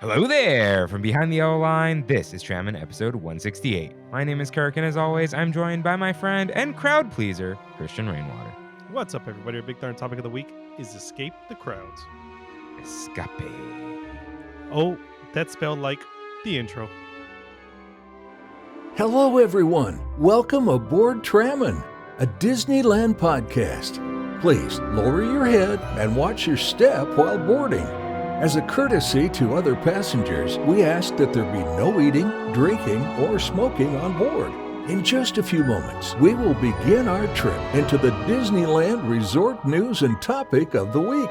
Hello there! From behind the yellow line, this is Trammin episode 168. My name is Kirk, and as always, I'm joined by my friend and crowd pleaser, Christian Rainwater. What's up, everybody? Our big darn topic of the week is escape the crowds. Escape. Oh, that's spelled like the intro. Hello, everyone. Welcome aboard Trammin, a Disneyland podcast. Please lower your head and watch your step while boarding. As a courtesy to other passengers, we ask that there be no eating, drinking, or smoking on board. In just a few moments, we will begin our trip into the Disneyland Resort news and topic of the week.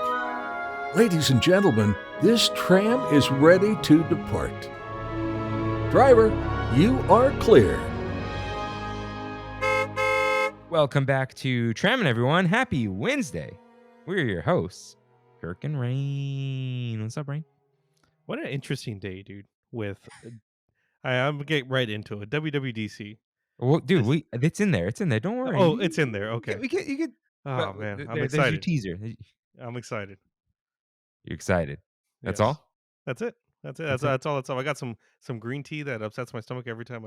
Ladies and gentlemen, this tram is ready to depart. Driver, you are clear. Welcome back to Trammin, everyone. Happy Wednesday. We're your hosts, Kirk and Rain. What's up, Rain? What an interesting day, dude. I'm gonna get right into it. WWDC. Well, dude, it's in there. It's in there. Don't worry. Oh, it's in there. Okay. You get. Oh man, I'm There's your excited. teaser. I'm excited. You're excited. That's Yes. all? That's it. That's it. That's all. I got some green tea that upsets my stomach every time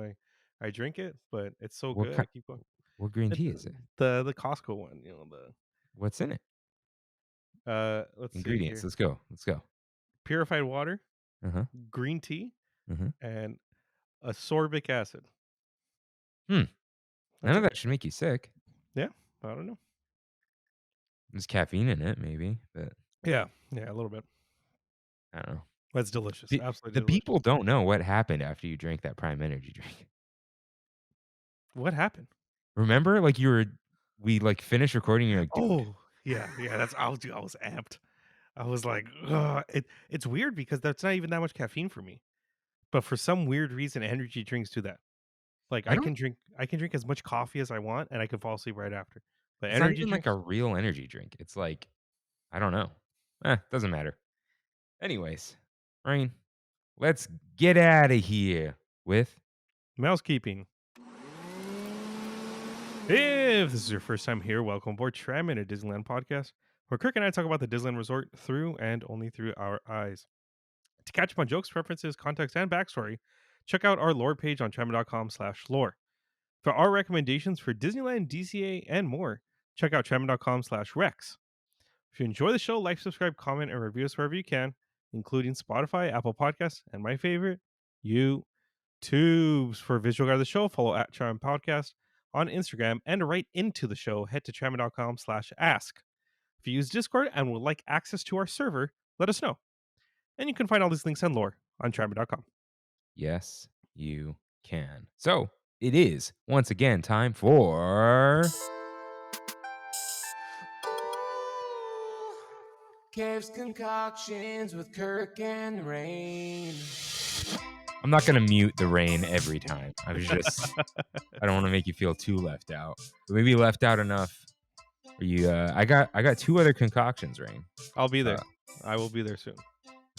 I drink it, but it's so What good. ki- I keep going. What green tea is it? The Costco one. What's in it? Let's Ingredients. see here. Let's go. Purified water, Uh-huh. green tea, Mhm. and ascorbic acid. None That's of it. that should make you sick. I don't know. There's caffeine in it, maybe, but Yeah, a little bit. I don't know. That's delicious. The Absolutely delicious. people don't know what happened after you drank that Prime Energy drink. What happened? Remember, we finished recording. And you're like, dude, Oh, yeah. I was amped. I was like, ugh. It's weird because that's not even that much caffeine for me. But for some weird reason, energy drinks do that. Like I I don't- can drink as much coffee as I want, and I can fall asleep right after. But it's not energy even like drinks, a real energy drink. It's like, I don't know. Doesn't matter. Anyways, Rain, let's get out of here with mousekeeping. If this is your first time here, welcome aboard Trammin, a Disneyland podcast, where Kirk and I talk about the Disneyland Resort through and only through our eyes. To catch up on jokes, preferences, context, and backstory, check out our lore page on trammin.com/lore. For our recommendations for Disneyland, DCA, and more, check out trammin.com/rex. If you enjoy the show, like, subscribe, comment, and review us wherever you can, including Spotify, Apple Podcasts, and my favorite, YouTubes. For a visual guide of the show, follow at Trammin Podcast on Instagram, and to write into the show, head to trammin.com/ask. If you use Discord and would like access to our server, let us know. And you can find all these links and lore on trammin.com. Yes, you can. So it is once again time for Caves concoctions with Kirk and Rain. I'm not gonna mute the Rain every time. I don't want to make you feel too left out. But maybe left out enough. I got two other concoctions, Rain. I'll be there. I will be there soon.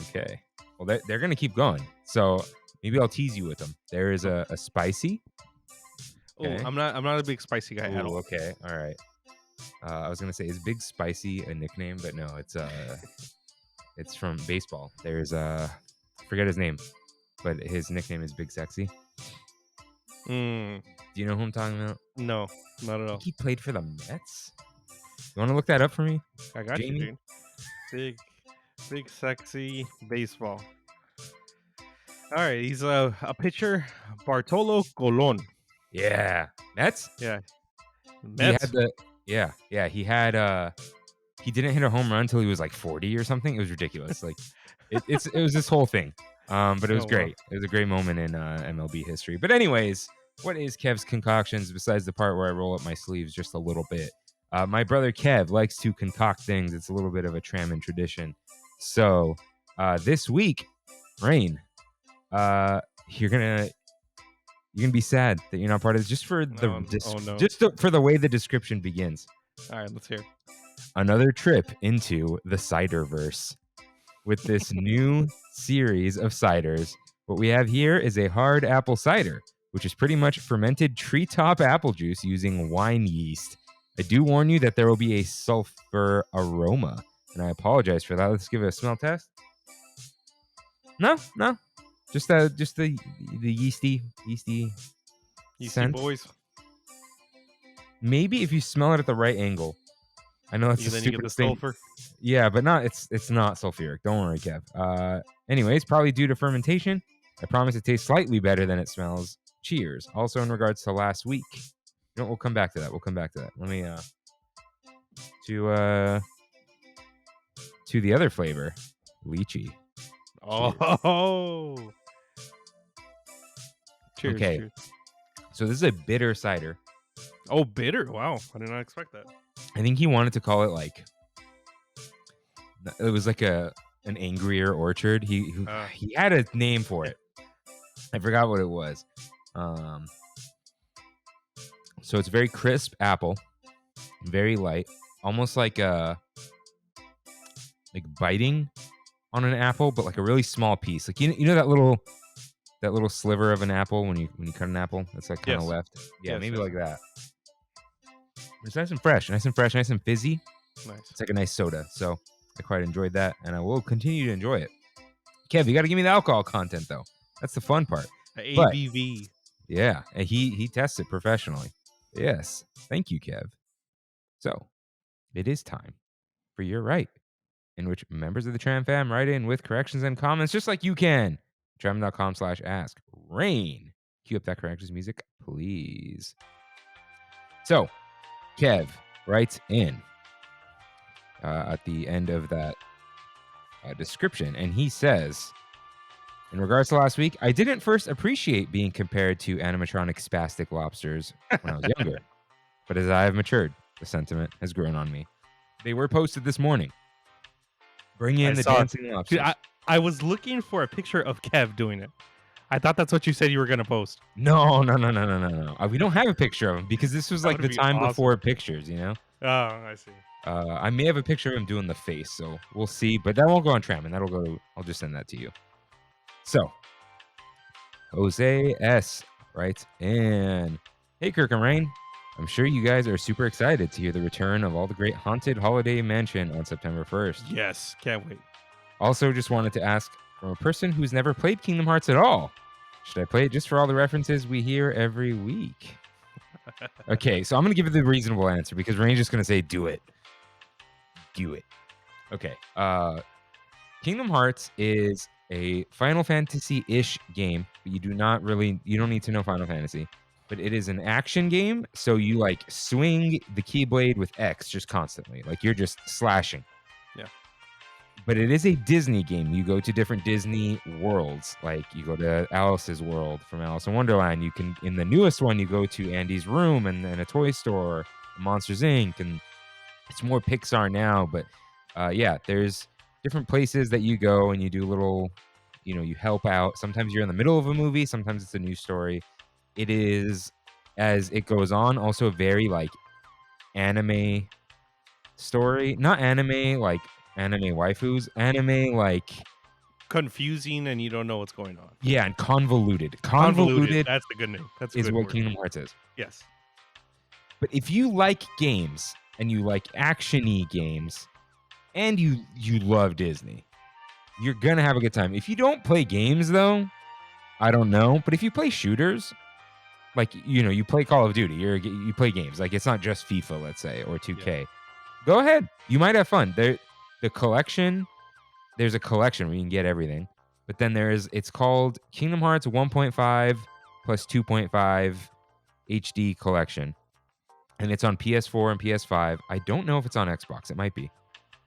Okay. Well, they're gonna keep going. So maybe I'll tease you with them. There is a spicy. Okay. Oh, I'm not a big spicy guy at all. Okay. All right. I was gonna say, is Big Spicy a nickname? But no, it's from baseball. There's forget his name, but his nickname is Big Sexy. Mm. Do you know who I'm talking about? No, not at I all. think he played for the Mets. You want to look that up for me? I got Jamie? you, dude. Big sexy baseball. All right, he's a pitcher, Bartolo Colon. Yeah, Mets. Yeah, Mets. He didn't hit a home run until he was like 40 or something. It was ridiculous. Like it was this whole thing. But it was great. Wow. It was a great moment in MLB history. But anyways, what is Kev's concoctions besides the part where I roll up my sleeves just a little bit? My brother Kev likes to concoct things. It's a little bit of a Trammin tradition. So this week, Rain, you're gonna be sad that you're not part of this. Just for for the way the description begins. All right, let's hear it. Another trip into the Ciderverse with this new series of ciders. What we have here is a hard apple cider, which is pretty much fermented treetop apple juice using wine yeast. I do warn you that there will be a sulfur aroma, and I apologize for that. Let's give it a smell test. No. Just the yeasty scent. boys. Maybe if you smell it at the right angle. I know it's a Then you get stupid the thing. sulfur. Yeah, but it's not sulfuric. Don't worry, Kev. Anyways, probably due to fermentation. I promise it tastes slightly better than it smells. Cheers. Also, in regards to last week, we'll come back to that. Let me to the other flavor, lychee. Oh. Cheers. Okay. Cheers. So this is a bitter cider. Oh, bitter! Wow, I did not expect that. I think he wanted to call it like it was like an angrier orchard. He had a name for it. I forgot what it was. So it's very crisp apple, very light, almost like biting on an apple, but like a really small piece. Like you know that little sliver of an apple when you cut an apple, that's like kind of left. Yeah, maybe like that. It's nice and fresh, nice and fizzy. Nice. It's like a nice soda. So I quite enjoyed that, and I will continue to enjoy it. Kev, you got to give me the alcohol content though. That's the fun part. ABV. Yeah, and he tests it professionally. Yes, thank you, Kev. So it is time for You're Right, in which members of the Tram fam write in with corrections and comments, just like you can. Tram.com/ask. Rain. Cue up that corrections music, please. So, Kev writes in at the end of that description, and he says, in regards to last week, I didn't first appreciate being compared to animatronic spastic lobsters when I was younger, but as I have matured, the sentiment has grown on me. They were posted this morning. Bring in the dancing lobsters. Dude, I was looking for a picture of Kev doing it. I thought that's what you said you were going to post. No. We don't have a picture of him because this was like the time before pictures, you know? Oh, I see. I may have a picture of him doing the face, so we'll see. But that won't go on Trammin. I'll just send that to you. So, Jose S. writes in, hey, Kirk and Rain. I'm sure you guys are super excited to hear the return of all the great Haunted Holiday Mansion on September 1st. Yes, can't wait. Also, just wanted to ask, from a person who's never played Kingdom Hearts at all, should I play it just for all the references we hear every week? Okay, so I'm going to give it the reasonable answer because Rain's just going to say, do it. Do it. Okay. Kingdom Hearts is a Final Fantasy-ish game, but you don't need to know Final Fantasy. But it is an action game, so you like swing the Keyblade with X just constantly. Like you're just slashing. Yeah. But it is a Disney game. You go to different Disney worlds. Like you go to Alice's world from Alice in Wonderland. You can, in the newest one, you go to Andy's room and a toy store, Monsters Inc. And it's more Pixar now. But yeah, there's different places that you go and you do little, you help out. Sometimes you're in the middle of a movie. Sometimes it's a new story. It is, as it goes on, also very like anime story. Not anime like anime waifus, anime like confusing and you don't know what's going on. Yeah, and convoluted. That's a good name. That's is good what word. Kingdom Hearts is. Yes. But if you like games and you like action-y games and you love Disney, you're gonna have a good time. If you don't play games though, I don't know. But if you play shooters, like you play Call of Duty, you play games. Like it's not just FIFA, let's say, or 2K. Yeah. Go ahead. You might have fun. The collection, there's a collection where you can get everything. But then it's called Kingdom Hearts 1.5 plus 2.5 HD collection. And it's on PS4 and PS5. I don't know if it's on Xbox. It might be.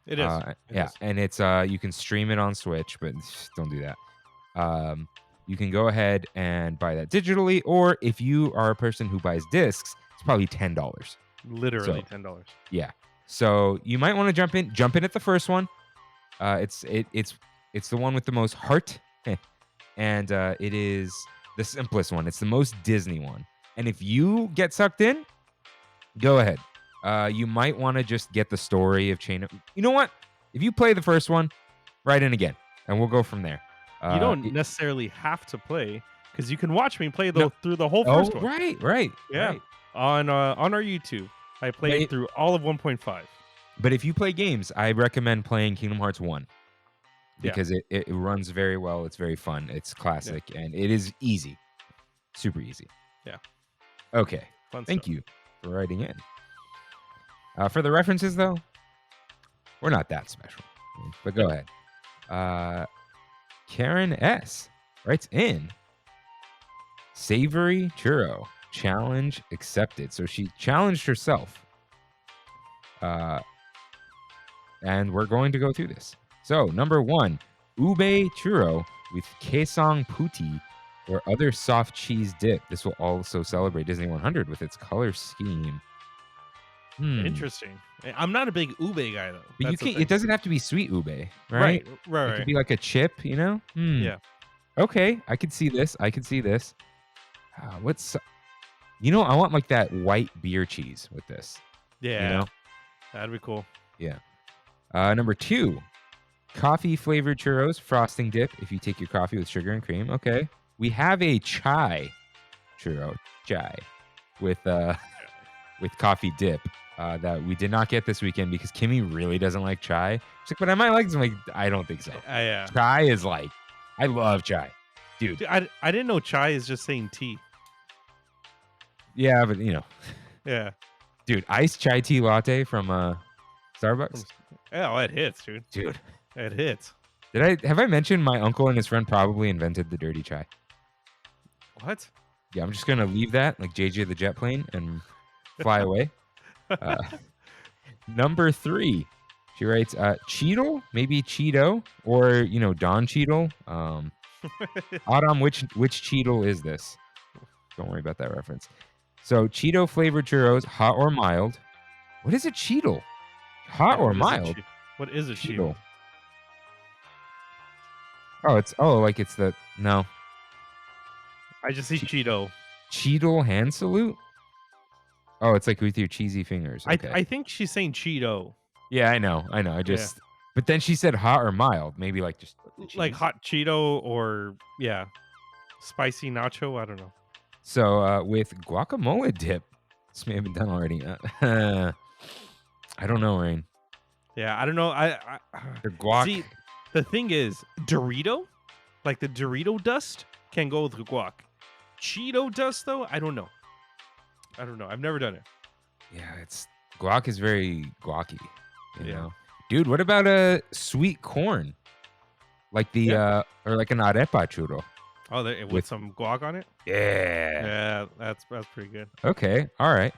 It is. Yeah. And it's you can stream it on Switch, but don't do that. You can go ahead and buy that digitally, or if you are a person who buys discs, it's probably $10. Literally $10. Yeah. So you might want to jump in at the first one. It's the one with the most heart, and it is the simplest one. It's the most Disney one. And if you get sucked in, go ahead. You might want to just get the story of Chain of... You know what? If you play the first one, write in again, and we'll go from there. You don't necessarily have to play, because you can watch me play through the whole first one. Right. Yeah. Right. On our YouTube, I played through all of 1.5. But if you play games, I recommend playing Kingdom Hearts 1. because it runs very well. It's very fun. It's classic, and it is easy. Super easy. Yeah. Okay. Fun Thank stuff. you for writing in. For the references, though, we're not that special. But go ahead. Karen S. writes in, savory churro, challenge accepted. So she challenged herself. And we're going to go through this. So, number 1, ube churro with kesang puti or other soft cheese dip. This will also celebrate Disney 100 with its color scheme. Interesting. I'm not a big ube guy though. But you can't. It doesn't have to be sweet ube, right? Right. It could be like a chip, you know? Yeah. Okay, I could see this. What's? I want like that white beer cheese with this. Yeah. You know? That'd be cool. Yeah. Number 2, coffee flavored churros, frosting dip. If you take your coffee with sugar and cream, okay. We have a chai churro, with coffee dip that we did not get this weekend because Kimmy really doesn't like chai. She's like, but I might like this. I'm like, I don't think so. Yeah. Chai is like, I love chai, dude. I didn't know chai is just saying tea. Yeah, but Yeah. dude, iced chai tea latte from Starbucks. Oh, it hits, dude. Dude, It hits. have I mentioned my uncle and his friend probably invented the dirty chai? What? Yeah, I'm just gonna leave that like JJ the jet plane and fly away. Number 3, she writes Cheetle, maybe Cheeto, or Don Cheadle. Autumn, which Cheetle is this? Don't worry about that reference. So Cheeto flavored churros, hot or mild. What is a Cheetle? Hot or mild? What is a Cheetle. Cheetle? Like it's the no. I just see Cheeto. Cheetle hand salute? Oh, it's like with your cheesy fingers. Okay. I think she's saying Cheeto. Yeah, I know. I just but then she said hot or mild. Maybe like just Like hot Cheeto or spicy nacho. I don't know. So with guacamole dip, this may have been done already. I don't know, Rain. Yeah, I don't know. The guac. See, the thing is, Dorito, like the Dorito dust, can go with the guac. Cheeto dust, though, I don't know. I've never done it. Yeah, guac is very guacky. You know, dude. What about a sweet corn, like the or like an arepa churro? Oh, with some guac on it. Yeah, that's pretty good. Okay, all right.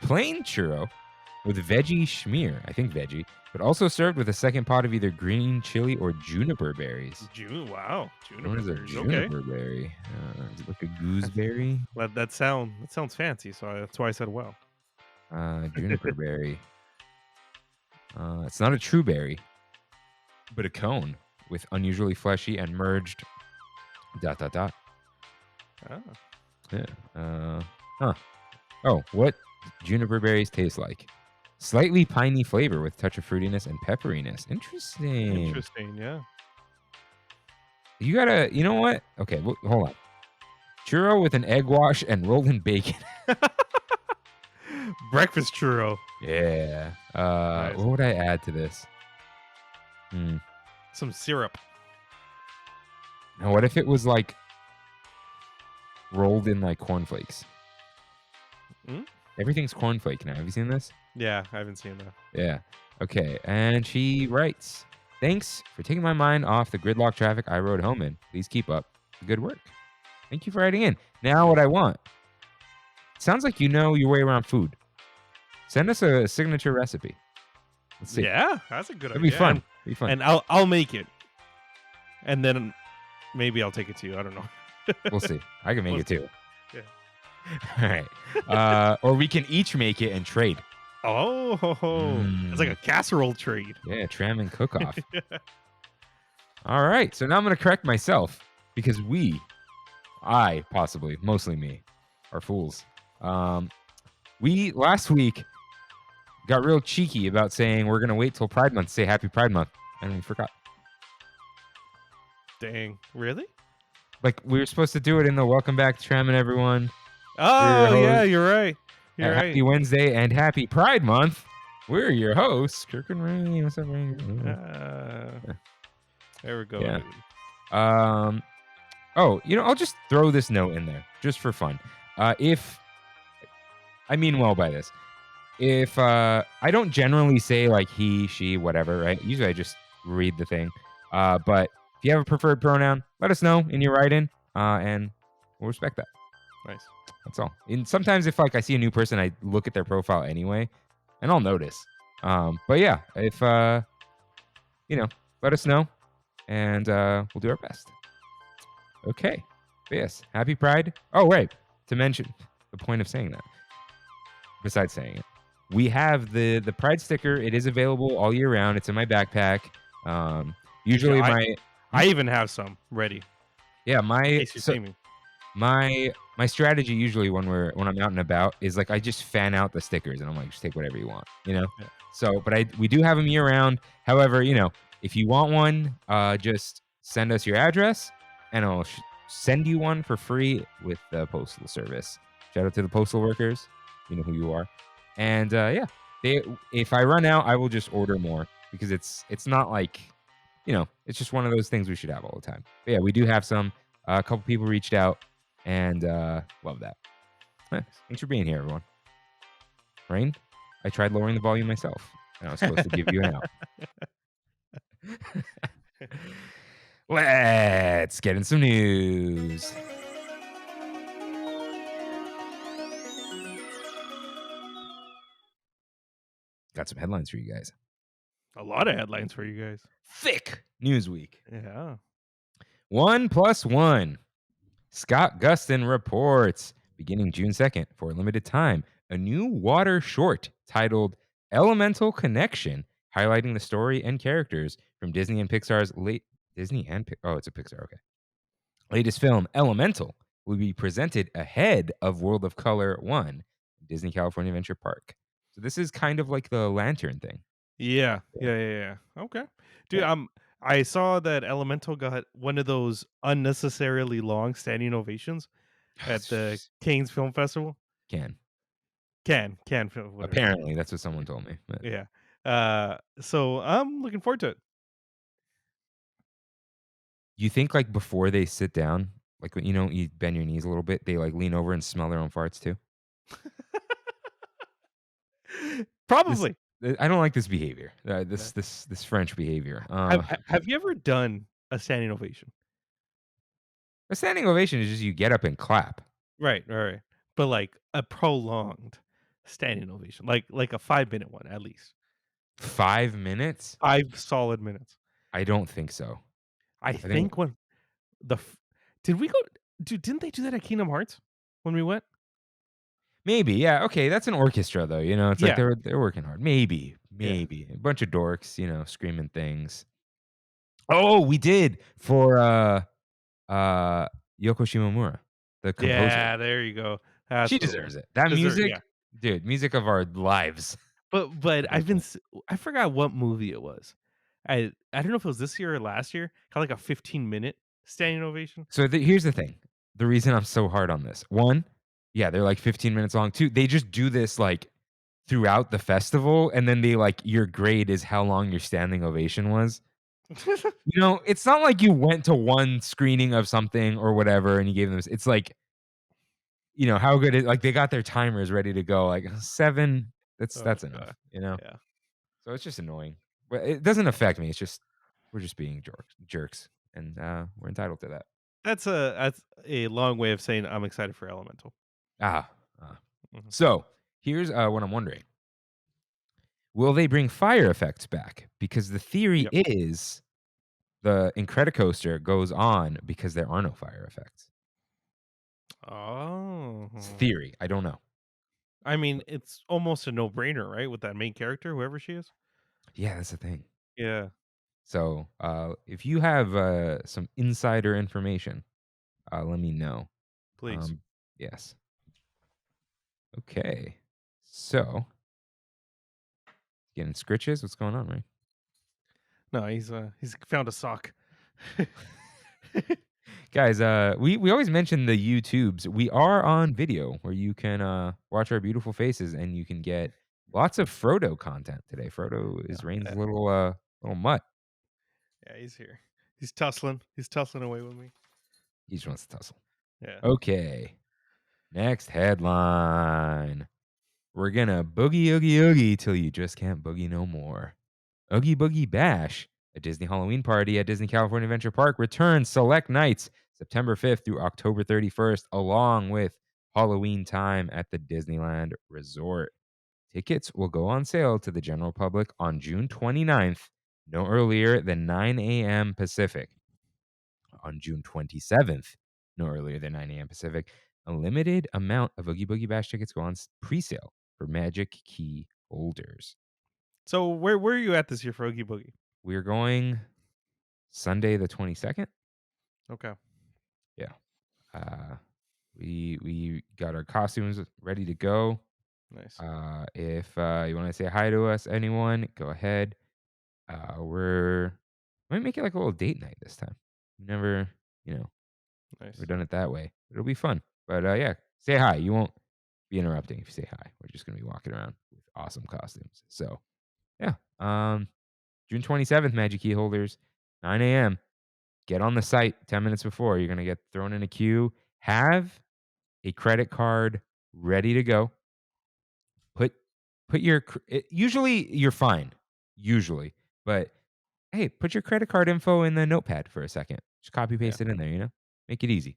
Plain churro with veggie schmear. I think veggie, but also served with a second pot of either green chili or juniper berries. Wow, juniper What is a berries. juniper berry? Is it like a gooseberry? That sounds fancy, so that's why I said wow. Juniper berry. It's not a true berry, but a cone with unusually fleshy and merged ... Oh. Yeah. Oh, what juniper berries taste like? Slightly piney flavor with touch of fruitiness and pepperiness. Interesting. Yeah. You gotta, you know what? Okay, hold on. Churro with an egg wash and rolled in bacon. Breakfast churro. Yeah. Nice. What would I add to this? Some syrup. Now, what if it was like rolled in like cornflakes? Everything's cornflake now. Have you seen this? Yeah, I haven't seen that. Yeah. Okay. And she writes, thanks for taking my mind off the gridlock traffic I rode home in. Please keep up the good work. Thank you for writing in. Now what I want. Sounds like you know your way around food. Send us a signature recipe. Let's see. Yeah, that's a good It'd idea. be fun. Be fun. And I'll make it. And then maybe I'll take it to you. I don't know. We'll see. I can make it too. Yeah. All right. Or we can each make it and trade. Oh, it's like a casserole trade. Yeah, Trammin cook-off. All right. So now I'm going to correct myself because mostly me, are fools. We last week got real cheeky about saying we're going to wait till Pride Month to say Happy Pride Month, and we forgot. Dang, really? Like we were supposed to do it in the Welcome Back to Trammin, everyone. Oh, yeah, you're right. You're right. Happy Wednesday and Happy Pride Month. We're your hosts, Kirk and Rain. What's up, Rain? There we go. Yeah. Dude. Oh, I'll just throw this note in there just for fun. If I mean well by this, if I don't generally say like he, she, whatever, right? Usually I just read the thing. But if you have a preferred pronoun, let us know in your write-in, and we'll respect that. Nice. That's all. And sometimes if like I see a new person, I look at their profile anyway, and I'll notice. But yeah, if let us know, and we'll do our best. Okay. But yes. Happy Pride. Oh, right. To mention the point of saying that, besides saying it, we have the Pride sticker. It is available all year round. It's in my backpack. Usually I even have some ready. Yeah, in case you see me. my strategy usually when I'm out and about is like I just fan out the stickers and I'm like, just take whatever you want, Yeah. So, but we do have them year round. However, if you want one, just send us your address and I'll send you one for free with the postal service. Shout out to the postal workers. You know who you are. And yeah, if I run out, I will just order more because it's not like, it's just one of those things we should have all the time. But yeah, we do have some. A couple people reached out and love that. Thanks for being here, everyone. Rain, I tried lowering the volume myself, and I was supposed to give you an out. Let's get in some news. Got some headlines for you guys. A lot of headlines for you guys. Thick news week. Yeah. 1+1. Scott Gustin reports, beginning June 2nd for a limited time, a new water short titled Elemental Connection, highlighting the story and characters from Disney and Pixar's it's a Pixar, okay. Latest film, Elemental, will be presented ahead of World of Color 1, Disney California Adventure Park. So this is kind of like the Lantern thing. Yeah. Okay. Dude, I saw that Elemental got one of those unnecessarily long standing ovations at the Cannes Film Festival. Cannes Film. Whatever. Apparently, that's what someone told me. But. Yeah. So I'm looking forward to it. You think like before they sit down, like when you bend your knees a little bit, they like lean over and smell their own farts too? Probably. I don't like this behavior. This French behavior. Have you ever done a standing ovation? A standing ovation is just you get up and clap. Right. But like a prolonged standing ovation, like a 5-minute one at least. 5 minutes? 5 solid minutes. I don't think so. I think when did we go? Didn't they do that at Kingdom Hearts when we went? Maybe, yeah. Okay, that's an orchestra though. It's like Yeah. they're working hard. Maybe Yeah. a bunch of dorks, screaming things. Oh, we did for Yoko Shimomura, the composer. Yeah, there you go. That's She the deserves one. it. That music, Yeah. dude, music of our lives. But I forgot what movie it was. I don't know if it was this year or last year. Got like a 15-minute standing ovation. So here's the thing. The reason I'm so hard on this. One, yeah, they're like 15 minutes long. Two, they just do this like throughout the festival, and then they like your grade is how long your standing ovation was. It's not like you went to one screening of something or whatever and you gave them this. It's like, how good it like they got their timers ready to go. Like 7, that's enough, Yeah. So it's just annoying. But it doesn't affect me. It's just we're just being jerks, and we're entitled to that. That's a long way of saying I'm excited for Elemental. Mm-hmm. So here's what I'm wondering. Will they bring fire effects back? Because the theory is the Incredicoaster goes on because there are no fire effects. Oh. It's theory. I don't know. I mean, it's almost a no-brainer, right? With that main character, whoever she is. Yeah, that's the thing. Yeah. So if you have some insider information, let me know. Please. Yes. Okay. So getting scritches. What's going on, right? No, he's found a sock. Guys, we always mention the YouTubes. We are on video where you can watch our beautiful faces and you can get lots of Frodo content today. Frodo is Rain's little mutt. Yeah, he's here. He's tussling. He's tussling away with me. He just wants to tussle. Yeah. Okay. Next headline. We're gonna boogie oogie oogie till you just can't boogie no more. Oogie Boogie Bash, a Disney Halloween party at Disney California Adventure Park, returns select nights September 5th through October 31st, along with Halloween time at the Disneyland Resort. Tickets will go on sale to the general public on June 29th, no earlier than 9 a.m. Pacific. On June 27th, no earlier than 9 a.m. Pacific, a limited amount of Oogie Boogie Bash tickets go on pre-sale for Magic Key holders. So where are you at this year for Oogie Boogie? We're going Sunday the 22nd. Okay. Yeah. We got our costumes ready to go. Nice. If you want to say hi to us, anyone, go ahead. We're might make it like a little date night this time. We never, Nice. we've done it that way. It'll be fun. But yeah, say hi. You won't be interrupting if you say hi. We're just gonna be walking around with awesome costumes. So yeah. June 27th, Magic Key holders, 9 a.m. Get on the site 10 minutes before. You're gonna get thrown in a queue. Have a credit card ready to go. Put your usually you're fine. Usually. But hey, put your credit card info in the notepad for a second. Just copy paste it in there, Make it easy.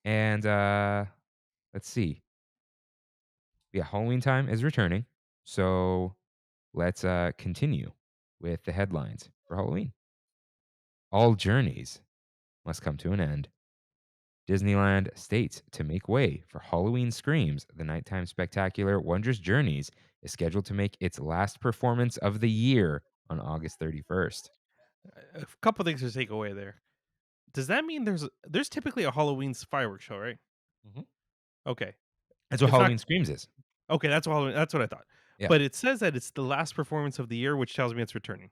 And let's see. Yeah, Halloween time is returning. So let's continue with the headlines for Halloween. All journeys must come to an end. Disneyland states to make way for Halloween Screams, the nighttime spectacular Wondrous Journeys is scheduled to make its last performance of the year on August 31st. A couple things to take away there. Does that mean there's typically a Halloween fireworks show, right? Mhm. Okay. That's what It's not- Halloween Screams is. Okay, that's what I thought. Yeah. But it says that it's the last performance of the year, which tells me it's returning.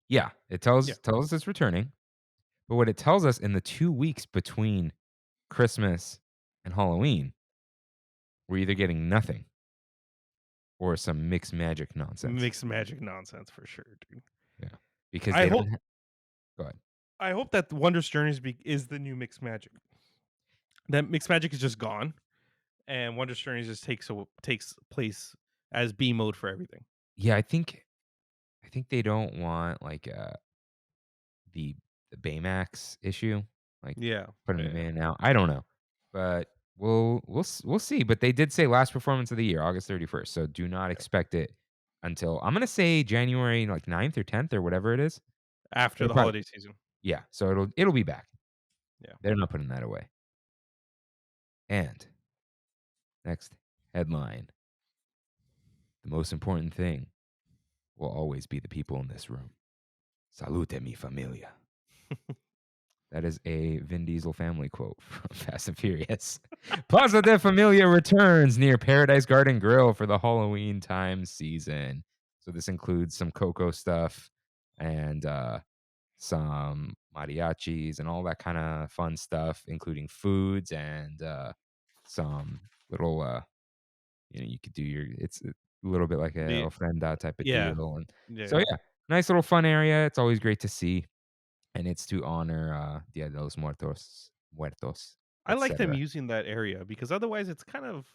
Yeah, it tells Yeah. us it's returning. But what it tells us in the 2 weeks between Christmas and Halloween, we're either getting nothing or some mixed magic nonsense. Mixed magic nonsense for sure, dude. Yeah. Because I they hope- don't Go ahead. I hope that Wondrous Journeys is the new mixed magic. That mixed magic is just gone, and Wondrous Journeys just takes place as B mode for everything. Yeah, I think they don't want like the Baymax issue, like Yeah, putting it in now. I don't know, but we'll see. But they did say last performance of the year, August 31st. So do not expect it until I'm gonna say January like 9th or 10th or whatever it is. after It'll the probably- holiday season. Yeah, so it'll be back. Yeah. They're not putting that away. And next headline. The most important thing will always be the people in this room. Salute mi familia. That is a Vin Diesel family quote from Fast and Furious. Plaza de Familia returns near Paradise Garden Grill for the Halloween time season. So this includes some Coco stuff and some mariachis and all that kind of fun stuff, including foods and some little, you could do it's a little bit like a The- ofrenda type of yeah. deal. And Yeah. so yeah, nice little fun area. It's always great to see. And it's to honor Dia de los Muertos. I like them etc. using that area because otherwise it's kind of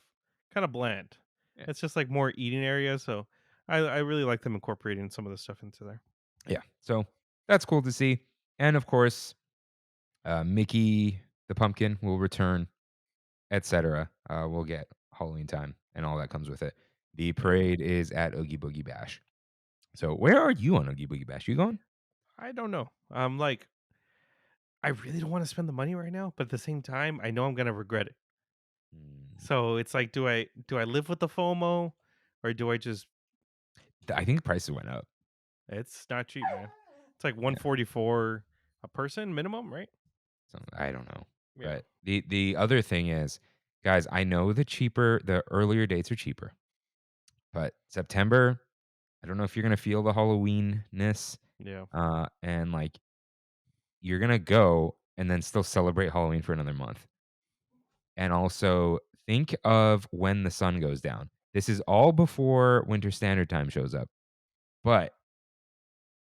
bland. Yeah. It's just like more eating area, so I really like them incorporating some of the stuff into there. Yeah, so that's cool to see. And of course, Mickey the Pumpkin will return, etc. We'll get Halloween time and all that comes with it. The parade is at Oogie Boogie Bash. So where are you on Oogie Boogie Bash? You going? I don't know. Like I really don't want to spend the money right now, but at the same time, I know I'm gonna regret it. So it's like, do I live with the FOMO, or do I just? I think prices went up. It's not cheap, man. It's like 144 a person minimum, right? So I don't know. Yeah. But the other thing is, guys, I know the earlier dates are cheaper. But September, I don't know if you're gonna feel the Halloweenness. Yeah. And like you're gonna go and then still celebrate Halloween for another month. And also think of when the sun goes down. This is all before Winter Standard Time shows up. But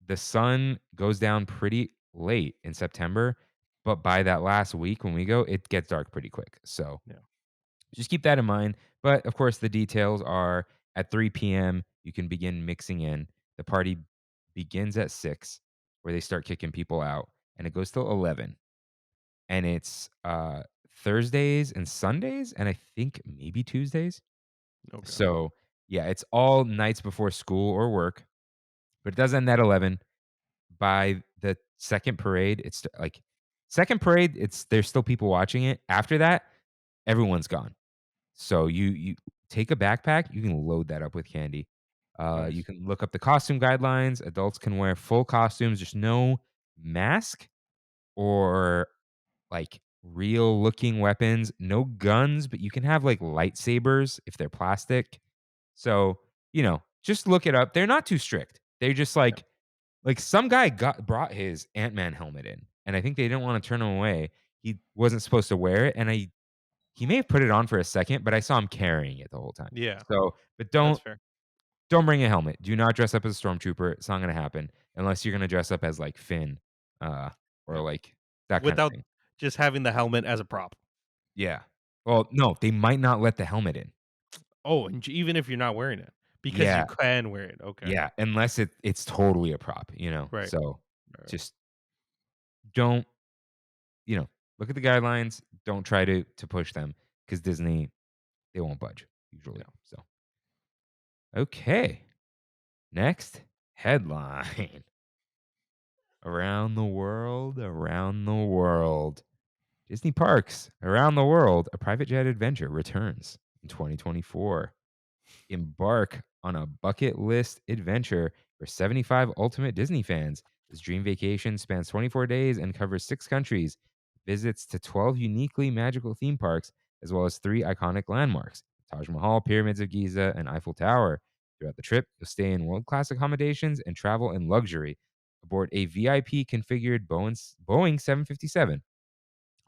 the sun goes down pretty late in September, but by that last week when we go, it gets dark pretty quick. So Yeah. just keep that in mind. But of course, the details are at 3 p.m., you can begin mixing in. The party begins at 6, where they start kicking people out, and it goes till 11. And it's Thursdays and Sundays, and I think maybe Tuesdays. Okay. So yeah, it's all nights before school or work, but it does end at 11. By the second parade, it's like second parade, it's there's still people watching it. After that, everyone's gone. So you take a backpack, you can load that up with candy. You Nice. can look up the costume guidelines. Adults can wear full costumes, just no mask or like real looking weapons, no guns, but you can have like lightsabers if they're plastic. So, just look it up. They're not too strict. They're just Yeah. like some guy brought his Ant-Man helmet in, and I think they didn't want to turn him away. He wasn't supposed to wear it, and he may have put it on for a second, but I saw him carrying it the whole time. Yeah. So, but That's fair. don't bring a helmet. Do not dress up as a stormtrooper. It's not gonna happen unless you're gonna dress up as like Finn, uh, or Yeah. like that kind of Without thing. just having the helmet as a prop. Yeah. Well, no, they might not let the helmet in. Oh, and even if you're not wearing it, because you Yeah, can wear it. Okay. yeah, unless it's totally a prop, Right. So, Right. just don't, look at the guidelines. Don't try to push them because Disney, they won't budge usually. Yeah. So, okay. Next headline. Around the world, around the world. Disney parks around the world. A private jet adventure returns in 2024. Embark on a bucket list adventure for 75 ultimate Disney fans. This dream vacation spans 24 days and covers 6 countries, visits to 12 uniquely magical theme parks, as well as 3 iconic landmarks: Taj Mahal, Pyramids of Giza, and Eiffel Tower. Throughout the trip, you'll stay in world class accommodations and travel in luxury aboard a VIP configured Boeing 757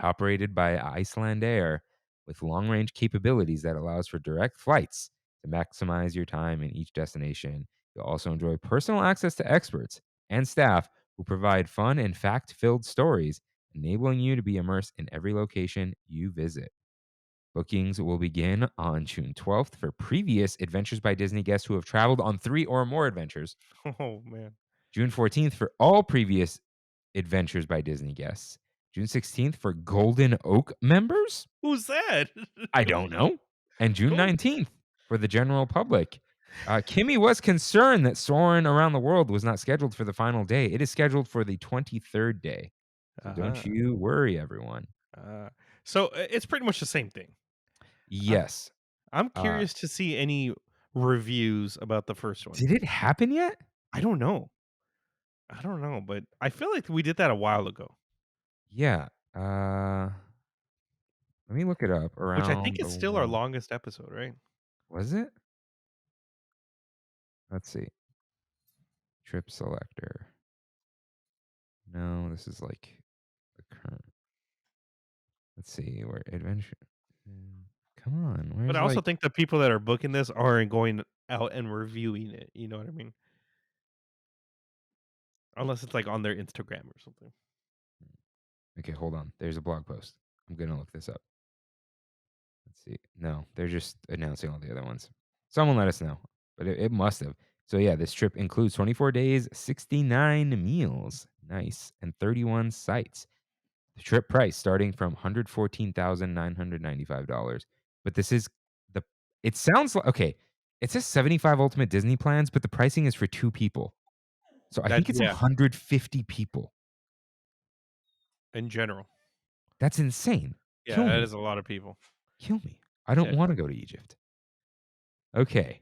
operated by Icelandair with long range capabilities that allows for direct flights to maximize your time in each destination. You'll also enjoy personal access to experts and staff who provide fun and fact filled stories, enabling you to be immersed in every location you visit. Bookings will begin on June 12th for previous Adventures by Disney guests who have traveled on 3 or more adventures. Oh man. June 14th for all previous Adventures by Disney guests. June 16th for Golden Oak members? Who's that? I don't know. And June Cool. 19th for the general public. Kimmy was concerned that Soarin' Around the World was not scheduled for the final day. It is scheduled for the 23rd day. So don't Uh-huh. you worry, everyone. So it's pretty much the same thing. I'm Yes. I'm curious to see any reviews about the first one. Did it happen yet? I don't know. I don't know, but I feel like we did that a while ago, Yeah. Let me look it up. which I Around think the is still our world. longest episode, right? Was it? Let's see. Trip selector. No, this is like the current. Let's see where adventure. Come on, But where's I also like? think the people that are booking this aren't going out and reviewing it. You know what I mean? Unless it's like on their Instagram or something. Okay, hold on. There's a blog post. I'm gonna look this up. Let's see. No, they're just announcing all the other ones. Someone let us know, but it must have. So yeah, this trip includes 24 days, 69 meals, nice, and 31 sites. The trip price starting from $114,995. But this is the. It sounds like okay. It says 75 ultimate Disney plans, but the pricing is for 2 people. So I That think it's yeah, 150 people. in general. That's insane. Yeah, Kill that me. is a lot of people. Kill me. I don't Yeah. want to go to Egypt. Okay.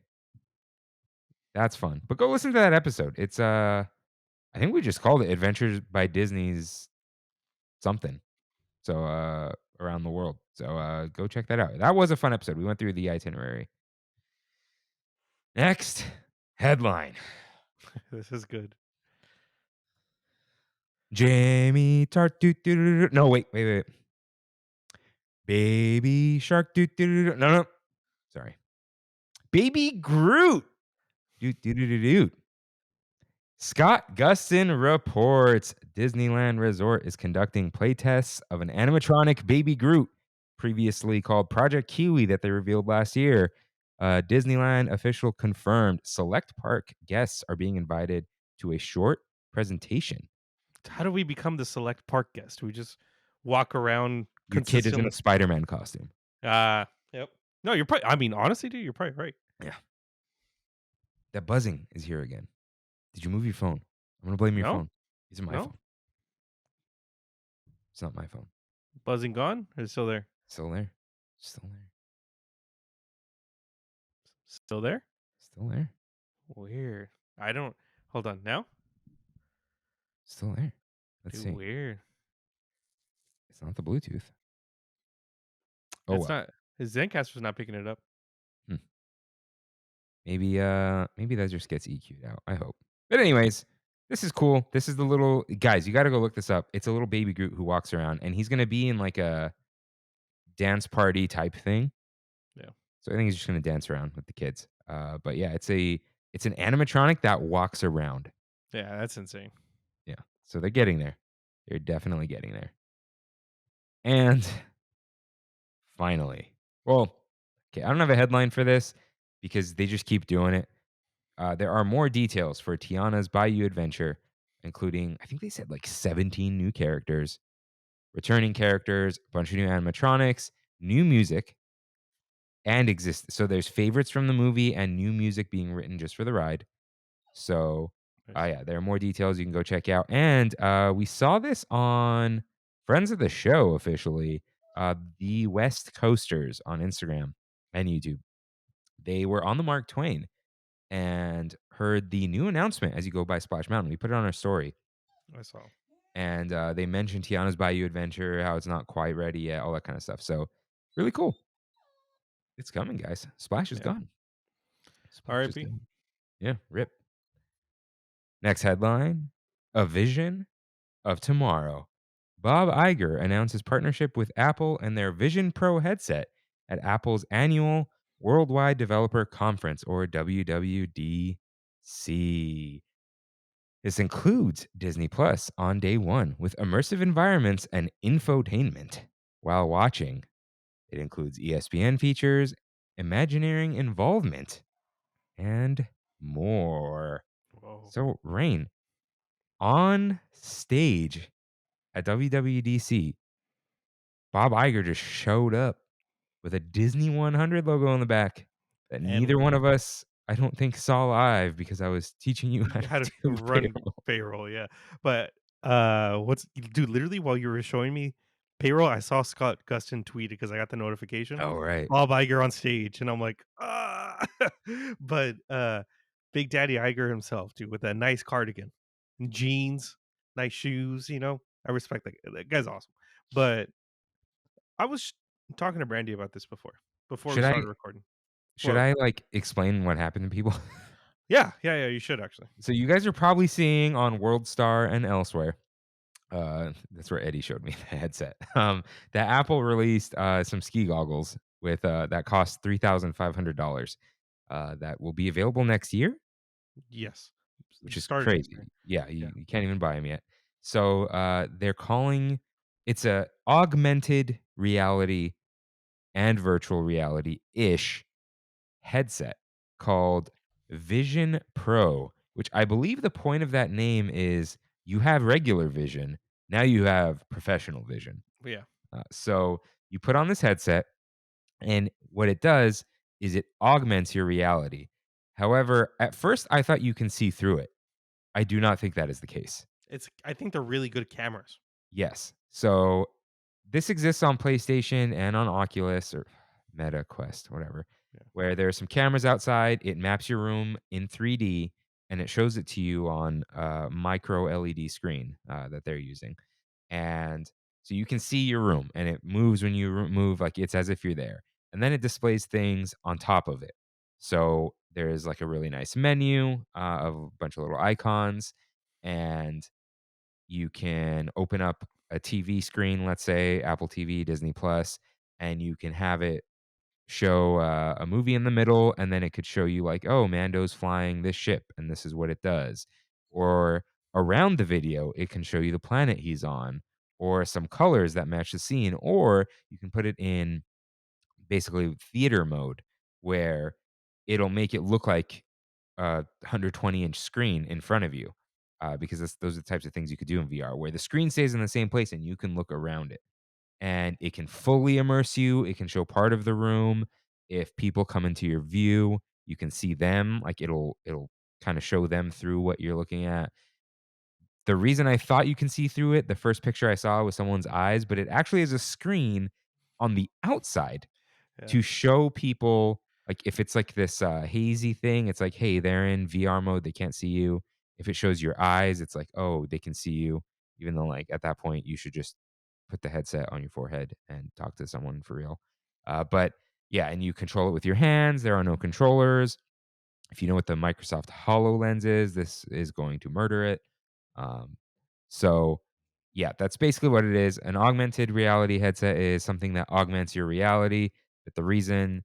That's fun. But go listen to that episode. It's I think we just called it Adventures by Disney's something. So around the world. So go check that out. That was a fun episode. We went through the itinerary. Next headline. This is good. Jamie Tart. No, wait. Baby Shark. No. Sorry. Baby Groot. Doot. Scott Gustin reports Disneyland Resort is conducting playtests of an animatronic Baby Groot, previously called Project Kiwi, that they revealed last year. Disneyland official confirmed select park guests are being invited to a short presentation. How do we become the select park guest? Do we just walk around Your kid is in a consistently? Spider-Man costume. Yep. No, you're probably. I mean, honestly, dude, you're probably right. Yeah. That buzzing is here again. Did you move your phone? I'm going to blame your No, phone. Is it my no. phone? It's not my phone. Buzzing gone? Or still there? Still there. Still there. Still there? Still there. Weird. I don't. Hold on. Now? Still there. Let's Dude, see. weird. It's not the Bluetooth. Oh, It's well. not. His Zencaster's not picking it up. Maybe that just gets EQ'd out. I hope. But anyways, this is cool. This is the little guys. You got to go look this up. It's a little baby Groot who walks around, and he's gonna be in like a dance party type thing. Yeah. So I think he's just gonna dance around with the kids. But yeah, it's an animatronic that walks around. Yeah, that's insane. Yeah. So they're getting there. They're definitely getting there. And finally, well, okay, I don't have a headline for this because they just keep doing it. There are more details for Tiana's Bayou Adventure, including, I think they said like 17 new characters, returning characters, a bunch of new animatronics, new music, and so there's favorites from the movie and new music being written just for the ride. So, Nice. yeah, there are more details you can go check out. And we saw this on Friends of the Show officially, the West Coasters on Instagram and YouTube. They were on the Mark Twain and heard the new announcement as you go by Splash Mountain. We put it on our story. I saw. And they mentioned Tiana's Bayou Adventure, how it's not quite ready yet, all that kind of stuff. So, really cool. It's coming, guys. Splash is Yeah. gone. Splash is R.I.P. gone. Yeah, rip. Next headline, A Vision of Tomorrow. Bob Iger announces partnership with Apple and their Vision Pro headset at Apple's annual Worldwide Developer Conference, or WWDC. This includes Disney Plus on day one with immersive environments and infotainment while watching. It includes ESPN features, Imagineering involvement, and more. Whoa. So, Rain, on stage at WWDC, Bob Iger just showed up with a Disney 100 logo on the back that And- neither one of us, I don't think, saw live because I was teaching you how to do run payroll. payroll. Yeah, but dude? Literally, while you were showing me payroll, I saw Scott Gustin tweet because I got the notification. Oh, right. Bob Iger on stage, and I'm like, but Big Daddy Iger himself, dude, with that nice cardigan, and jeans, nice shoes. You know, I respect that guy's awesome. But I was talking to Brandy about this before we started recording. Should I like explain what happened to people? Yeah, you should actually. So you guys are probably seeing on World Star and elsewhere. That's where Eddie showed me the headset. That Apple released some ski goggles with that cost $3,500. That will be available next year. Yes, Which is Started crazy. next Yeah, you can't even buy them yet. So they're calling it's a augmented reality and virtual reality ish headset called Vision Pro, which I believe the point of that name is you have regular vision, now you have professional vision. Yeah. So you put on this headset, and what it does is it augments your reality. However, at first I thought you can see through it. I do not think that is the case. I think they're really good cameras. Yes. So this exists on PlayStation and on Oculus or Meta Quest, whatever, where there are some cameras outside. It maps your room in 3D and it shows it to you on a micro LED screen that they're using. And so you can see your room and it moves when you move, like it's as if you're there. And then it displays things on top of it. So there's like a really nice menu of a bunch of little icons, and you can open up a TV screen, let's say Apple TV, Disney Plus, and you can have it show a movie in the middle, and then it could show you like, oh, Mando's flying this ship, and this is what it does. or around the video, it can show you the planet he's on or some colors that match the scene, or you can put it in basically theater mode where it'll make it look like a 120-inch screen in front of you, because those are the types of things you could do in VR, where the screen stays in the same place and you can look around it. And it can fully immerse you. It can show part of the room. If people come into your view, you can see them. Like it'll kind of show them through what you're looking at. The reason I thought you can see through it, the first picture I saw was someone's eyes, but it actually is a screen on the outside Yeah. to show people, like, if it's like this hazy thing, it's like, hey, they're in VR mode, they can't see you. If it shows your eyes, it's like, oh, they can see you. Even though, like, at that point, you should just put the headset on your forehead and talk to someone for real. But yeah, and you control it with your hands. There are no controllers. If you know what the Microsoft HoloLens is, this is going to murder it. Um, so, yeah, that's basically what it is. An augmented reality headset is something that augments your reality. But the reason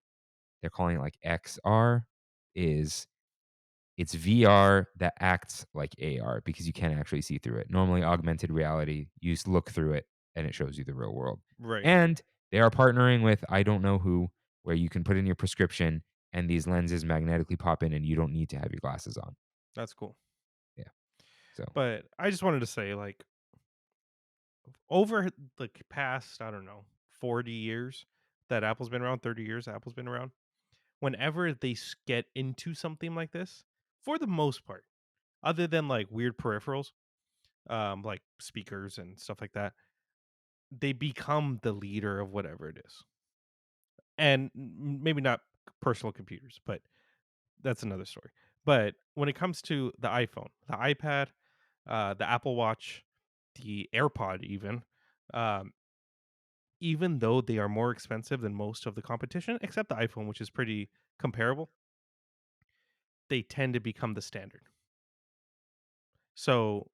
they're calling it like XR is it's VR that acts like AR because you can't actually see through it. Normally, augmented reality, you just look through it and it shows you the real world. Right. And they are partnering with I don't know who, where you can put in your prescription and these lenses magnetically pop in and you don't need to have your glasses on. That's cool. Yeah. So But I just wanted to say, like, over the past, I don't know, 40 years that Apple's been around, 30 years Apple's been around, whenever they get into something like this, for the most part, other than like weird peripherals, like speakers and stuff like that, they become the leader of whatever it is. And maybe not personal computers, but that's another story. But when it comes to the iPhone, the iPad, the Apple Watch, the AirPod, um, even though they are more expensive than most of the competition, except the iPhone, which is pretty comparable, they tend to become the standard. So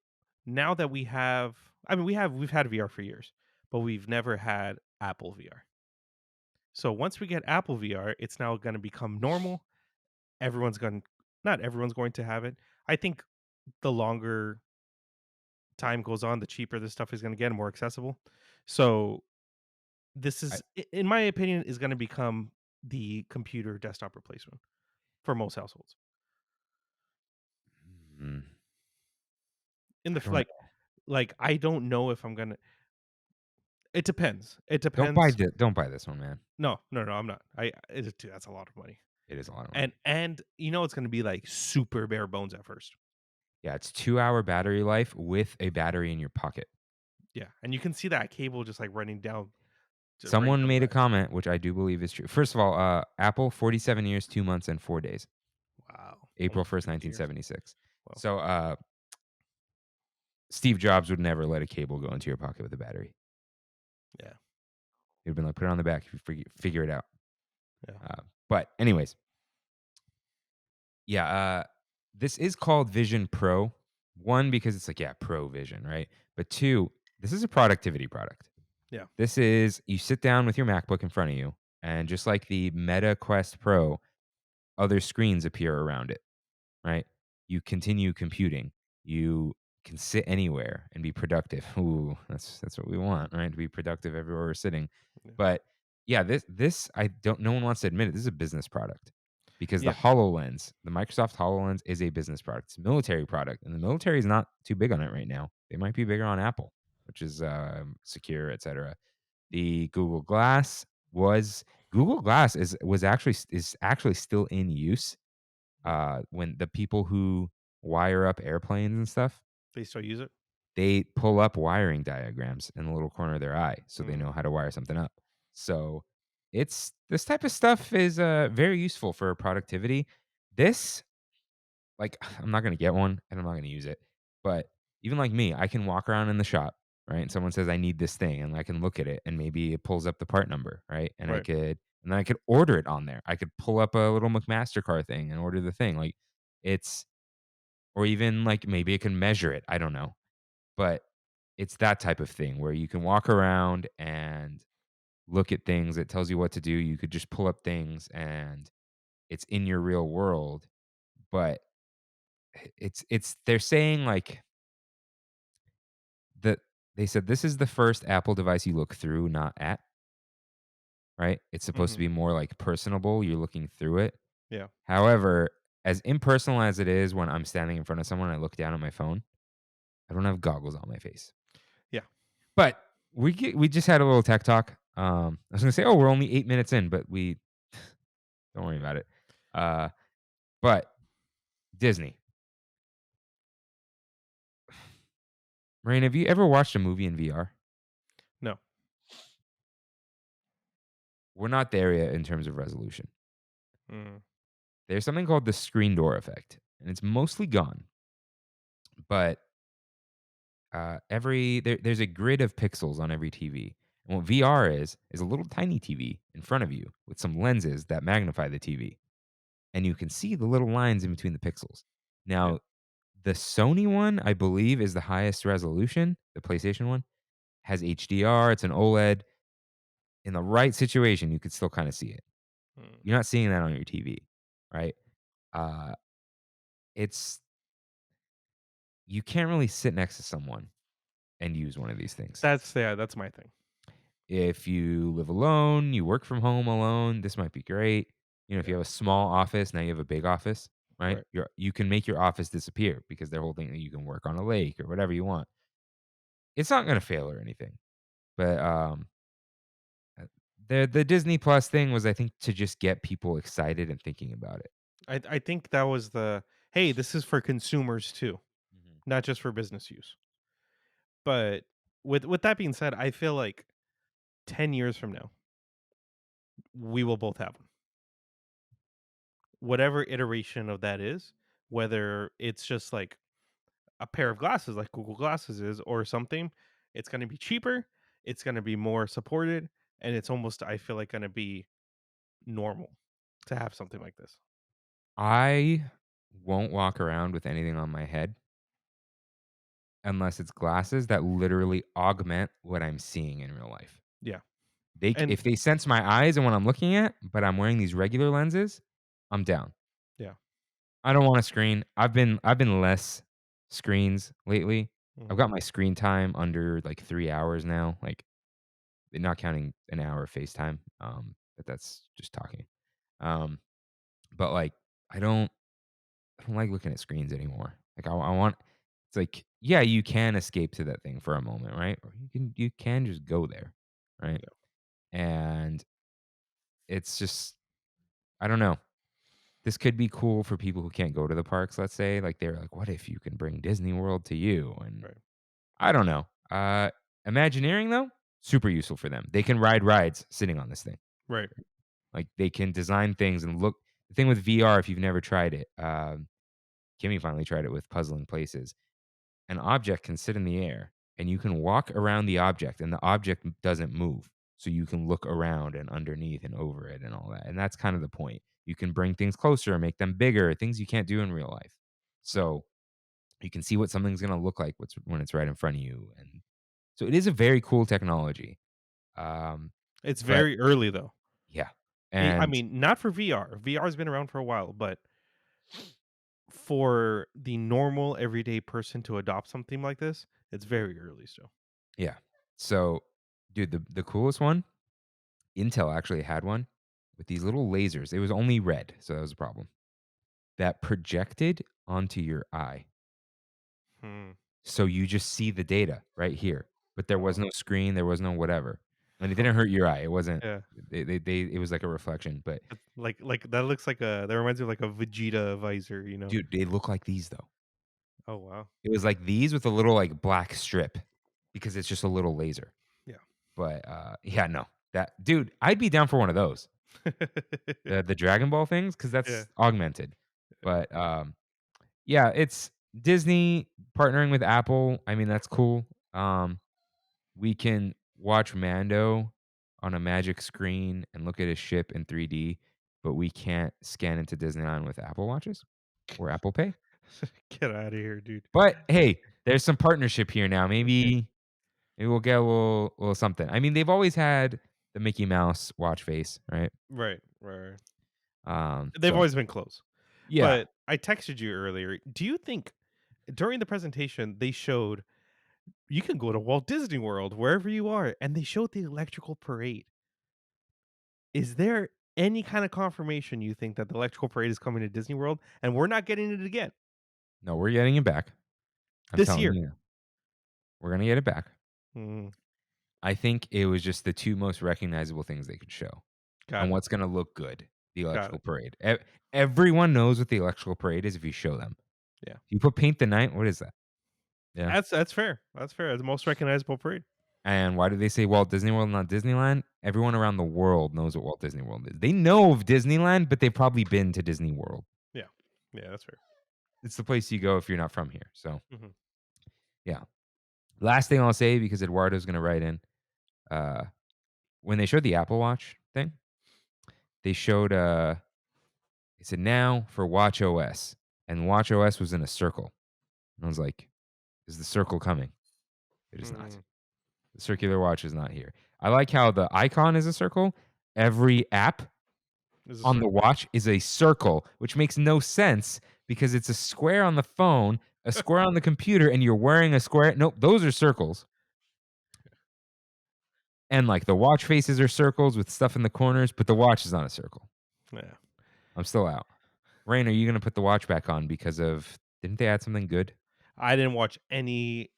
now that we have, I mean, we've had VR for years, but we've never had Apple VR. So once we get Apple VR, it's now going to become normal. Everyone's going, not everyone's going to have it. I think the longer time goes on, the cheaper this stuff is going to get and more accessible. So this I, is, in my opinion, is going to become the computer desktop replacement for most households. mm, In I the don't know. like, I don't know if I'm gonna. It depends. It Don't buy depends. don't buy this one, man. No, I'm not. That's a lot of money. It is a lot of money. And you know it's gonna be like super bare bones at first. Yeah, it's 2-hour battery life with a battery in your pocket. Yeah, and you can see that cable just like running down. Just right Someone down the made a back. comment, which I do believe is true. First of all, Apple, 47 years, 2 months, and 4 days. Wow, April almost 1st, 50 years. 1976. Wow. So, Steve Jobs would never let a cable go into your pocket with a battery. Yeah, He'd have been like, put it on the back, figure it out. yeah, But anyways, yeah, this is called Vision Pro. One, because it's like, yeah, Pro Vision, right? But two, this is a productivity product. yeah. This is, you sit down with your MacBook in front of you, and just like the Meta Quest Pro, other screens appear around it, right? You continue computing. You can sit anywhere and be productive. Ooh, that's what we want, right? To be productive everywhere we're sitting. Yeah. But yeah, this I don't. No one wants to admit it. This is a business product because the Yeah. HoloLens, the Microsoft HoloLens, is a business product. It's a military product, and the military is not too big on it right now. They might be bigger on Apple, which is secure, etc. The Google Glass is actually still in use. When the people who wire up airplanes and stuff, They still use it. they pull up wiring diagrams in the little corner of their eye so they Mm. know how to wire something up. So it's this type of stuff is very useful for productivity. This, like, I'm not gonna get one and I'm not gonna use it, but even like me, I can walk around in the shop, right? And someone says I need this thing, and I can look at it, and maybe it pulls up the part number, right? Right. And then I could order it on there. I could pull up a little McMastercard thing and order the thing. Like, it's, or even like maybe it can measure it. I don't know, but it's that type of thing where you can walk around and look at things. It tells you what to do. You could just pull up things and it's in your real world, but it's they're saying like that they said this is the first Apple device you look through, not at, right? It's supposed to Mhm. be more like personable. You're looking through it. Yeah. However, as impersonal as it is when I'm standing in front of someone, I look down at my phone. I don't have goggles on my face. Yeah. But we just had a little tech talk. I was gonna say, oh, we're only 8 minutes in, but we don't worry about it. Uh, but Disney. Rain, have you ever watched a movie in VR? No. We're not there yet in terms of resolution. Mm. There's something called the screen door effect, and it's mostly gone. But there's a grid of pixels on every TV. And what VR is a little tiny TV in front of you with some lenses that magnify the TV. And you can see the little lines in between the pixels. Yeah. Now, the Sony one, I believe, is the highest resolution. The PlayStation one has HDR. It's an OLED. In the right situation, you could still kind of see it. Mm. You're not seeing that on your TV, right? Uh, it's you can't really sit next to someone and use one of these things. That's my thing. If you live alone, you work from home alone, this might be great. If you Yeah. have a small office, now you have a big office, right? Right. You can make your office disappear because they're holding that you can work on a lake or whatever you want. It's not going to fail or anything. But uh, the Disney Plus thing was, I think, to just get people excited and thinking about it. I think that was hey, this is for consumers too, not just for business use. But with that being said, I feel like 10 years from now, we will both have one. Whatever iteration of that is, whether it's just like a pair of glasses like Google Glasses is or something, it's going to be cheaper, it's going to be more supported, and it's almost, I feel like, going to be normal to have something like this. I won't walk around with anything on my head unless it's glasses that literally augment what I'm seeing in real life. Yeah. If And they sense my eyes and what I'm looking at, but I'm wearing these regular lenses, I'm down. yeah. I don't want a screen. I've been less screens lately. I've Mhm. got my screen time under like 3 hours now, like not counting an hour of FaceTime. But that's just talking. Um, but like I don't I don't like looking at screens anymore. Like I want it's like, yeah, you can escape to that thing for a moment, right? Or you can just go there, right? Yeah. And it's just I don't know. This could be cool for people who can't go to the parks, let's say. Like they're like, what if you can bring Disney World to you? And Right. I don't know. Imagineering though, super useful for them. They can ride rides sitting on this thing. Right. Like they can design things and look. The thing with VR, if you've never tried it, Kimmy finally tried it with Puzzling Places. An object can sit in the air and you can walk around the object and the object doesn't move. So you can look around and underneath and over it and all that. And that's kind of the point. You can bring things closer, make them bigger, things you can't do in real life. So you can see what something's going to look like when it's right in front of you. And so it is a very cool technology. Um, It's but very early though. yeah. I And mean, not for VR. VR has been around for a while, but for the normal everyday person to adopt something like this, it's very early still. yeah. So, dude, the coolest one, Intel actually had one with these little lasers. It was only red, so that was a problem. That projected onto your eye. Hmm. So you just see the data right here. But there was Oh, no screen, there was no whatever. And it huh. didn't hurt your eye. It wasn't Yeah. it was like a reflection. But Like that looks like that reminds me of like a Vegeta visor, you know. dude, they look like these though. Oh wow. It was like these with a little like black strip because it's just a little laser. Yeah. But yeah, no. That dude, I'd be down for one of those. The Dragon Ball things, because Yeah. that's augmented. But yeah, it's Disney partnering with Apple. I mean, that's cool. We can watch Mando on a magic screen and look at his ship in 3D, but we can't scan into Disneyland with Apple Watches or Apple Pay. Get out of here, dude. But hey, there's some partnership here now. Maybe we'll get a little something. I mean, they've always had the Mickey Mouse watch face, right? Right. Right. Um, They've but always been close. Yeah. But I texted you earlier. Do you think during the presentation they showed you can go to Walt Disney World wherever you are, and they showed the electrical parade? Is there any kind of confirmation you think that the electrical parade is coming to Disney World and we're not getting it again No, we're getting it back. I'm this telling year? you, we're gonna get it back. Mm, I think it was just the two most recognizable things they could show, got and it. what's gonna look good. The Got electrical it. parade. Everyone knows what the electrical parade is if you show them. Yeah. You put paint the night. What is that? Yeah. That's fair. That's fair. It's the most recognizable parade. And why do they say Walt Disney World, not Disneyland? Everyone around the world knows what Walt Disney World is. They know of Disneyland, but they've probably been to Disney World. Yeah. Yeah, that's fair. It's the place you go if you're not from here. So, Mhm. yeah. Last thing I'll say, because Eduardo's going to write in, when they showed the Apple Watch thing, they showed, it said now for Watch OS. And Watch OS was in a circle. And I was like, is the circle coming? It is not. Mm. The circular watch is not here. I like how the icon is a circle. Every app This is on the circle. watch is a circle, which makes no sense because it's a square on the phone, a square on the computer, and you're wearing a square. Nope, those are circles. And like the watch faces are circles with stuff in the corners, but the watch is not a circle. Yeah. I'm still out. Rain, are you going to put the watch back on because of, didn't they add something good? I didn't watch any.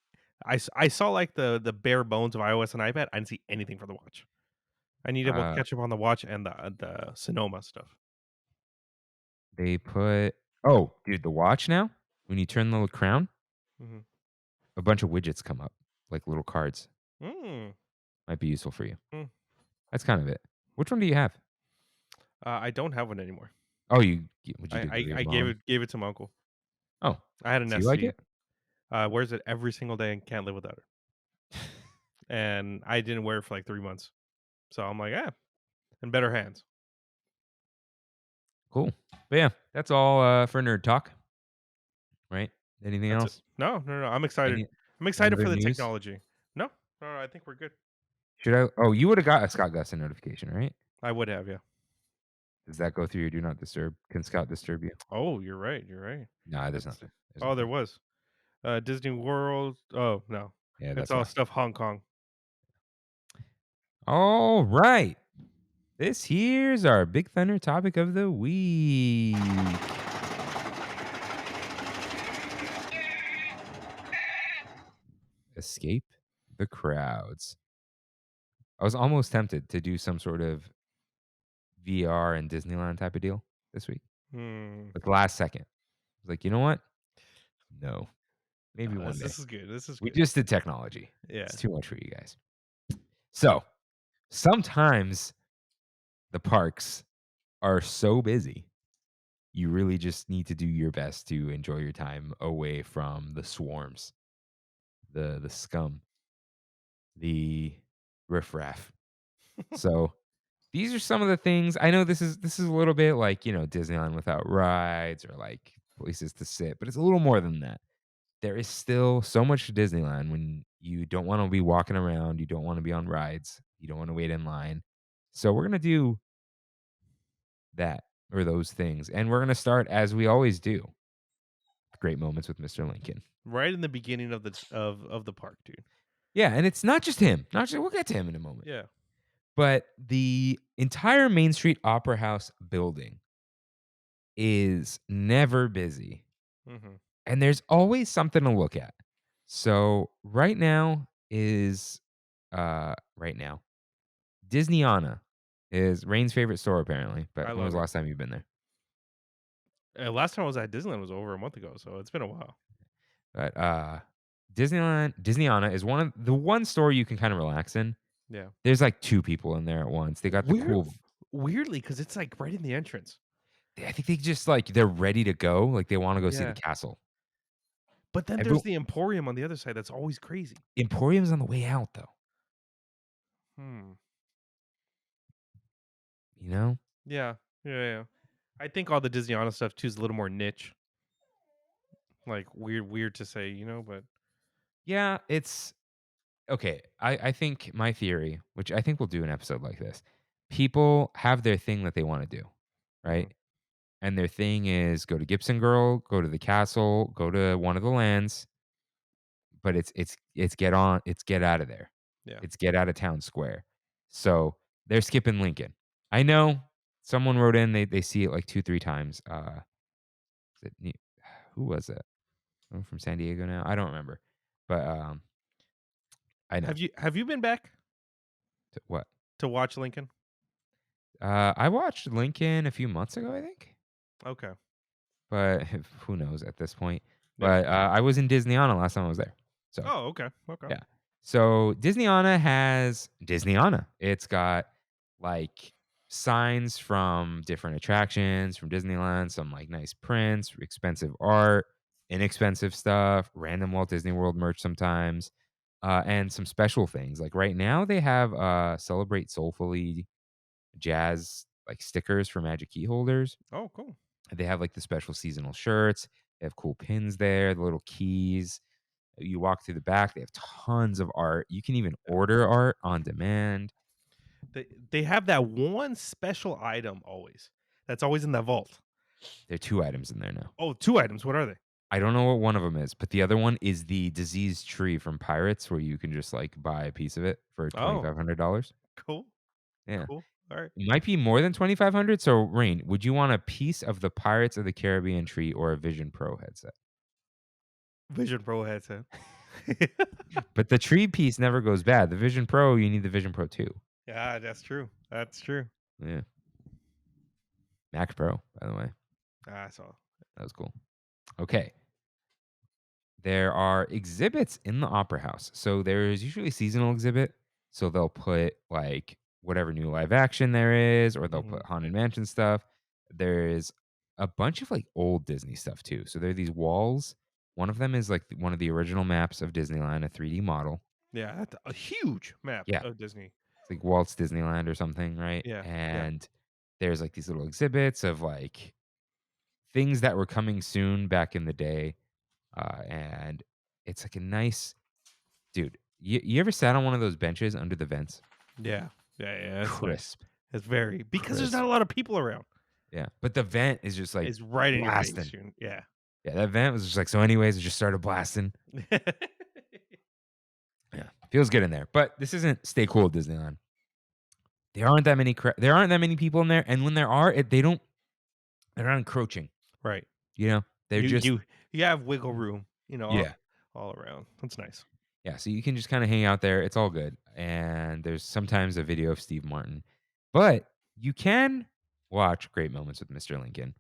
I saw like the bare bones of iOS and iPad. I didn't see anything for the watch. I need to Uh, catch up on the watch and the Sonoma stuff. they put, oh, dude, the watch now, when you turn the little crown, Mm-hmm. a bunch of widgets come up, like little cards. Mm. Might be useful for you. Mm. That's kind of it. Which one do you have? I don't have one anymore. Oh, would you I get rid of I your gave mom? it to my uncle. Oh, I had an do you like SC. it? Wears it every single day and can't live without it. And I didn't wear it for like 3 months. So I'm like, in better hands. Cool. But yeah, that's all for nerd talk. Right? Anything That's it. else? No. I'm excited. Any, I'm any excited other for the news? technology. No, I think we're good. Should I? Oh, you would have got a Scott Gustin notification, right? I would have, yeah. Does that go through your do not disturb? Can Scott disturb you? Oh, you're right. You're right. No, there's That's nothing. There's oh, there nothing. was. Disney World. Oh no, Yeah, it's that's all why. stuff Hong Kong. All right. This here's our Big Thunder topic of the week. Escape the crowds. I was almost tempted to do some sort of VR and Disneyland type of deal this week. Hmm. But the last second, I was like, you know what? No, maybe one day. This is good. This is We good. just did technology. Yeah. It's too much for you guys. So sometimes the parks are so busy, you really just need to do your best to enjoy your time away from the swarms, the scum, the riffraff. So these are some of the things. I know this is a little bit like, Disneyland without rides or like places to sit, but it's a little more than that. There is still so much to Disneyland when you don't want to be walking around, you don't want to be on rides, you don't want to wait in line. So we're going to do that or those things. And we're going to start as we always do. Great moments with Mr. Lincoln. Right in the beginning of the of the park, dude. Yeah, and it's not just him. We'll get to him in a moment. Yeah. But the entire Main Street Opera House building is never busy. Mm-hmm. And there's always something to look at. So right now is Disneyana is Rain's favorite store apparently. But I when was love the it. last time you've been there? Last time I was at Disneyland was over a month ago, so it's been a while. But Disneyana is one store you can kind of relax in. Yeah. There's like two people in there at once. They got the cool. Weirdly, because it's like right in the entrance. I think they just like they're ready to go. Like they want to go see the Yeah. castle. But then there's the Emporium on the other side. That's always crazy. Emporium's on the way out though. You know? Yeah. I think all the Disneyana stuff too is a little more niche. Like weird to say, but Yeah, it's okay. I think my theory, which I think we'll do an episode like this, people have their thing that they want to do, right? And their thing is go to Gibson Girl, go to the castle, go to one of the lands, but it's get out of there. Yeah. It's get out of town square. So they're skipping Lincoln. I know someone wrote in they see it like 2, 3 times. Is it who was it? Someone from San Diego now? I don't remember. But I know. Have you been back What? to watch Lincoln? I watched Lincoln a few months ago, I think. Okay. But who knows at this point. Yeah. But I was in Disneyana last time I was there. So Oh, okay. Okay. yeah. So Disneyana has Disneyana. It's got like signs from different attractions from Disneyland, some like nice prints, expensive art, inexpensive stuff, random Walt Disney World merch sometimes, and some special things. Like right now they have Celebrate Soulfully jazz like stickers for Magic Key holders. Oh, cool. They have like the special seasonal shirts. They have cool pins there, the little keys. You walk through the back, they have tons of art. You can even order art on demand. They have that one special item always. That's always in the vault. There are 2 items in there now. Oh, 2 items. What are they? I don't know what one of them is, but the other one is the diseased tree from Pirates, where you can just like buy a piece of it for Oh, $2,500. cool. Yeah, Cool. All right. it might be more than 2,500. So, Rain, would you want a piece of the Pirates of the Caribbean tree or a Vision Pro headset? Vision Pro headset. But the tree piece never goes bad. The Vision Pro, you need the Vision Pro 2. Yeah, that's true. That's true. Yeah, Mac Pro, by the way. I saw. That was cool. Okay. There are exhibits in the Opera House. So there's usually a seasonal exhibit. So they'll put like whatever new live action there is, or they'll Mhm. put Haunted Mansion stuff. There's a bunch of like old Disney stuff too. So there are these walls. One of them is like one of the original maps of Disneyland, a 3D model. Yeah, that's a huge map Yeah. of Disney. It's like Walt's Disneyland or something, right? Yeah, yeah. And there's like these little exhibits of like things that were coming soon back in the day. And it's like a nice dude. You ever sat on one of those benches under the vents? Yeah. Yeah, it's nice. Crisp. It's very because there's Crisp. not a lot of people around. Yeah. But the vent is just like It's right in your blasting. face. Yeah. Yeah, that vent was just like so anyways, it just started blasting. Yeah. Feels good in there. But this isn't Stay Cool at Disneyland. There aren't that many people in there, and when there are, they're not encroaching. Right. You know? They're You just you have wiggle room, yeah. all around. That's nice. Yeah, so you can just kind of hang out there. It's all good. And there's sometimes a video of Steve Martin. But you can watch Great Moments with Mr. Lincoln.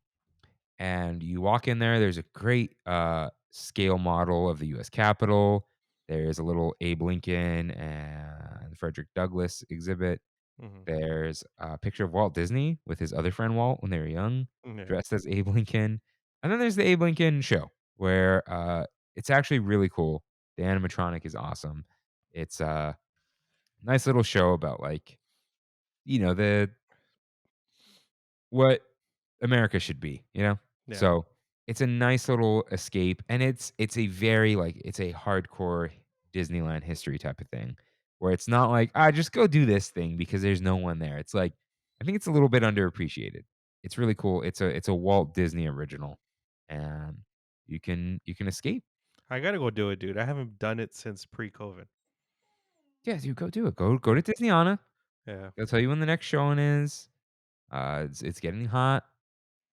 And you walk in there, there's a great scale model of the US Capitol. There's a little Abe Lincoln and Frederick Douglass exhibit. Mhm. There's a picture of Walt Disney with his other friend Walt when they were young, Yeah. dressed as Abe Lincoln. And then there's the Abe Lincoln show, where it's actually really cool. The animatronic is awesome. It's a nice little show about like, the what America should be, Yeah. So it's a nice little escape, and it's a very like it's a hardcore Disneyland history type of thing, where it's not like just go do this thing because there's no one there. It's like I think it's a little bit underappreciated. It's really cool. It's a Walt Disney original, and you can escape. I gotta go do it, dude. I haven't done it since pre-COVID. Yeah, dude, go do it. Go to Disneyana. Yeah. They'll tell you when the next showing is. It's getting hot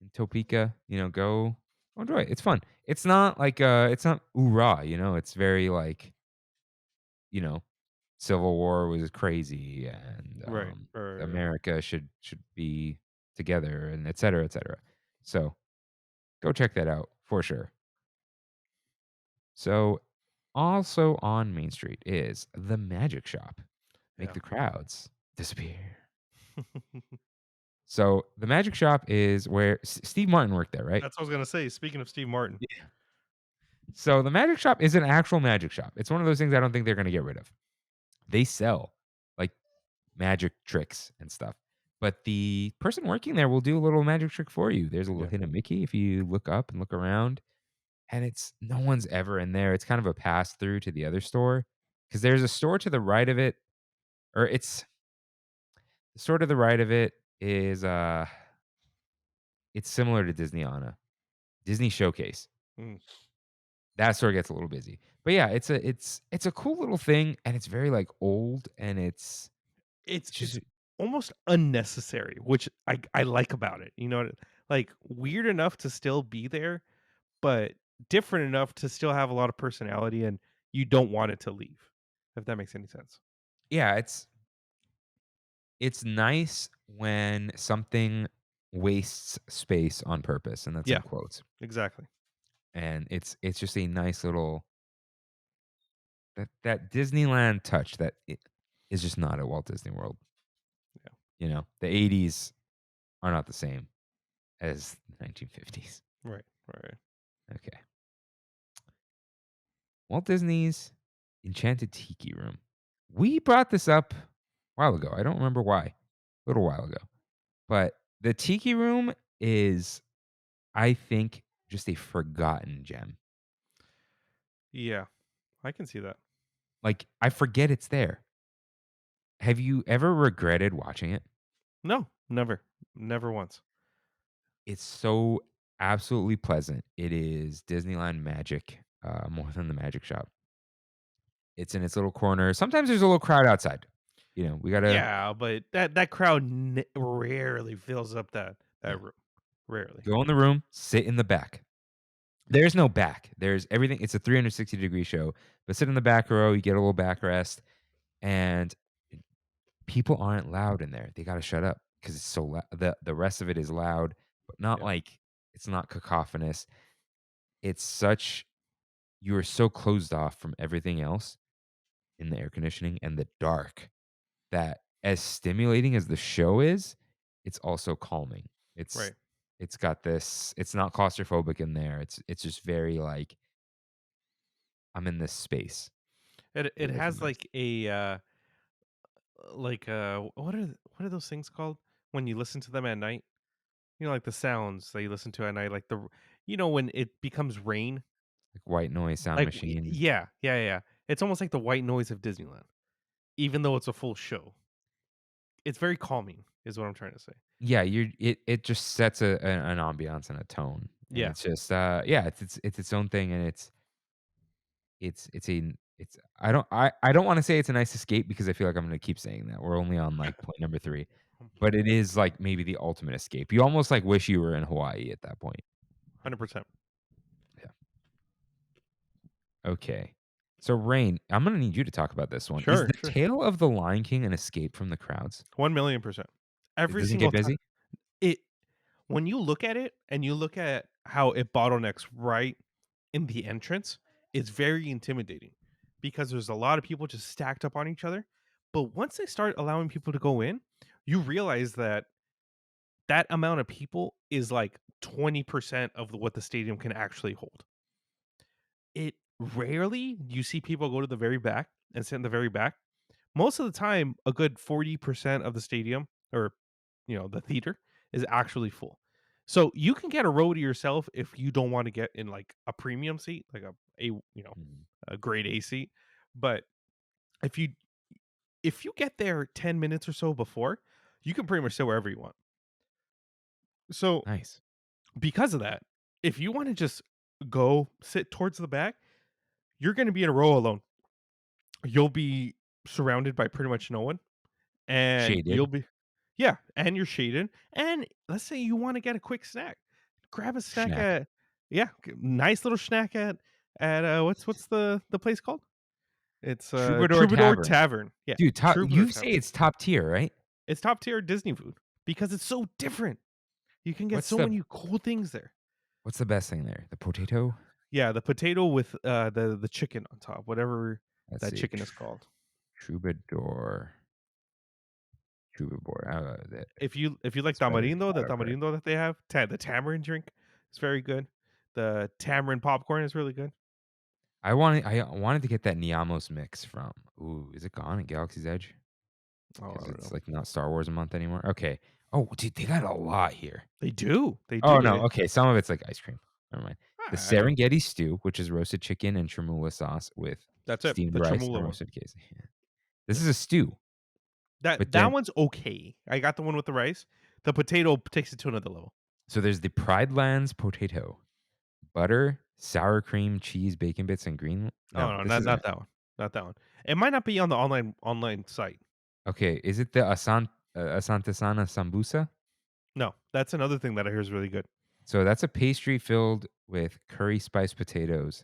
in Topeka. Go enjoy it. It's fun. It's not like it's not oorah. It's very like you know, Civil War was crazy, and Right. Right. America should be together, and et cetera, et cetera. So go check that out for sure. So also on Main Street is the Magic Shop. Make Yeah. the crowds disappear. So the Magic Shop is where Steve Martin worked there, right? That's what I was gonna say. Speaking of Steve Martin. Yeah. So the Magic Shop is an actual magic shop. It's one of those things I don't think they're going to get rid of. They sell like magic tricks and stuff. But the person working there will do a little magic trick for you. There's a little Yeah. hidden Mickey if you look up and look around. And it's no one's ever in there. It's kind of a pass through to the other store. Because there's a store to the right of it, or it's the store to the right of it is it's similar to Disney Showcase. Mm. That store gets a little busy. But yeah, it's a cool little thing, and it's very like old, and it's It's just almost unnecessary, which I like about it. You know, like weird enough to still be there, but different enough to still have a lot of personality, and you don't want it to leave. If that makes any sense. yeah, it's nice when something wastes space on purpose, and that's in Yeah, quotes. exactly. And it's just a nice little that Disneyland touch that it is just not at Walt Disney World. Yeah. You know, the 80s are not the same as the 1950s. Right. Right. Okay. Walt Disney's Enchanted Tiki Room. We brought this up a while ago. I don't remember why. A little while ago. But the Tiki Room is, I think, just a forgotten gem. Yeah, I can see that. Like, I forget it's there. Have you ever regretted watching it? No, never once. It's so absolutely pleasant. It is Disneyland magic, more than the magic shop. It's in its little corner. Sometimes there's a little crowd outside. You know, we gotta Yeah, but that crowd rarely fills up that no, room. Rarely. go in the room, sit in the back. There's no back. There's everything. It's a 360-degree show, but sit in the back row. You get a little backrest, and people aren't loud in there. They gotta shut up because it's so loud. The rest of it is loud, but not Yeah. like it's not cacophonous. It's such you are so closed off from everything else in the air conditioning and the dark that as stimulating as the show is, it's also calming. It's Right. it's got this it's not claustrophobic in there. It's just very like I'm in this space. It Away from has this. like a what are those things called when you listen to them at night? You know, like the sounds that you listen to at night, like when it becomes rain. Like white noise sound Like machine. yeah. It's almost like the white noise of Disneyland, even though it's a full show. It's very calming, is what I'm trying to say. Yeah, it just sets an ambiance and a tone. And Yeah, it's just yeah, it's its own thing, and it's I don't want to say it's a nice escape because I feel like I'm gonna keep saying that. We're only on like point number 3. But it is like maybe the ultimate escape. You almost like wish you were in Hawaii at that point. 100%. Yeah. Okay. So Rain, I'm gonna need you to talk about this one. Is Sure, the sure. tale of the Lion King an escape from the crowds? 1,000,000%. It Every doesn't get single time. busy? It When you look at it and you look at how it bottlenecks right in the entrance, it's very intimidating because there's a lot of people just stacked up on each other. But once they start allowing people to go in, you realize that that amount of people is like 20% of what the stadium can actually hold. It rarely you see people go to the very back and sit in the very back. Most of the time, a good 40% of the stadium or the theater is actually full. So you can get a row to yourself if you don't want to get in like a premium seat, like Mhm. a grade A seat. But if you get there 10 minutes or so before, you can pretty much sit wherever you want. So Nice. because of that, if you want to just go sit towards the back, you're going to be in a row alone. You'll be surrounded by pretty much no one, and Shaded. and you're shaded. And let's say you want to get a quick snack, grab a snack Snack. at nice little snack at what's the place called? It's Troubadour Troubadour Tavern. Tavern. Yeah, Dude, Troubadour you say Tavern. it's top tier, right? It's top tier Disney food because it's so different. You can get What's so the many cool things there. what's the best thing there? The potato? Yeah, the potato with the chicken on top, whatever Let's that see. chicken is called. Troubadour. If you like Spider tamarindo, the Shadow Card. tamarindo that they have, the tamarind drink is very good. The tamarind popcorn is really good. I wanted to get that Niamos mix from. Ooh, is it gone at Galaxy's Edge? Oh, I Because don't know. it's like not Star Wars a month anymore. Okay. Oh, dude, they got a lot here. They do. Oh no, okay. Some of it's like ice cream. Never mind. The I don't. Serengeti stew, which is roasted chicken and chermoula sauce with That's it. steamed The rice and chermoula one. roasted queso. Yeah. This is a stew, but That then one's okay. I got the one with the rice. The potato takes it to another level. So there's the Pride Lands potato, butter, sour cream, cheese, bacon bits, and green. Oh No, no, this not isn't. that one. Not that one. It might not be on the online site. Okay, is it the Asantasana sambusa? No, that's another thing that I hear is really good. So that's a pastry filled with curry spiced potatoes,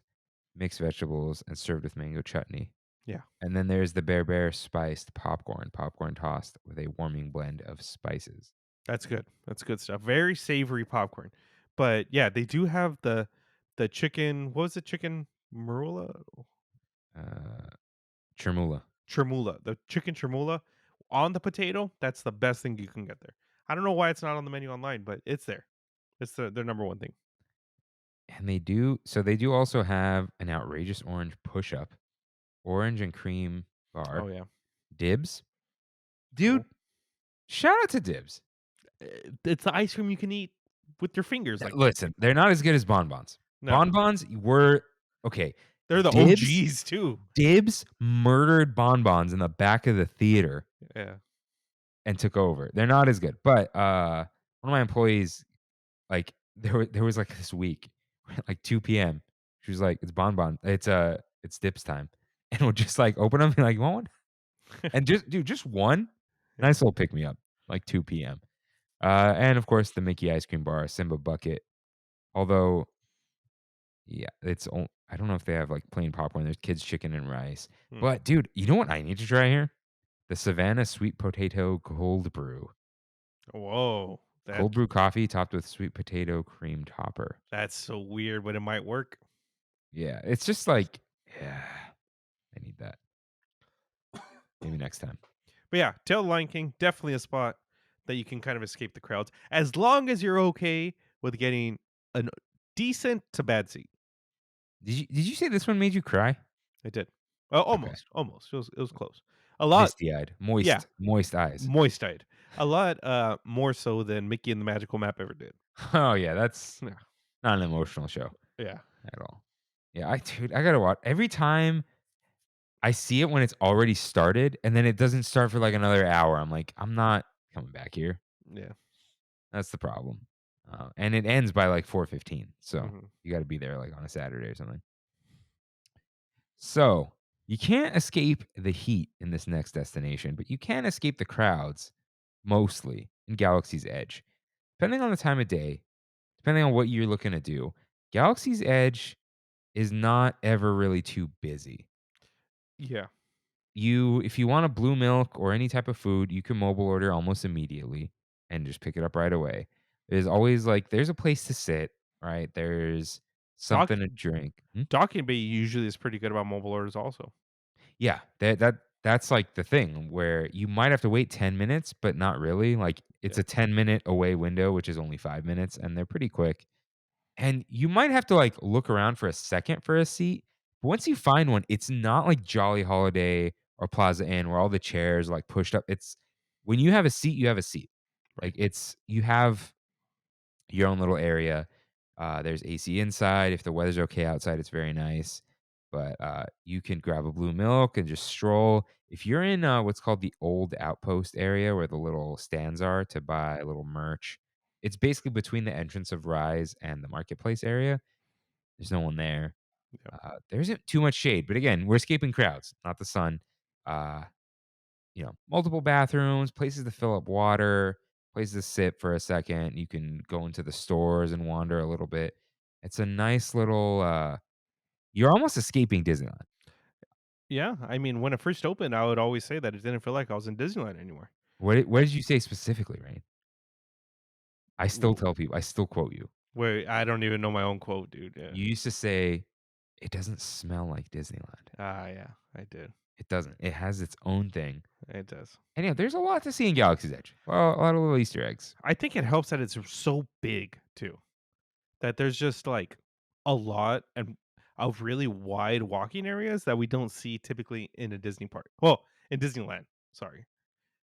mixed vegetables, and served with mango chutney. Yeah. And then there's the Bear spiced popcorn tossed with a warming blend of spices. That's good. That's good stuff. Very savory popcorn. But yeah, they do have the chicken. What was it? Chicken marula? Uh, Chermoula. Chermoula. The chicken chermoula on the potato. That's the best thing you can get there. I don't know why it's not on the menu online, but it's there. It's their number one thing. And they do also have an outrageous orange push up, orange and cream Oh bar, yeah. Dibs. Dude, Cool. shout out to Dibs. It's the ice cream you can eat with your fingers. Like Listen, they're not as good as bonbons. no, Bonbons were okay. they're the Dibs OGs too. Dibs murdered bonbons in the back of the theater Yeah. and took over. They're not as good. But one of my employees, like there was like this week, like 2 p.m. She was like, "It's it's Dips time," and we'll just like open them and be like, "You want one?" And just one, Yeah. nice little pick me up, like 2 p.m. And of course the Mickey ice cream bar, Simba bucket. Although, yeah, I don't know if they have like plain popcorn. There's kids chicken and rice. Hmm. But dude, you know what I need to try here? The Savannah sweet potato cold brew. Whoa. Cold brew coffee topped with sweet potato cream topper. That's so weird, but it might work. Yeah, it's just like, yeah, I need that. Maybe next time. But yeah, Tale of the Lion King, definitely a spot that you can kind of escape the crowds as long as you're okay with getting a decent to bad seat. Did you say this one made you cry? I did. Oh, Okay. almost. It was close. A lot, Misty-eyed, yeah, moist eyes. moist-eyed. A lot more so than Mickey and the Magical Map ever did. Oh yeah, that's Yeah. not an emotional show Yeah. at all. Yeah, I gotta watch every time I see it when it's already started, and then it doesn't start for like another hour. I'm like, I'm not coming back here. Yeah. That's the problem. And it ends by like 4:15, so Mhm. you got to be there like on a Saturday or something. So you can't escape the heat in this next destination, but you can escape the crowds mostly in Galaxy's Edge. Depending on the time of day, depending on what you're looking to do, Galaxy's Edge is not ever really too busy. Yeah. If you want a blue milk or any type of food, you can mobile order almost immediately and just pick it up right away. There's always like there's a place to sit, right? There's Doc something to drink. Docking Bay usually is pretty good about mobile orders also. Yeah, that's like the thing where you might have to wait 10 minutes, but not really. Like it's Yeah. a 10-minute away window, which is only 5 minutes, and they're pretty quick. And you might have to like look around for a second for a seat. But once you find one, it's not like Jolly Holiday or Plaza Inn where all the chairs are like pushed up. It's when you have a seat, you have a seat. Right. Like you have your own little area. There's AC inside. If the weather's okay outside, it's very nice. But you can grab a blue milk and just stroll. If you're in what's called the old outpost area where the little stands are to buy a little merch, it's basically between the entrance of Rise and the marketplace area. There's no one there. Yeah. There isn't too much shade, but again, we're escaping crowds, not the sun. Uh, multiple bathrooms, places to fill up water, places to sit for a second. You can go into the stores and wander a little bit. It's a nice little. You're almost escaping Disneyland. Yeah. I mean, when it first opened, I would always say that it didn't feel like I was in Disneyland anymore. What did you say specifically, Rain? I still W- tell people. I still quote you. Wait, I don't even know my own quote, dude. Yeah. You used to say, "It doesn't smell like Disneyland." Yeah, I did. It doesn't. It has its own thing. It does. And yeah, there's a lot to see in Galaxy's Edge. Well, a lot of little Easter eggs. I think it helps that it's so big too. That there's just like a lot and of really wide walking areas that we don't see typically in a Disney park. Well, in Disneyland, sorry.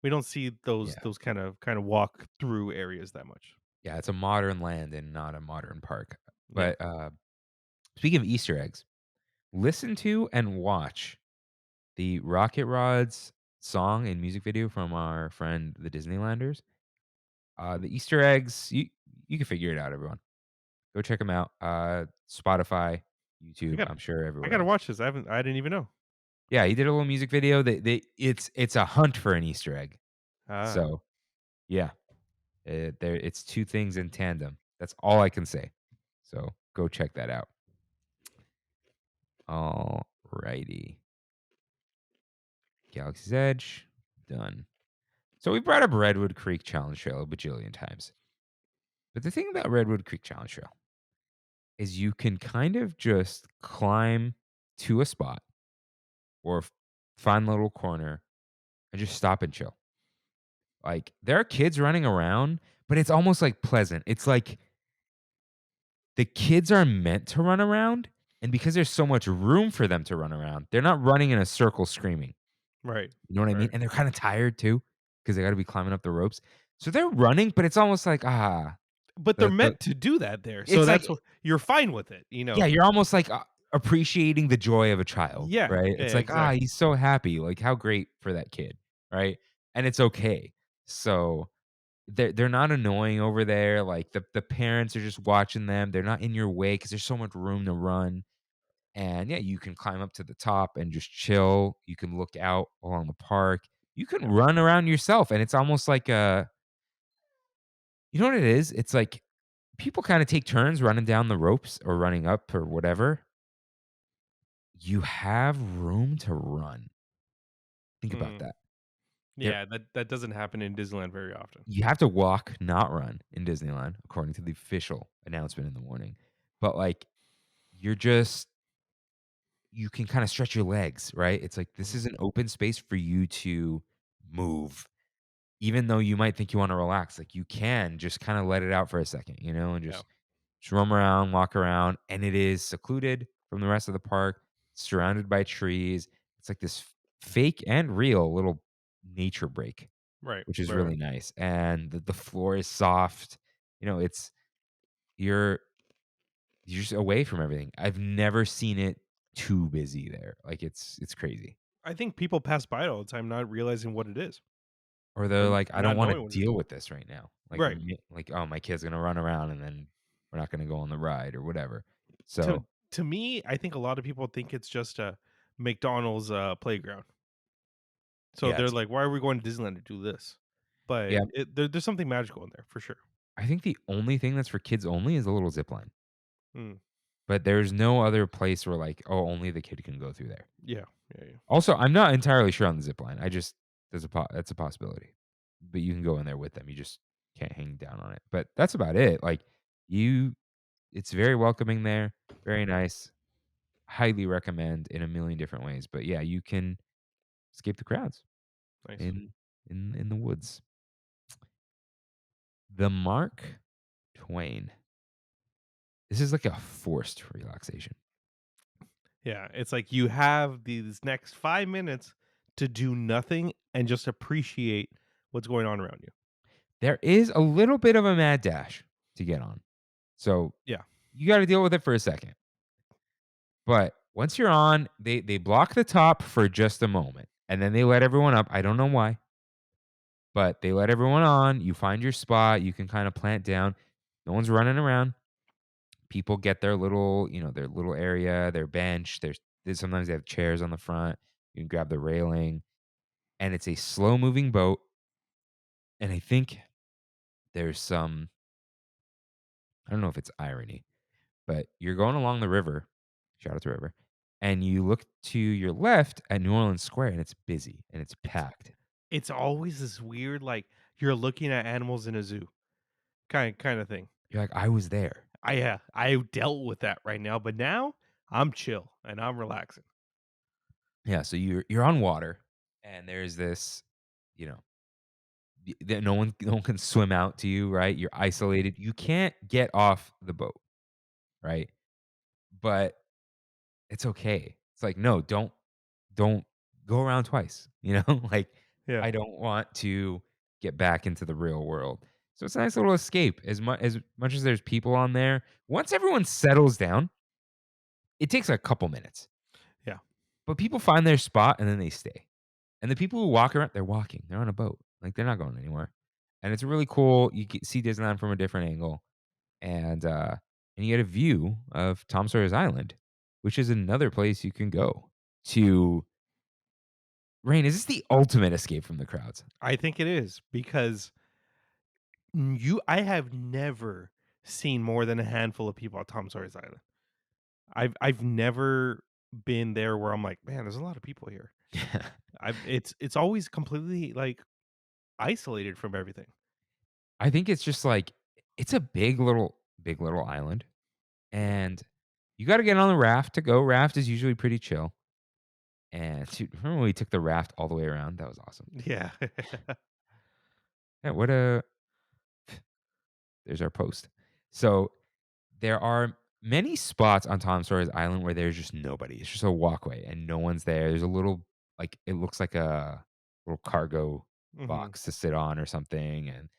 We don't see those Yeah. those kind of walk through areas that much. Yeah, it's a modern land and not a modern park. Yeah. But speaking of Easter eggs, listen to and watch the Rocket Rods song and music video from our friend the Disneylanders. The Easter eggs, you can figure it out, everyone. Go check them out. Spotify, I YouTube, got I'm sure I everywhere gotta else. watch this. I didn't even know. Yeah, he did a little music video. It's a hunt for an Easter egg. Ah, So yeah, there it's two things in tandem. That's all I can say. So go check that out. All righty. Galaxy's Edge, done. So we brought up Redwood Creek Challenge Trail a bajillion times. But the thing about Redwood Creek Challenge Trail is you can kind of just climb to a spot or find a little corner and just stop and chill. Like there are kids running around, but it's almost like pleasant. It's like the kids are meant to run around, and because there's so much room for them to run around, they're not running in a circle screaming. right, You know what I mean? right. And they're kind of tired too because they got to be climbing up the ropes. So they're running, but it's almost like But they're the meant to do that there, so it's like that's what you're fine with it. yeah, you're almost like appreciating the joy of a child, Yeah, right? yeah, It's like exactly. he's so happy, like how great for that kid, right? And it's okay. So they're not annoying over there. Like the parents are just watching them. They're not in your way because there's so much room to run. And yeah, you can climb up to the top and just chill. You can look out along the park. You can Yeah. run around yourself. And it's almost like you know what it is? It's like people kind of take turns running down the ropes or running up or whatever. You have room to run. Think about Mm. that. There, Yeah, that doesn't happen in Disneyland very often. you have to walk, not run in Disneyland, according to the official announcement in the morning. But like you're just you can kind of stretch your legs, right? It's like this Mhm. is an open space for you to move. Even though you might think you want to relax, like you can just kind of let it out for a second, and Yeah, just roam around, walk around, and it is secluded from the rest of the park, surrounded by trees. It's like this fake and real little nature break, right, which is right, right. really nice. And the floor is soft. It's you're you're just away from everything. I've never seen it too busy there. Like it's crazy. I think people pass by it all the time, not realizing what it is, Or or they're like, I don't not want to knowing what it is. deal with this right now. Right. Like, oh, my kid's gonna run around and then we're not gonna go on the ride or whatever. To So to me, I think a lot of people think it's just a McDonald's playground. So yeah, they're like, "Why are we going to Disneyland to do this?" But yeah. there's something magical in there for sure. I think the only thing that's for kids only is a little zip line. Mm. But there's no other place where like, oh, only the kid can go through there. Yeah, yeah, yeah. Also, I'm not entirely sure on the zip line. I just that's a possibility. But you can go in there with them. You just can't hang down on it. But that's about it. Like you it's very welcoming there, very nice. Highly recommend in a million different ways. But yeah, you can escape the crowds Nice. in the woods. The Mark Twain. This is like a forced relaxation. Yeah, it's like you have these next 5 minutes to do nothing and just appreciate what's going on around you. There is a little bit of a mad dash to get on. So Yeah, you got to deal with it for a second. But once you're on, they block the top for just a moment and then they let everyone up. I don't know why, but they let everyone on. You find your spot, you can kind of plant down. No one's running around. People get their little area, their bench. There's sometimes they have chairs on the front. You can grab the railing, and it's a slow moving boat. And I think there's some, I don't know if it's irony, but you're going along the river. Shout out to river, and you look to your left at New Orleans Square, and it's busy and it's packed. it's always this weird like you're looking at animals in a zoo kind of thing. You're like, I was there. I dealt with that right now, but now I'm chill and I'm relaxing. Yeah. So you're on water, and there's this, you know, that no one can swim out to you, right? You're isolated. You can't get off the boat, right? But it's okay. It's like, no, don't go around twice, Like Yeah. I don't want to get back into the real world. So it's a nice little escape as much as there's people on there. Once everyone settles down, it takes a couple minutes. Yeah. But people find their spot and then they stay. And the people who walk around, they're walking. They're on a boat. Like they're not going anywhere. And it's really cool. You see Disneyland from a different angle. and you get a view of Tom Sawyer's Island, which is another place you can go to. Rain, is this the ultimate escape from the crowds? I think it is because I have never seen more than a handful of people at Tom Sawyer's Island. I've never been there where I'm like, man, there's a lot of people here. It's always completely like isolated from everything. I think it's just like it's a big little island, and you got to get on the raft to go. Raft is usually pretty chill. And dude, remember when we took the raft all the way around? That was awesome. Yeah. Yeah, what a there's our post. So there are many spots on Tom Sawyer's Island where there's just nobody. It's just a walkway and no one's there. There's a little like it looks like a little cargo hmm box to sit on or something, and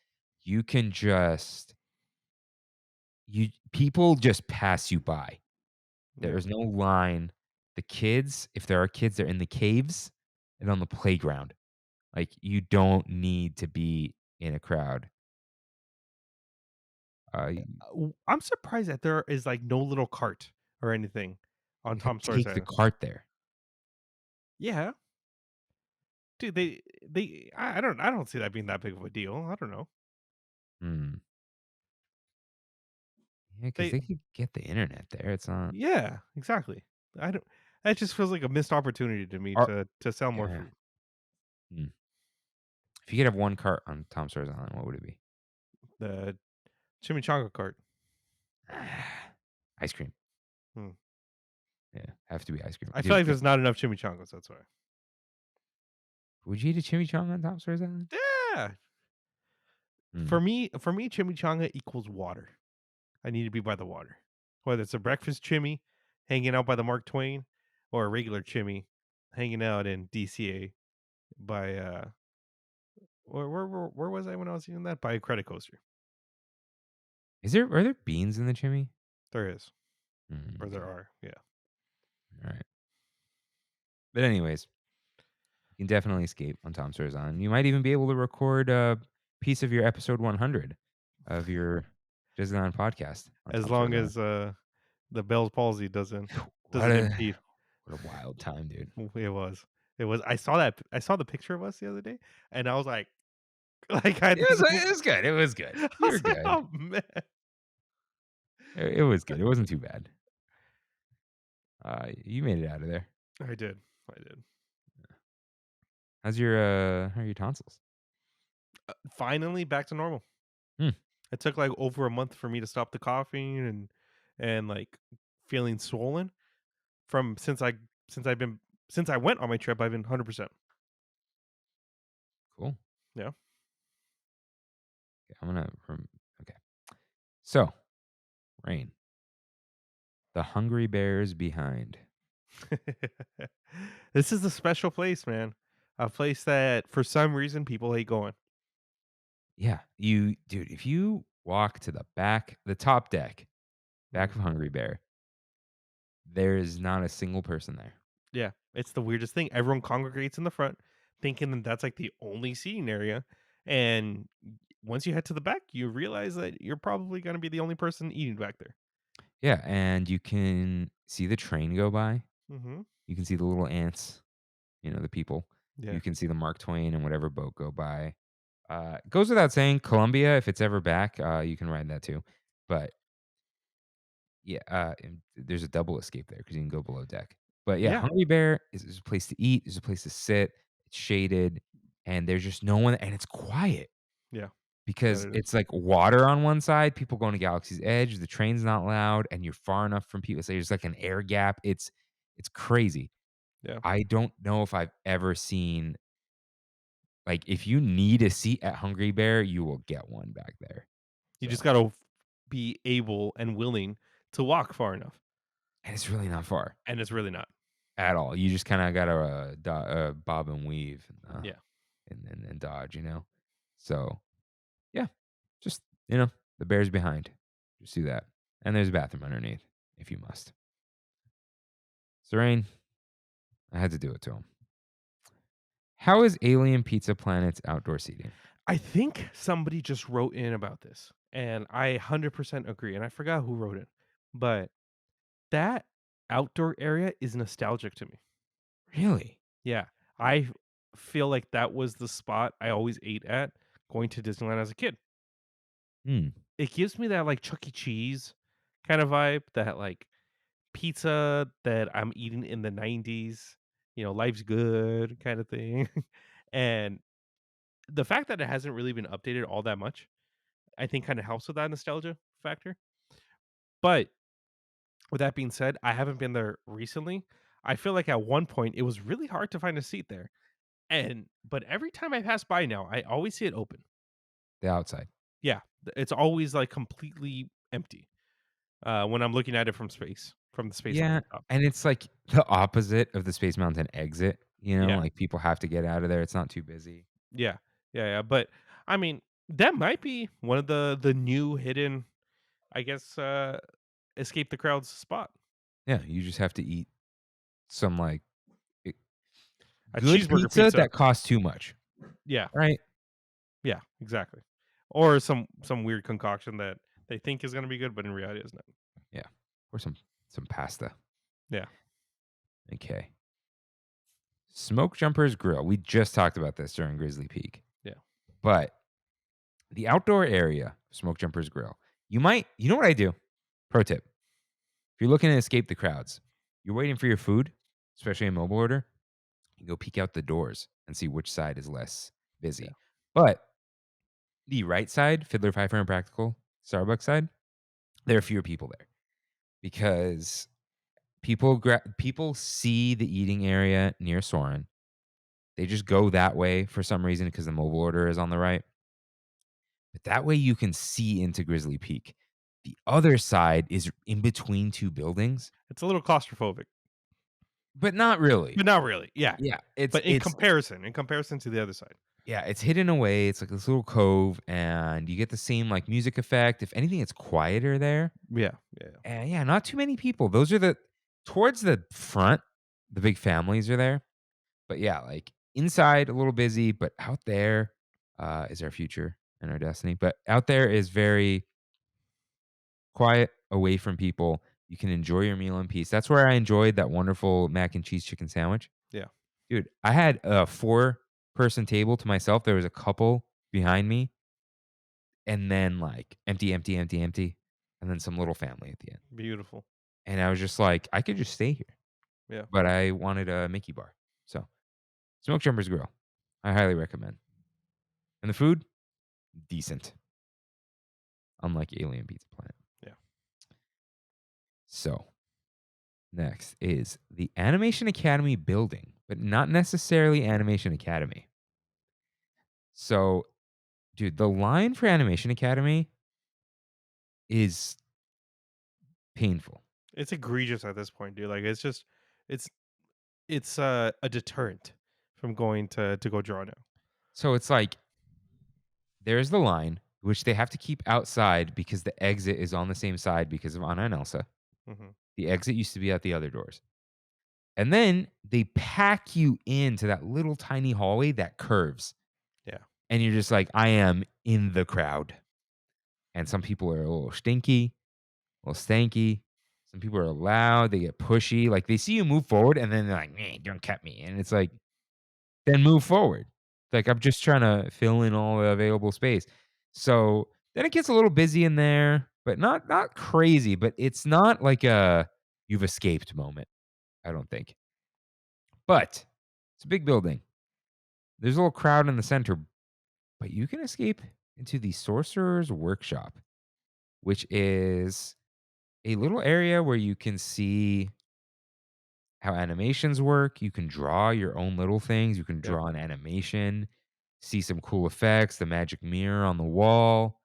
you can just you people just pass you by. There Yeah. is no line. The kids, if there are kids, they're in the caves and on the playground. Like you don't need to be in a crowd. You I'm surprised that there is like no little cart or anything on gotta Tom Sawyer's take the Island. cart there. Yeah. Dude, I don't see that being that big of a deal. I don't know. Hmm. Yeah, because They they could get the internet there. It's not. Yeah, exactly. I don't That just feels like a missed opportunity to me Are, to sell more yeah. food. Hmm. If you could have one cart on Tom Sawyer's Island, what would it be? The chimichanga cart. Ice cream. Hmm. Yeah, have to be ice cream. I feel Dude, like there's not enough chimichangas, that's why. would you eat a chimichanga on Tom Sawyer's Island? Yeah. Hmm. For me, chimichanga equals water. I need to be by the water. Whether it's a breakfast chimmy hanging out by the Mark Twain or a regular chimmy hanging out in DCA by where was I when I was eating that? By a credit coaster. Are there beans in the chimney? There is. Or Okay. there are. Yeah. All right. But anyways, you can definitely escape on Tom Sawyer's Island. You might even be able to record a piece of your episode 100 of your Disneyland podcast on As Tom long Sawyer's Island. as the Bell's palsy doesn't What impede. a wild time, dude. It was. It was. I saw the picture of us the other day, and I was like, like I had this. It was good. It was good. I You were was like, good. oh man, It was good. It wasn't too bad. You made it out of there. I did. I did. How are your tonsils? Finally back to normal. Hmm. It took like over a month for me to stop the coughing and like feeling swollen from since I went on my trip. I've been 100%. Cool. Yeah. Okay, okay. So, Rain. The Hungry Bears behind. This is a special place, man. A place that for some reason people hate going. Yeah, dude, if you walk to the top deck, back of Hungry Bear, there is not a single person there. Yeah, it's the weirdest thing. Everyone congregates in the front, thinking that that's like the only seating area, and once you head to the back, you realize that you're probably going to be the only person eating back there. Yeah, and you can see the train go by. Mm-hmm. You can see the little ants, the people. Yeah. You can see the Mark Twain and whatever boat go by. It goes without saying, Columbia, if it's ever back, you can ride that too. But yeah, and there's a double escape there because you can go below deck. But yeah, Yeah. Hungry Bear is a place to eat. There's a place to sit. It's shaded, and there's just no one, and it's quiet Yeah. That because it is. it's like water on one side. People going to Galaxy's Edge. The train's not loud, and you're far enough from people. So there's like an air gap. It's crazy. Yeah. I don't know if I've ever seen like if you need a seat at Hungry Bear, you will get one back there. You So, just got to be able and willing to walk far enough, and it's really not far and it's really not. at all. You just kind of got to bob and weave, Yeah. and dodge, So, yeah, just the Bear's behind. Just do that, and there's a bathroom underneath if you must. Serene, I had to do it to him. How is Alien Pizza Planet's outdoor seating? I think somebody just wrote in about this, and I 100% agree. And I forgot who wrote it, but that outdoor area is nostalgic to me. Really? Yeah, I feel like that was the spot I always ate at going to Disneyland as a kid. Hmm. It gives me that like Chuck E. Cheese kind of vibe, that like pizza that I'm eating in the 90s, life's good kind of thing. And the fact that it hasn't really been updated all that much, I think kind of helps with that nostalgia factor. But with that being said, I haven't been there recently. I feel like at one point it was really hard to find a seat there. But every time I pass by now, I always see it open. The outside. Yeah, it's always like completely empty when I'm looking at it from the Space Yeah, Mountain top. and it's like the opposite of the Space Mountain exit, Yeah, like people have to get out of there. It's not too busy. yeah, yeah. But I mean, that might be one of the new hidden, I guess, escape the crowds spot. Yeah, you just have to eat some like i- A good cheeseburger pizza pizza. that costs too much, Yeah, right? yeah, exactly. Or some weird concoction that they think is gonna be good, but in reality is not. Yeah, or some pasta. Yeah, Okay. Smoke Jumpers Grill. We just talked about this during Grizzly Peak, yeah, but the outdoor area, Smoke Jumpers Grill. You know what I do? Pro tip: if you're looking to escape the crowds, you're waiting for your food, especially in mobile order. You go peek out the doors and see which side is less yeah. busy. But the right side, Fiddler Pfeiffer and Practical, Starbucks side, there are fewer people there because people see the eating area near Soren. They just go that way for some reason because the mobile order is on the right. But that way you can see into Grizzly Peak. The other side is in between two buildings, It's a little claustrophobic, but not really. but not really. Yeah, Yeah, it's but it's in comparison to the other side. yeah, it's hidden away. It's like this little cove, and you get the same like music effect. If anything, it's quieter there. Yeah, yeah, yeah. And yeah, not too many people. Those are towards the front, the big families are there. But yeah, like inside a little busy, but out there is our future and our destiny. But out there is very quiet, away from people. You can enjoy your meal in peace. That's where I enjoyed that wonderful mac and cheese chicken sandwich. Yeah. Dude, I had a 4-person table to myself. There was a couple behind me, and then like empty, empty, empty, empty, and then some little family at the end. Beautiful. And I was just like, I could just stay here, Yeah. but I wanted a Mickey bar. So, Smoke Jumpers Grill, I highly recommend. And the food, decent, unlike Alien Pizza Planet. Yeah. So, next is the Animation Academy building, but not necessarily Animation Academy. So, dude, the line for Animation Academy is painful. It's egregious at this point, dude. Like it's it's a deterrent from going to go draw now. So it's like there's the line, which they have to keep outside because the exit is on the same side because of Anna and Elsa. Hmm. The exit used to be at the other doors. And then they pack you into that little tiny hallway that curves. Yeah. And you're just like, I am in the crowd. And some people are a little stinky, a little stanky. Some people are loud. They get pushy. Like they see you move forward and then they're like, man, don't cut me. And it's like, then move forward. Like I'm just trying to fill in all the available space. So then it gets a little busy in there, but not crazy. But it's not like a you've escaped moment. I don't think. But it's a big building. There's a little crowd in the center, but you can escape into the Sorcerer's Workshop, which is a little area where you can see how animations work. You can draw your own little things. You can Yeah. draw an animation, see some cool effects, the magic mirror on the wall,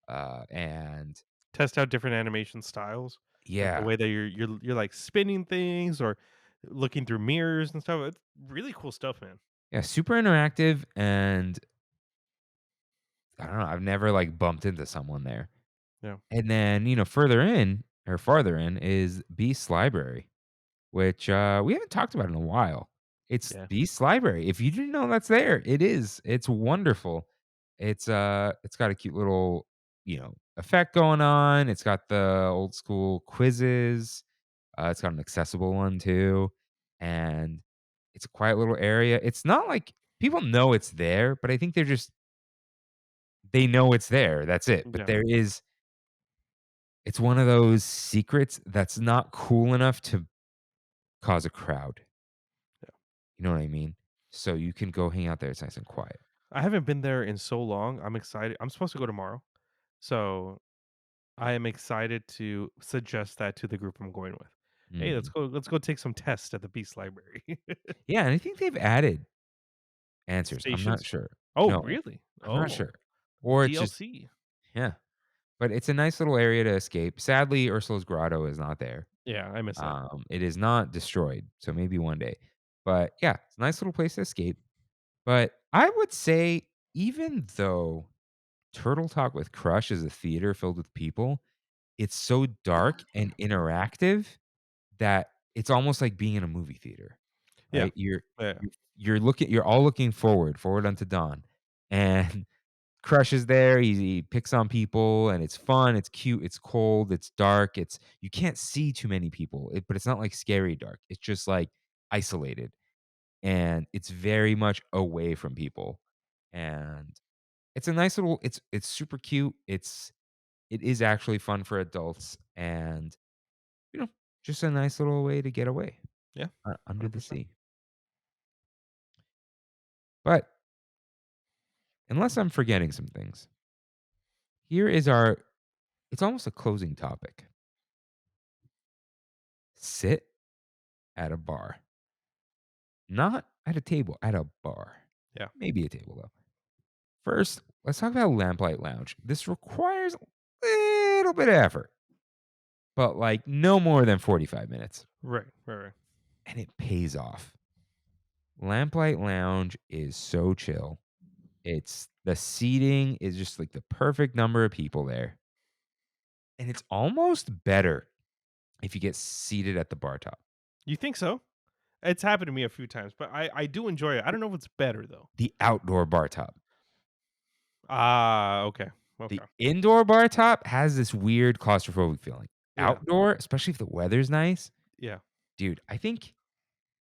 and Test out different animation styles. Like the yeah, way that you're like spinning things or looking through mirrors and stuff. It's really cool stuff, man. yeah, super interactive. And I don't know, I've never like bumped into someone there. Yeah. And then further in or farther in is Beast's Library, which we haven't talked about in a while. It's Yeah. Beast's Library. If you didn't know that's there, it is. It's wonderful. It's got a cute little, effect going on. It's got the old school quizzes. It's got an accessible one too, and it's a quiet little area. It's not like people know it's there, but I think they know it's there. That's it. But Yeah. it's one of those secrets that's not cool enough to cause a crowd. You know what I mean? So you can go hang out there. It's nice and quiet. I haven't been there in so long. I'm excited. I'm supposed to go tomorrow. So I am excited to suggest that to the group I'm going with. Hey, let's Mm. go. Let's go take some tests at the Beast Library. Yeah, and I think they've added answers. I'm not Stations. sure. Oh, No, really? I'm not Oh, sure. Or it's just DLC. yeah. But it's a nice little area to escape. Sadly, Ursula's Grotto is not there. Yeah, I miss that. It is not destroyed, so maybe one day. But yeah, it's a nice little place to escape. But I would say, even though Turtle Talk with Crush is a theater filled with people, it's so dark and interactive that it's almost like being in a movie theater, Yeah, right? You're yeah, you're you're all looking forward unto dawn, and Crush is there. He picks on people, and it's fun. It's cute. It's cold. It's dark. You can't see too many people, but it's not like scary dark. It's just like isolated, and it's very much away from people, and it's a nice little. It's super cute. It is actually fun for adults, and you know, just a nice little way to get away yeah. under the 100%. sea. But unless I'm forgetting some things, here is our. It's almost a closing topic. Sit at a bar. Not at a table, at a bar. Yeah. Maybe a table, though. First, let's talk about Lamplight Lounge. This requires a little bit of effort, but like no more than 45 minutes, Right, right, right. and it pays off. Lamplight Lounge is so chill. The seating is just like the perfect number of people there. And it's almost better if you get seated at the bar top. You think so? It's happened to me a few times, but I do enjoy it. I don't know if it's better though. The outdoor bar top. Ah, okay, The okay. indoor bar top has this weird claustrophobic feeling. Yeah, Outdoor, especially if the weather's nice, yeah. dude, I think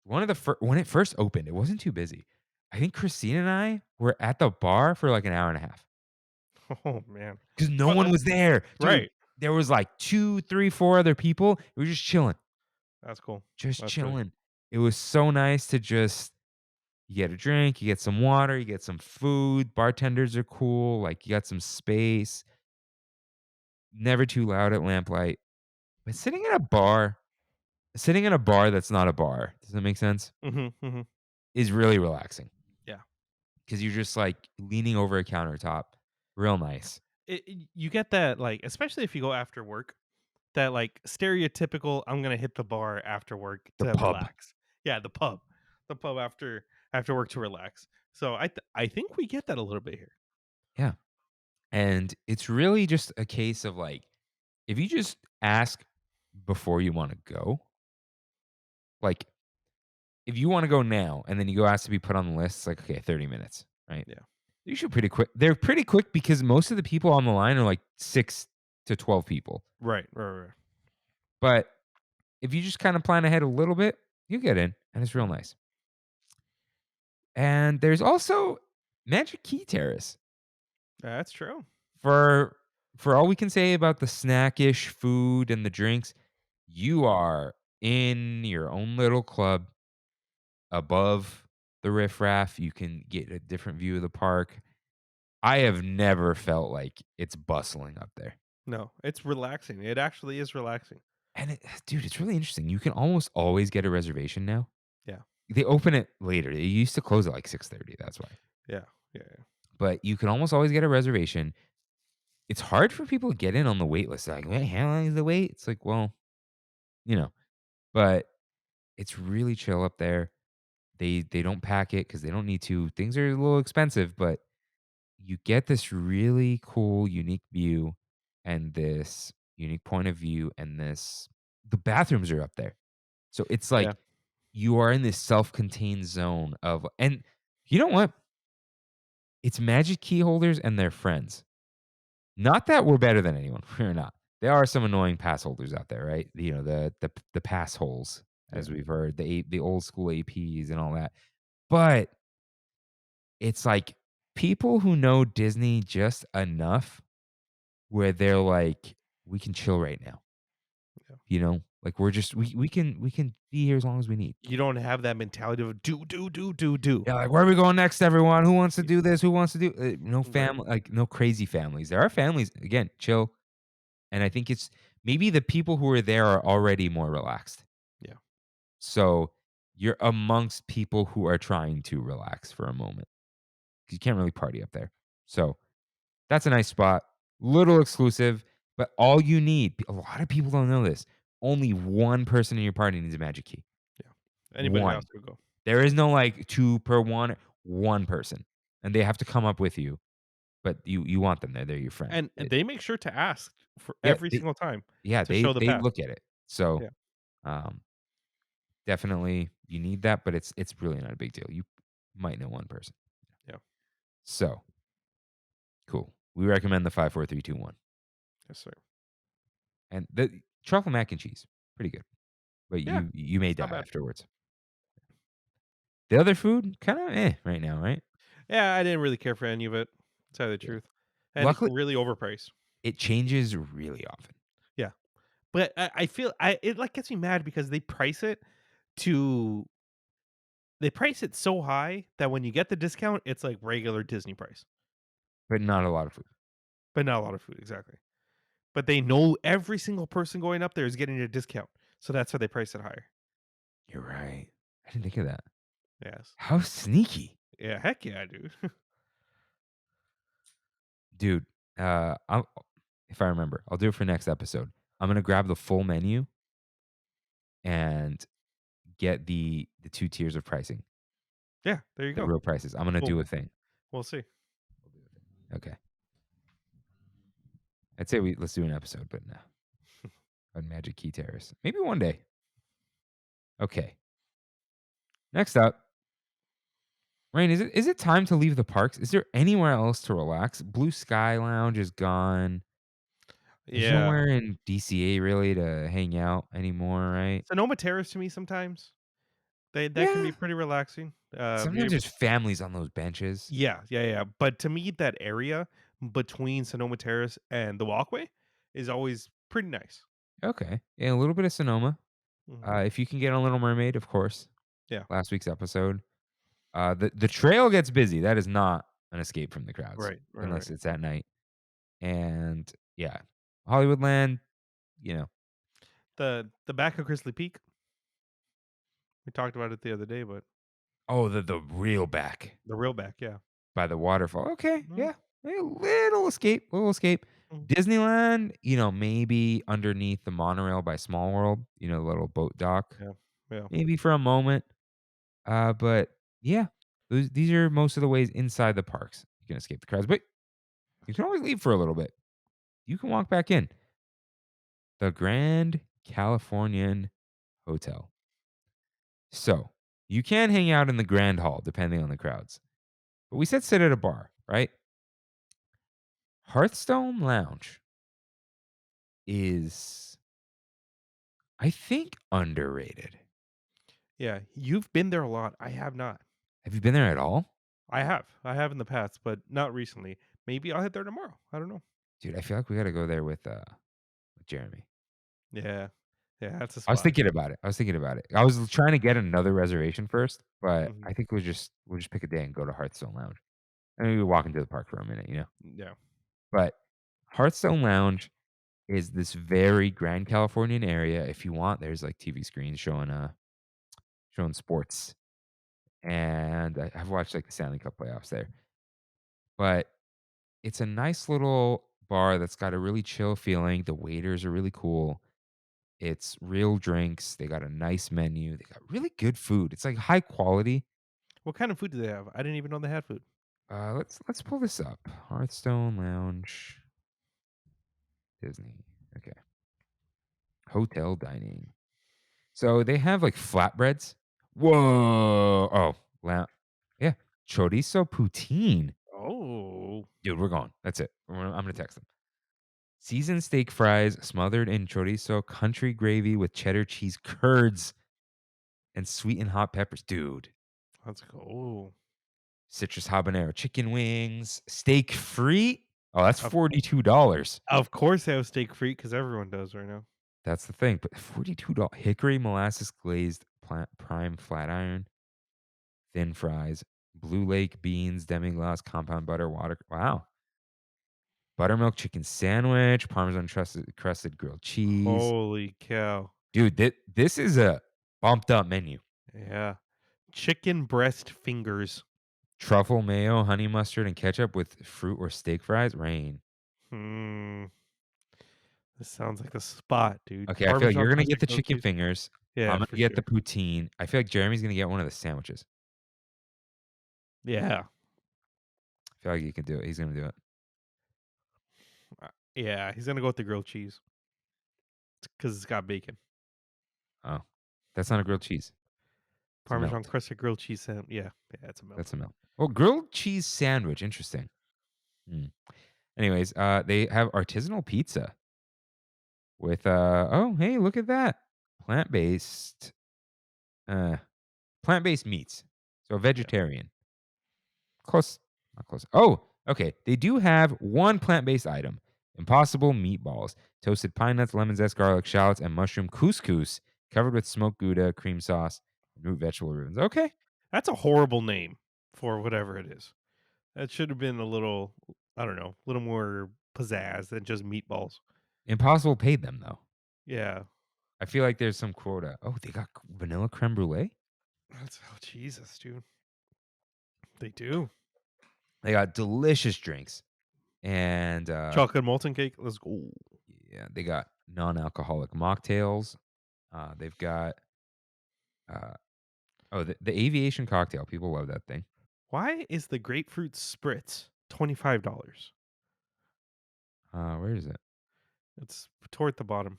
when it first opened, it wasn't too busy. I think Christine and I were at the bar for like an hour and a half Oh man. because no Well, one was there, dude. right. There was like 2, 3, 4 other people. We were just chilling, That's cool. just That's really cool. chilling. It was so nice to just you get a drink, you get some water, you get some food. Bartenders are cool. Like you got some space. Never too loud at lamplight. But sitting in a bar that's not a bar, does that make sense? Mhm, mhm. Is really relaxing Yeah. because you're just like leaning over a countertop. Real nice. You get that, like, especially if you go after work, that like stereotypical. I'm gonna hit the bar after work The to pub. relax. Yeah, the pub after work to relax. So I think we get that a little bit here. Yeah. And it's really just a case of like, if you just ask before you want to go, like if you want to go now and then you go ask to be put on the list, it's like, okay, 30 minutes, right? Yeah. Usually pretty quick. They're pretty quick because most of the people on the line are like 6 to 12 people. Right, right, right. But if you just kind of plan ahead a little bit, you get in and it's real nice. And there's also Magic Key Terrace. That's true. For all we can say about the snackish food and the drinks, you are in your own little club above the riffraff. You can get a different view of the park. I have never felt like it's bustling up there. No, it's relaxing. It actually is relaxing. And dude, it's really interesting. You can almost always get a reservation now. Yeah. They open it later. They used to close at like 6:30. That's why. Yeah. Yeah. Yeah. But you can almost always get a reservation. It's hard for people to get in on the wait list. They're like, wait, how long is the wait? It's like, well, you know, but it's really chill up there. They don't pack it because they don't need to. Things are a little expensive, but you get this really cool, unique view and this unique point of view, and the bathrooms are up there. So it's Yeah. like you are in this self-contained zone of, and you know what? It's Magic Key holders and their friends. Not that we're better than anyone. We're not. There are some annoying pass holders out there, right? You know, the pass holes, Yeah. as we've heard, the old school APs and all that. But it's like people who know Disney just enough where they're like, we can chill right now. Yeah. You know, like we can be here as long as we need. You don't have that mentality of do. Yeah, like where are we going next, everyone? Who wants to do this? Who wants to do no Right. family, like no crazy families. There are families again, chill. And I think it's maybe the people who are there are already more relaxed. Yeah. So you're amongst people who are trying to relax for a moment. 'Cause you can't really party up there. So that's a nice spot. Little exclusive, but all you need, a lot of people don't know this. Only one person in your party needs a magic key. Yeah. Anybody else One. could go. There is no like 2 per one person. And they have to come up with you. But you want them there. They're your friend. And they make sure to ask for Yeah, every single time yeah, to show the they path. look at it. So, Yeah. um, definitely you need that, but it's really not a big deal. You might know one person. Yeah. So, cool. We recommend the 5, 4, 3, 2, 1. Yes, sir. And the truffle mac and cheese, pretty good. But Yeah, you may it's not die bad. afterwards. The other food, kind of right now, right? Yeah, I didn't really care for any of it, to tell you the Yeah. truth. And Luckily, really overpriced. it changes really often. Yeah. But I feel it like gets me mad because to they price it so high that when you get the discount, it's like regular Disney price, But not a lot of food. but not a lot of food, exactly. But they know every single person going up there is getting a discount, so that's why they price it higher. You're right. I didn't think of that. Yes. How sneaky. Yeah, heck yeah, dude. Dude, if I remember, I'll do it for next episode. I'm gonna grab the full menu and get the 2 tiers of pricing, Yeah, there you the go. real prices. I'm gonna Cool. do a thing. We'll see. Okay. I'd say let's do an episode, but no. On Magic Key Terrace. Maybe one day. Okay. Next up, Rain, is it time to leave the parks? Is there anywhere else to relax? Blue Sky Lounge is gone. There's Yeah. nowhere in DCA really to hang out anymore, right? Sonoma Terrace to me sometimes. That can Yeah. be pretty relaxing. Sometimes there's families on those benches. Yeah. But to me, that area between Sonoma Terrace and the walkway is always pretty nice. Okay. Yeah, a little bit of Sonoma. Mhm. If you can get on Little Mermaid, of course. Yeah. Last week's episode. The trail gets busy. That is not an escape from the crowds. Right. Unless it's at night. And yeah. Hollywoodland, The back of Grizzly Peak. We talked about it the other day, but oh, the real back the real back, yeah. by the waterfall. Okay, Mhm. yeah. A little escape, Mhm. Disneyland, maybe underneath the monorail by Small World, the little boat dock. Yeah. Maybe for a moment. But yeah, these are most of the ways inside the parks. You can escape the crowds, but you can always leave for a little bit. You can walk back in. The Grand Californian Hotel. So you can hang out in the Grand Hall depending on the crowds. But we said sit at a bar, right? Hearthstone Lounge is, I think, underrated. Yeah. You've been there a lot. I have not. Have you been there at all? I have. I have in the past, but not recently. Maybe I'll head there tomorrow. I don't know. Dude, I feel like we got to go there with Jeremy. Yeah. Yeah, that's a I was spot. thinking about it. I was trying to get another reservation first, but Mhm. I think we'll just pick a day and go to Hearthstone Lounge. And maybe walk into the park for a minute. Yeah. But Hearthstone Lounge is this very Grand Californian area. If you want, there's like TV screens showing sports. And I've watched like the Stanley Cup playoffs there. But it's a nice little bar that's got a really chill feeling. The waiters are really cool. It's real drinks. They got a nice menu. They got really good food. It's like high quality. What kind of food do they have? I didn't even know they had food. Let's pull this up. Hearthstone Lounge, Disney. Okay. Hotel dining. So they have like flatbreads. Whoa. Oh, yeah. Chorizo poutine. Oh. Dude, we're going. That's it. I'm going to text them. Seasoned steak fries smothered in chorizo country gravy with cheddar cheese curds and sweet and hot peppers. Dude. Let's go. Citrus habanero chicken wings. Steak free. Oh, that's Of, $42. of course they have steak free because everyone does right now. That's the thing. But $42. Hickory molasses glazed prime flat iron. Thin fries. Blue Lake beans, demi-glace, compound butter, water. Wow. Buttermilk chicken sandwich, Parmesan crusted grilled cheese. Holy cow. Dude, this is a bumped up menu. Yeah. Chicken breast fingers. Truffle mayo, honey mustard, and ketchup with fruit or steak fries. Rain. This sounds like the spot, dude. Okay, I feel like you're going to get the crusted chicken grilled cheese. fingers. Yeah, I'm going for to get the sure. poutine. I feel like Jeremy's going to get one of the sandwiches. Yeah. I feel like he can do it. He's going to do it. Yeah, he's going to go with the grilled cheese because it's got bacon. Oh, that's not a grilled cheese. It's a Parmesan melt. crusted grilled cheese sandwich. Yeah, it's a melt. That's a melt. Well, grilled cheese sandwich. Interesting. Anyways, they have artisanal pizza with oh, hey, look at that. Plant-based meats. So vegetarian. Close. Not close. Oh, okay. They do have one plant-based item. Impossible meatballs. Toasted pine nuts, lemon zest, garlic, shallots, and mushroom couscous covered with smoked Gouda, cream sauce, and root vegetable ribbons. Okay. That's a horrible name for whatever it is. That should have been a little, I don't know, a little more pizzazz than just meatballs. Impossible paid them, though. Yeah. I feel like there's some quota. Oh, they got vanilla creme brulee? Oh, Jesus, dude. They do. They got delicious drinks. And Chocolate molten cake. Let's go. yeah, they got non-alcoholic mocktails. They've got the aviation cocktail. People love that thing. Why is the grapefruit spritz $25? Where is it? It's toward the bottom.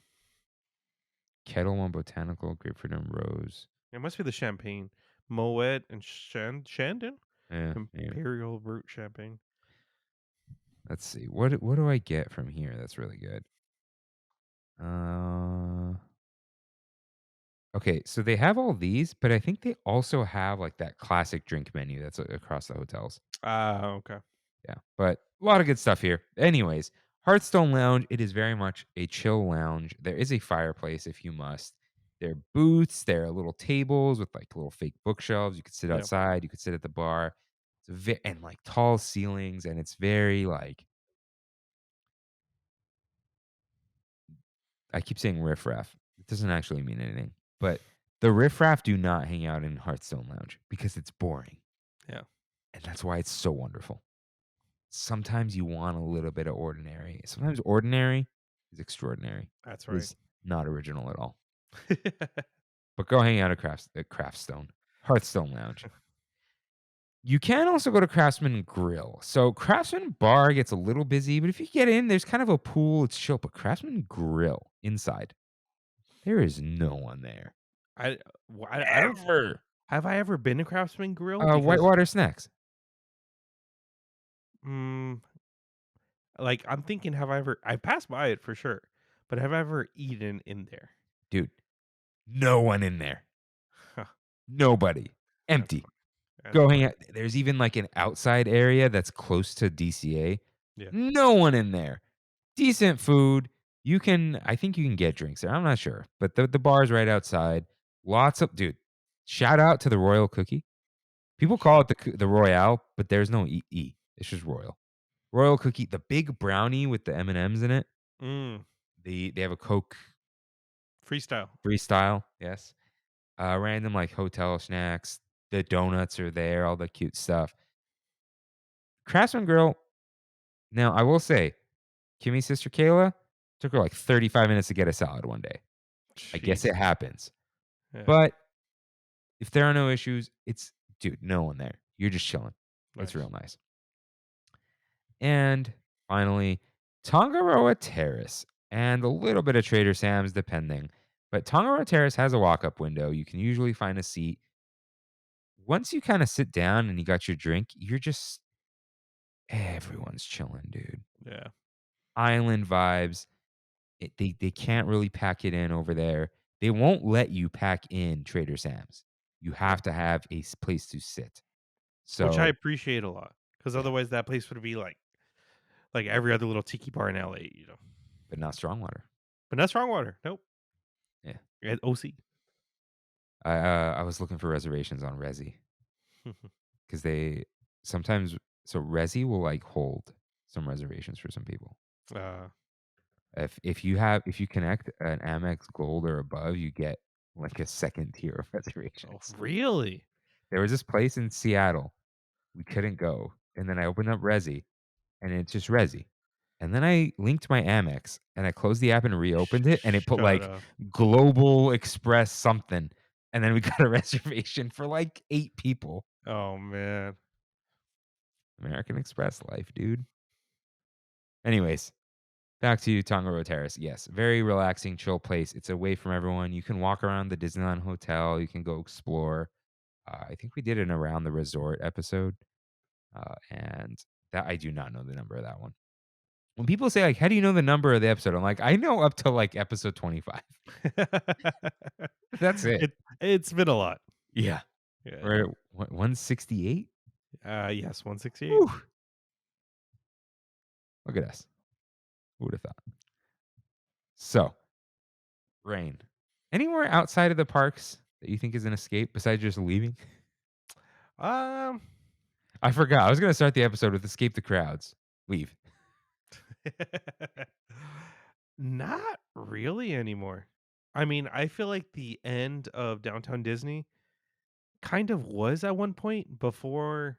Kettle One Botanical, Grapefruit and Rose. It must be the champagne. Moet and Shandon? Yeah, maybe. Imperial Root Champagne. Let's see. What do I get from here that's really good? Okay, so they have all these, but I think they also have like that classic drink menu that's across the hotels. Okay. Yeah, but a lot of good stuff here. Anyways, Hearthstone Lounge, it is very much a chill lounge. There is a fireplace if you must. There are booths, there are little tables with like little fake bookshelves. You could sit Yep. outside, you could sit at the bar. And like tall ceilings, and it's very like, I keep saying riffraff. It doesn't actually mean anything. But the riffraff do not hang out in Hearthstone Lounge because it's boring. Yeah. And that's why it's so wonderful. Sometimes you want a little bit of ordinary. Sometimes ordinary is extraordinary. That's right. It's not original at all. But go hang out at Hearthstone Lounge. You can also go to Craftsman Grill. So Craftsman Bar gets a little busy, but if you get in, there's kind of a pool. It's chill. But Craftsman Grill inside, there is no one there. I don't. Have I ever been to Craftsman Grill? Whitewater Snacks. Like I'm thinking, I passed by it for sure, but have I ever eaten in there? Dude, no one in there. Huh. Nobody. Empty. Go hang out. There's even like an outside area that's close to DCA. Yeah. No one in there. Decent food. I think you can get drinks there. I'm not sure. But the bar's right outside. Dude, shout out to the Royal Cookie. People call it the Royale, but there's no E. It's just Royal. Royal Cookie, the big brownie with the M&Ms in it. They have a Coke. Freestyle, yes. Random like hotel snacks. The donuts are there, all the cute stuff. Craftsman Grill. Now, I will say, Kimmy's sister Kayla took her like 35 minutes to get a salad one day. I guess it happens. Yeah. But if there are no issues, no one there. You're just chilling. Nice. It's real nice. And finally, Tongaroa Terrace and a little bit of Trader Sam's depending. But Tongaroa Terrace has a walk-up window. You can usually find a seat. Once you kind of sit down and you got your drink, you're just everyone's chilling, dude. Yeah. Island vibes. They can't really pack it in over there. They won't let you pack in Trader Sam's. You Yeah. have to have a place to sit. Which I So appreciate a lot, because yeah, otherwise that place would be like every other little tiki bar in LA, but not Strongwater. But not Strongwater. Nope. Yeah. At OC. I was looking for reservations on Resi because they sometimes Resi will like hold some reservations for some people. uh, If you connect an Amex Gold or above, you get like a second tier of oh, reservations. really? There was this place in Seattle we couldn't go, and then I opened up Resi, and it's just Resi. And then I linked my Amex, and I closed the app and reopened it, and it put Shut like up. Global Express something, and then we got a reservation for like 8 people. Oh, man. American Express life, dude. Anyways, back to Tonga Road Terrace. Yes, very relaxing, chill place. It's away from everyone. You can walk around the Disneyland Hotel. You can go explore. I think we did an Around the Resort episode, and that I do not know the number of that one. When people say like, "How do you know the number of the episode?" I'm like, I know up to like episode 25. That's it. It's been a lot. Yeah, Yeah. we're at 168. Yes, 168. Whew. Look at us. Who would have thought? So, Rain. Anywhere outside of the parks that you think is an escape besides just leaving? Um, I forgot. I was gonna start the episode with escape the crowds. Leave. not really anymore. I mean, I feel like the end of Downtown Disney kind of was at one point before.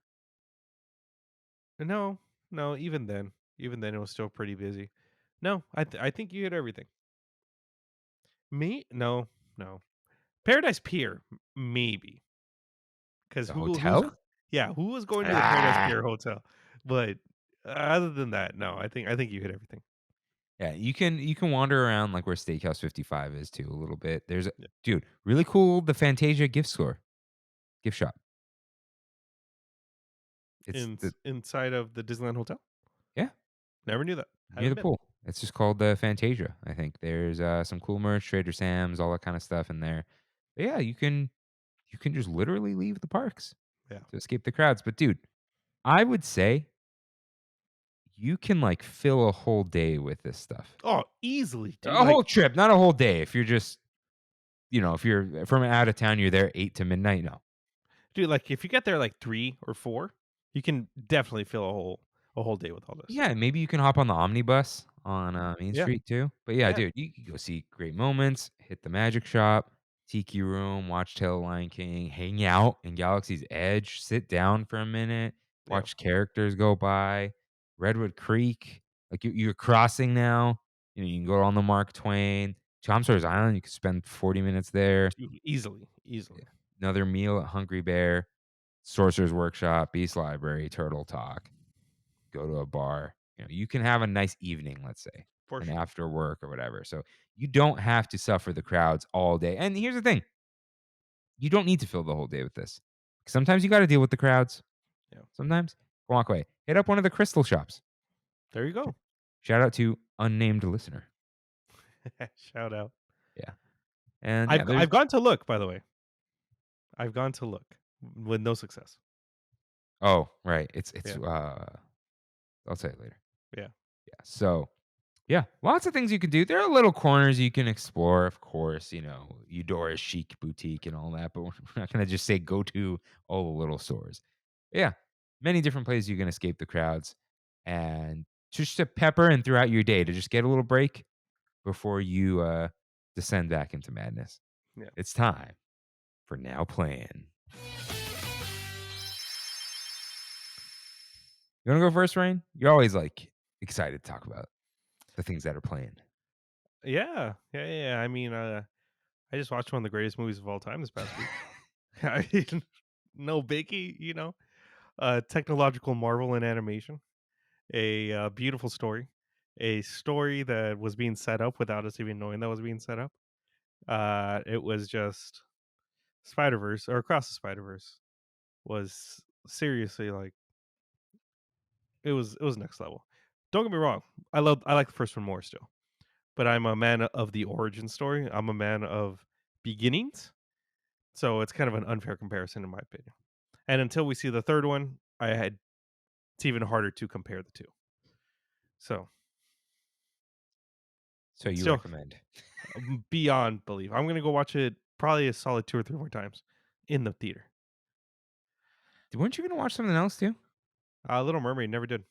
No, no, even then it was still pretty busy. No, I think you hit everything. Me? No, no. Paradise Pier, maybe, because The who's hotel? yeah, who was going to the Paradise Ah. Pier hotel? But other than that, no, I think you hit everything. Yeah, you can wander around like where Steakhouse 55 is too a little bit. There's a Yeah. dude, really cool the Fantasia gift shop. It's the Inside of the Disneyland hotel. yeah, Never knew that. near Haven't the been. pool. It's just called the Fantasia, I think. There's some cool merch, Trader Sam's, all that kind of stuff in there. But yeah, you can just literally leave the parks Yeah. to escape the crowds. But dude, I would say you can like fill a whole day with this stuff. Oh, easily, dude. A whole trip, not a whole day. If you're just, if you're from out of town, you're there 8 to midnight. No. Dude, like if you get there like 3 or 4, you can definitely fill a whole day with all this. Yeah, maybe you can hop on the omnibus on Main Yeah. Street too. But yeah, Yeah. dude, you can go see great moments, hit the magic shop, tiki room, watch Tale of Lion King, hang out in Galaxy's Edge, sit down for a minute, Yeah. watch characters go by, Redwood Creek. Like you're crossing now. You can go on the Mark Twain, Tom Sawyer's Island. You could spend 40 minutes there. Dude, easily. Another meal at Hungry Bear, Sorcerer's Workshop, Beast Library, Turtle Talk. Go to a bar. You can have a nice evening, let's say, For and sure. after work or whatever. So you don't have to suffer the crowds all day. And here's the thing: you don't need to fill the whole day with this. Sometimes you got to deal with the crowds. Yeah. Sometimes walk away. Hit up one of the crystal shops. There you go. Shout out to unnamed listener. Shout out. Yeah, and yeah, I've gone to look, by the way. I've gone to look with no success. oh right, it's Yeah. I'll tell you later. Yeah. Yeah, so yeah, lots of things you can do. There are little corners you can explore, of course, Eudora's Chic Boutique and all that, but we're not going to just say go to all the little stores. But yeah, many different places you can escape the crowds and just to pepper in throughout your day to just get a little break before you descend back into madness. Yeah. It's time for Now Playing. You want to go first, Rain? You're always like excited to talk about the things that are playing. Yeah. I mean, I just watched one of the greatest movies of all time this past week. I mean, no biggie, technological marvel in animation, a beautiful story, a story that was being set up without us even knowing that was being set up. It was just Spider-Verse or Across the Spider-Verse was seriously like it was next level. Don't get me wrong. I like the first one more still, but I'm a man of the origin story. I'm a man of beginnings, so it's kind of an unfair comparison in my opinion. And until we see the third one, it's even harder to compare the two. So So you still recommend? beyond belief. I'm gonna go watch it probably a solid 2 or 3 more times in the theater. Weren't you gonna watch something else too? Little Mermaid never did.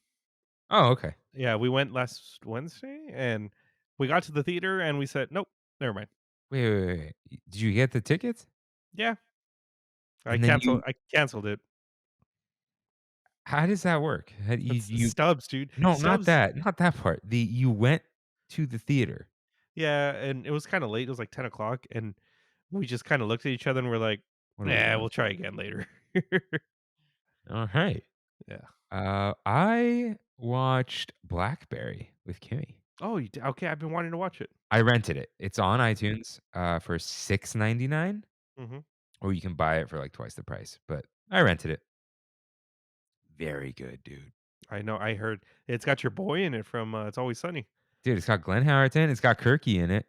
Oh, okay. Yeah, we went last Wednesday and we got to the theater and we said, nope, never mind. Wait. Did you get the tickets? Yeah, And then I canceled it. how does that work? How do It's you Stubs, dude. no, Stubs. not that part. You went to the theater. Yeah, and it was kind of late. It was like 10 o'clock, and we just kind of looked at each other and we're like, What are we "Nah, doing? we'll try again later." All right. Yeah. I watched Blackberry with Kimmy. Oh, okay. I've been wanting to watch it. I rented it. It's on iTunes for $6.99, Hmm. or you can buy it for like twice the price. But I rented it. Very good, dude. I know. I heard it's got your boy in it from It's Always Sunny. Dude, it's got Glenn Howerton. It's got Kirky in it.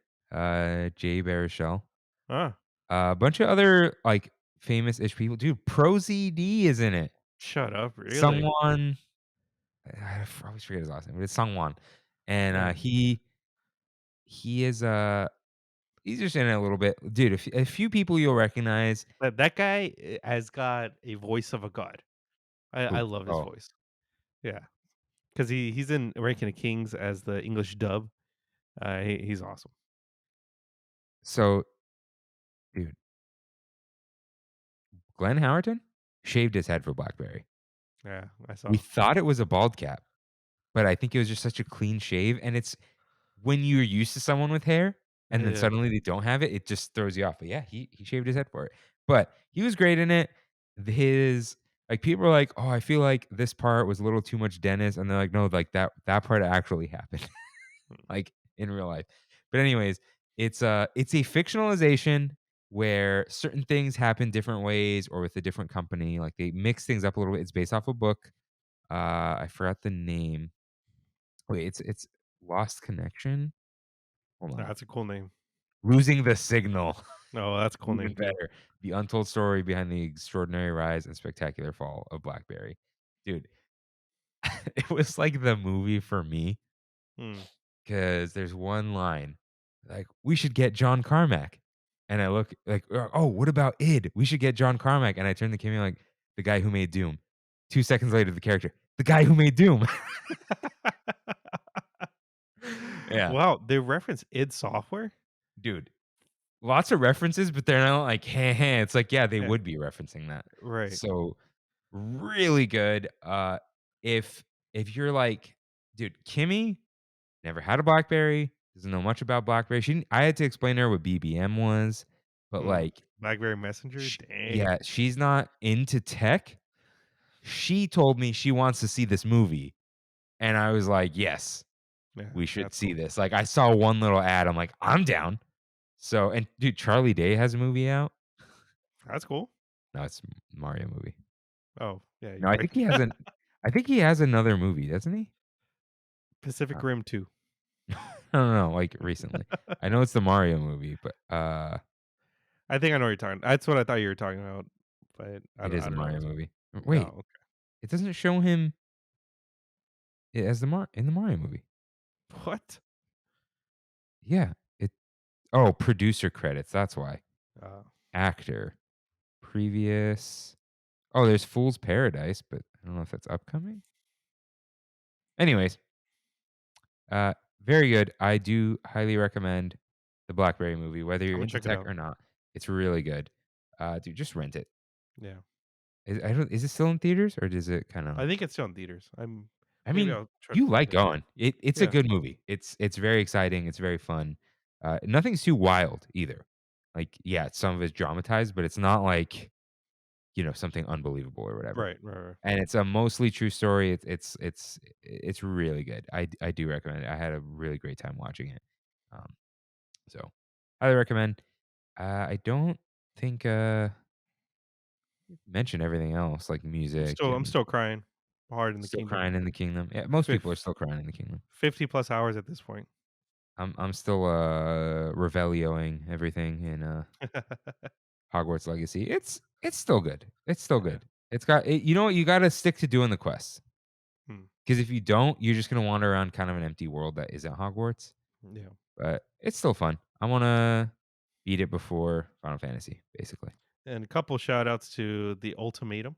Jay Baruchel. Ah, A bunch of other like famous-ish people. Dude, Pro ZD is in it. shut up! Really? Sungwon. I always forget his last name, but it's Sungwon. And Yeah. he is he's just in it a little bit. Dude, a few people you'll recognize. That guy has got a voice of a god. I Who? love his Oh, voice. Yeah, because he's in Ranking of Kings as the English dub. He's awesome. so dude, Glenn Howerton shaved his head for Blackberry. Yeah, I saw. We thought it was a bald cap, but I think it was just such a clean shave. And it's when you're used to someone with hair and then Yeah. suddenly they don't have it, it just throws you off. But yeah, he shaved his head for it. But he was great in it. His like people are like, oh, I feel like this part was a little too much Dennis, and they're like, no, like that part actually happened, like in real life. But anyways, it's a fictionalization where certain things happen different ways or with a different company. Like they mix things up a little bit. It's based off a book. I forgot the name. Wait, it's Lost Connection. Hold on. That's a cool name. Losing the Signal. Oh, that's a cool Even name too. better. The untold story behind the extraordinary rise and spectacular fall of BlackBerry. Dude, it was like the movie for me Hmm. because there's one line like, we should get John Carmack. And I look like, oh, what about Id? We should get John Carmack. And I turn to Kimmy like, the guy who made Doom. 2 seconds later, the character, the guy who made Doom. Yeah. Wow, they reference id Software. Dude, lots of references, but they're not like, hey. It's like, yeah, they Yeah, would be referencing that. right. So really good. If you're like, dude, Kimmy never had a BlackBerry, doesn't know much about BlackBerry. I had to explain to her what BBM was, but Hmm. like, BlackBerry Messenger. Dang. yeah, she's not into tech. She told me she wants to see this movie, and I was like, yes, Yeah, we should that's see cool. this. Like, I saw one little ad. I'm like, I'm down. So, and dude, Charlie Day has a movie out. That's cool. No, it's a Mario movie. Oh, yeah, No, you're right. I think he has another movie, doesn't he? Pacific Rim 2. I don't know, like recently. I know it's the Mario movie, but I think I know what you're talking. That's what I thought you were talking about, but it is I a don't know. Mario movie. Oh, Wait, okay. it doesn't show him as in the Mario movie. What? Yeah, oh, producer credits. That's why. Uh, Actor, previous. Oh, there's Fool's Paradise, but I don't know if that's upcoming. Anyways, very good. I do highly recommend the BlackBerry movie, whether I'm you're gonna into check it tech out. or not. It's really good. Dude, just rent it. Yeah, Is it still in theaters or does it kind of? I think it's still in theaters. I Maybe mean, I'll try to you find like it. going. It's a Yeah, good movie. It's very exciting. It's very fun. Nothing's too wild either. Like, yeah, some of it's dramatized, but it's not like something unbelievable or whatever. right. And it's a mostly true story. It's really good. I do recommend it. I had a really great time watching it. So highly recommend. I don't think mention everything else like music I'm and still crying hard in the Still kingdom. crying in the kingdom. Yeah, most Fif- people are still crying in the kingdom. 50 plus hours at this point. I'm still revelioing everything in Hogwarts Legacy. It's still good. It's still Yeah. good. It's got it, you know what, you got to stick to doing the quests. Hmm. Because if you don't, you're just gonna wander around kind of an empty world that isn't Hogwarts. Yeah. But it's still fun. I want to beat it before Final Fantasy, basically. And a couple shout outs to the Ultimatum,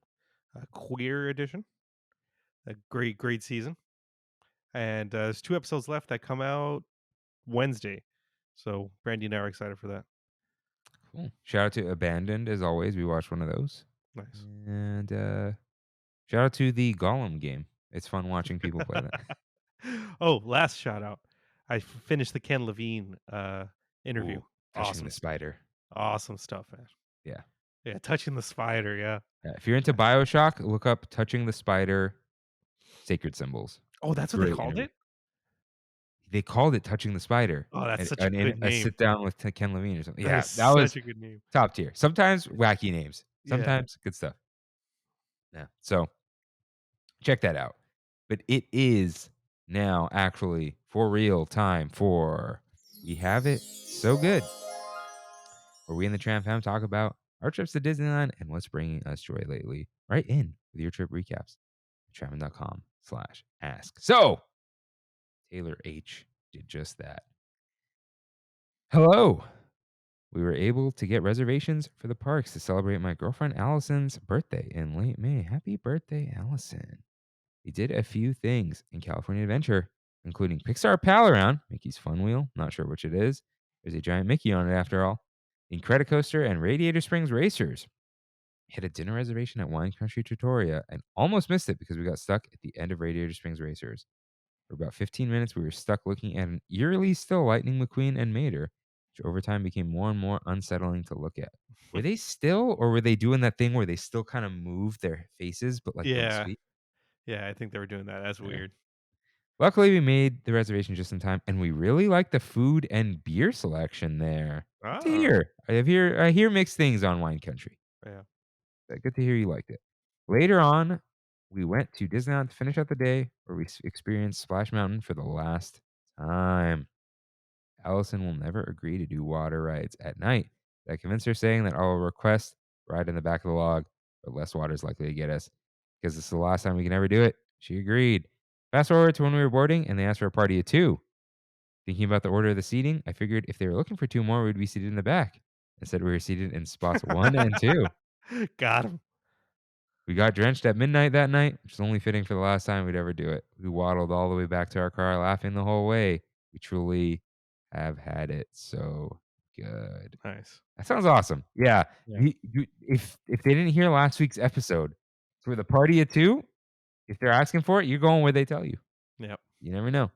Queer Edition. A great season. And there's 2 episodes left that come out Wednesday. So Brandy and I are excited for that. Cool. Shout out to Abandoned as always. We watched one of those. Nice. And shout out to the Gollum game. It's fun watching people play that. Oh, last shout out. I finished the Ken Levine interview. Ooh, touching Awesome. the spider. Awesome stuff, man. Yeah. Yeah, touching the spider, yeah. If you're into BioShock, look up Touching the Spider Sacred Symbols. Oh, that's what Great they called interview. it? They called it Touching the Spider. Oh, that's such a good A name. sit down with Ken Levine or something. That Yeah, is that was such a good name. top tier. Sometimes wacky names. Yeah. Sometimes good stuff. Yeah. So check that out. But it is now actually for real time for We Have It So Good, where we in the Tram Fam talk about our trips to Disneyland and what's bringing us joy lately. Right in with your trip recaps. Trammin.com/ask. So Taylor H did just that. Hello. We were able to get reservations for the parks to celebrate my girlfriend Allison's birthday in late May. Happy birthday, Allison. We did a few things in California Adventure, including Pixar Pal Around, Mickey's Fun Wheel, not sure which it is. There's a giant Mickey on it after all. Incredicoaster and Radiator Springs Racers. We had a dinner reservation at Wine Country Trattoria and almost missed it because we got stuck at the end of Radiator Springs Racers. For about 15 minutes, we were stuck looking at an eerily still Lightning McQueen and Mater, which over time became more and more unsettling to look at. Were they still, or were they doing that thing where they still kind of move their faces, but like don't Yeah. speak? Yeah, I think they were doing that. That's Yeah. weird. Luckily, we made the reservation just in time, and we really liked the food and beer selection there. Good to Oh, hear. I hear mixed things on Wine Country. yeah. Good to hear you liked it. Later on, we went to Disneyland to finish out the day, where we experienced Splash Mountain for the last time. Allison will never agree to do water rides at night. I convinced her, saying that I'll request ride in the back of the log, but less water is likely to get us because this is the last time we can ever do it. She agreed. Fast forward to when we were boarding, and they asked for a party of 2. Thinking about the order of the seating, I figured if they were looking for 2 more, we'd be seated in the back. Instead, we were seated in spots 1 and 2. Got him. We got drenched at midnight that night, which is only fitting for the last time we'd ever do it. We waddled all the way back to our car, laughing the whole way. We truly have had it so good. Nice. That sounds awesome. Yeah. Yeah. If they didn't hear last week's episode, for the party of 2, if they're asking for it, you're going where they tell you. Yep. You never know.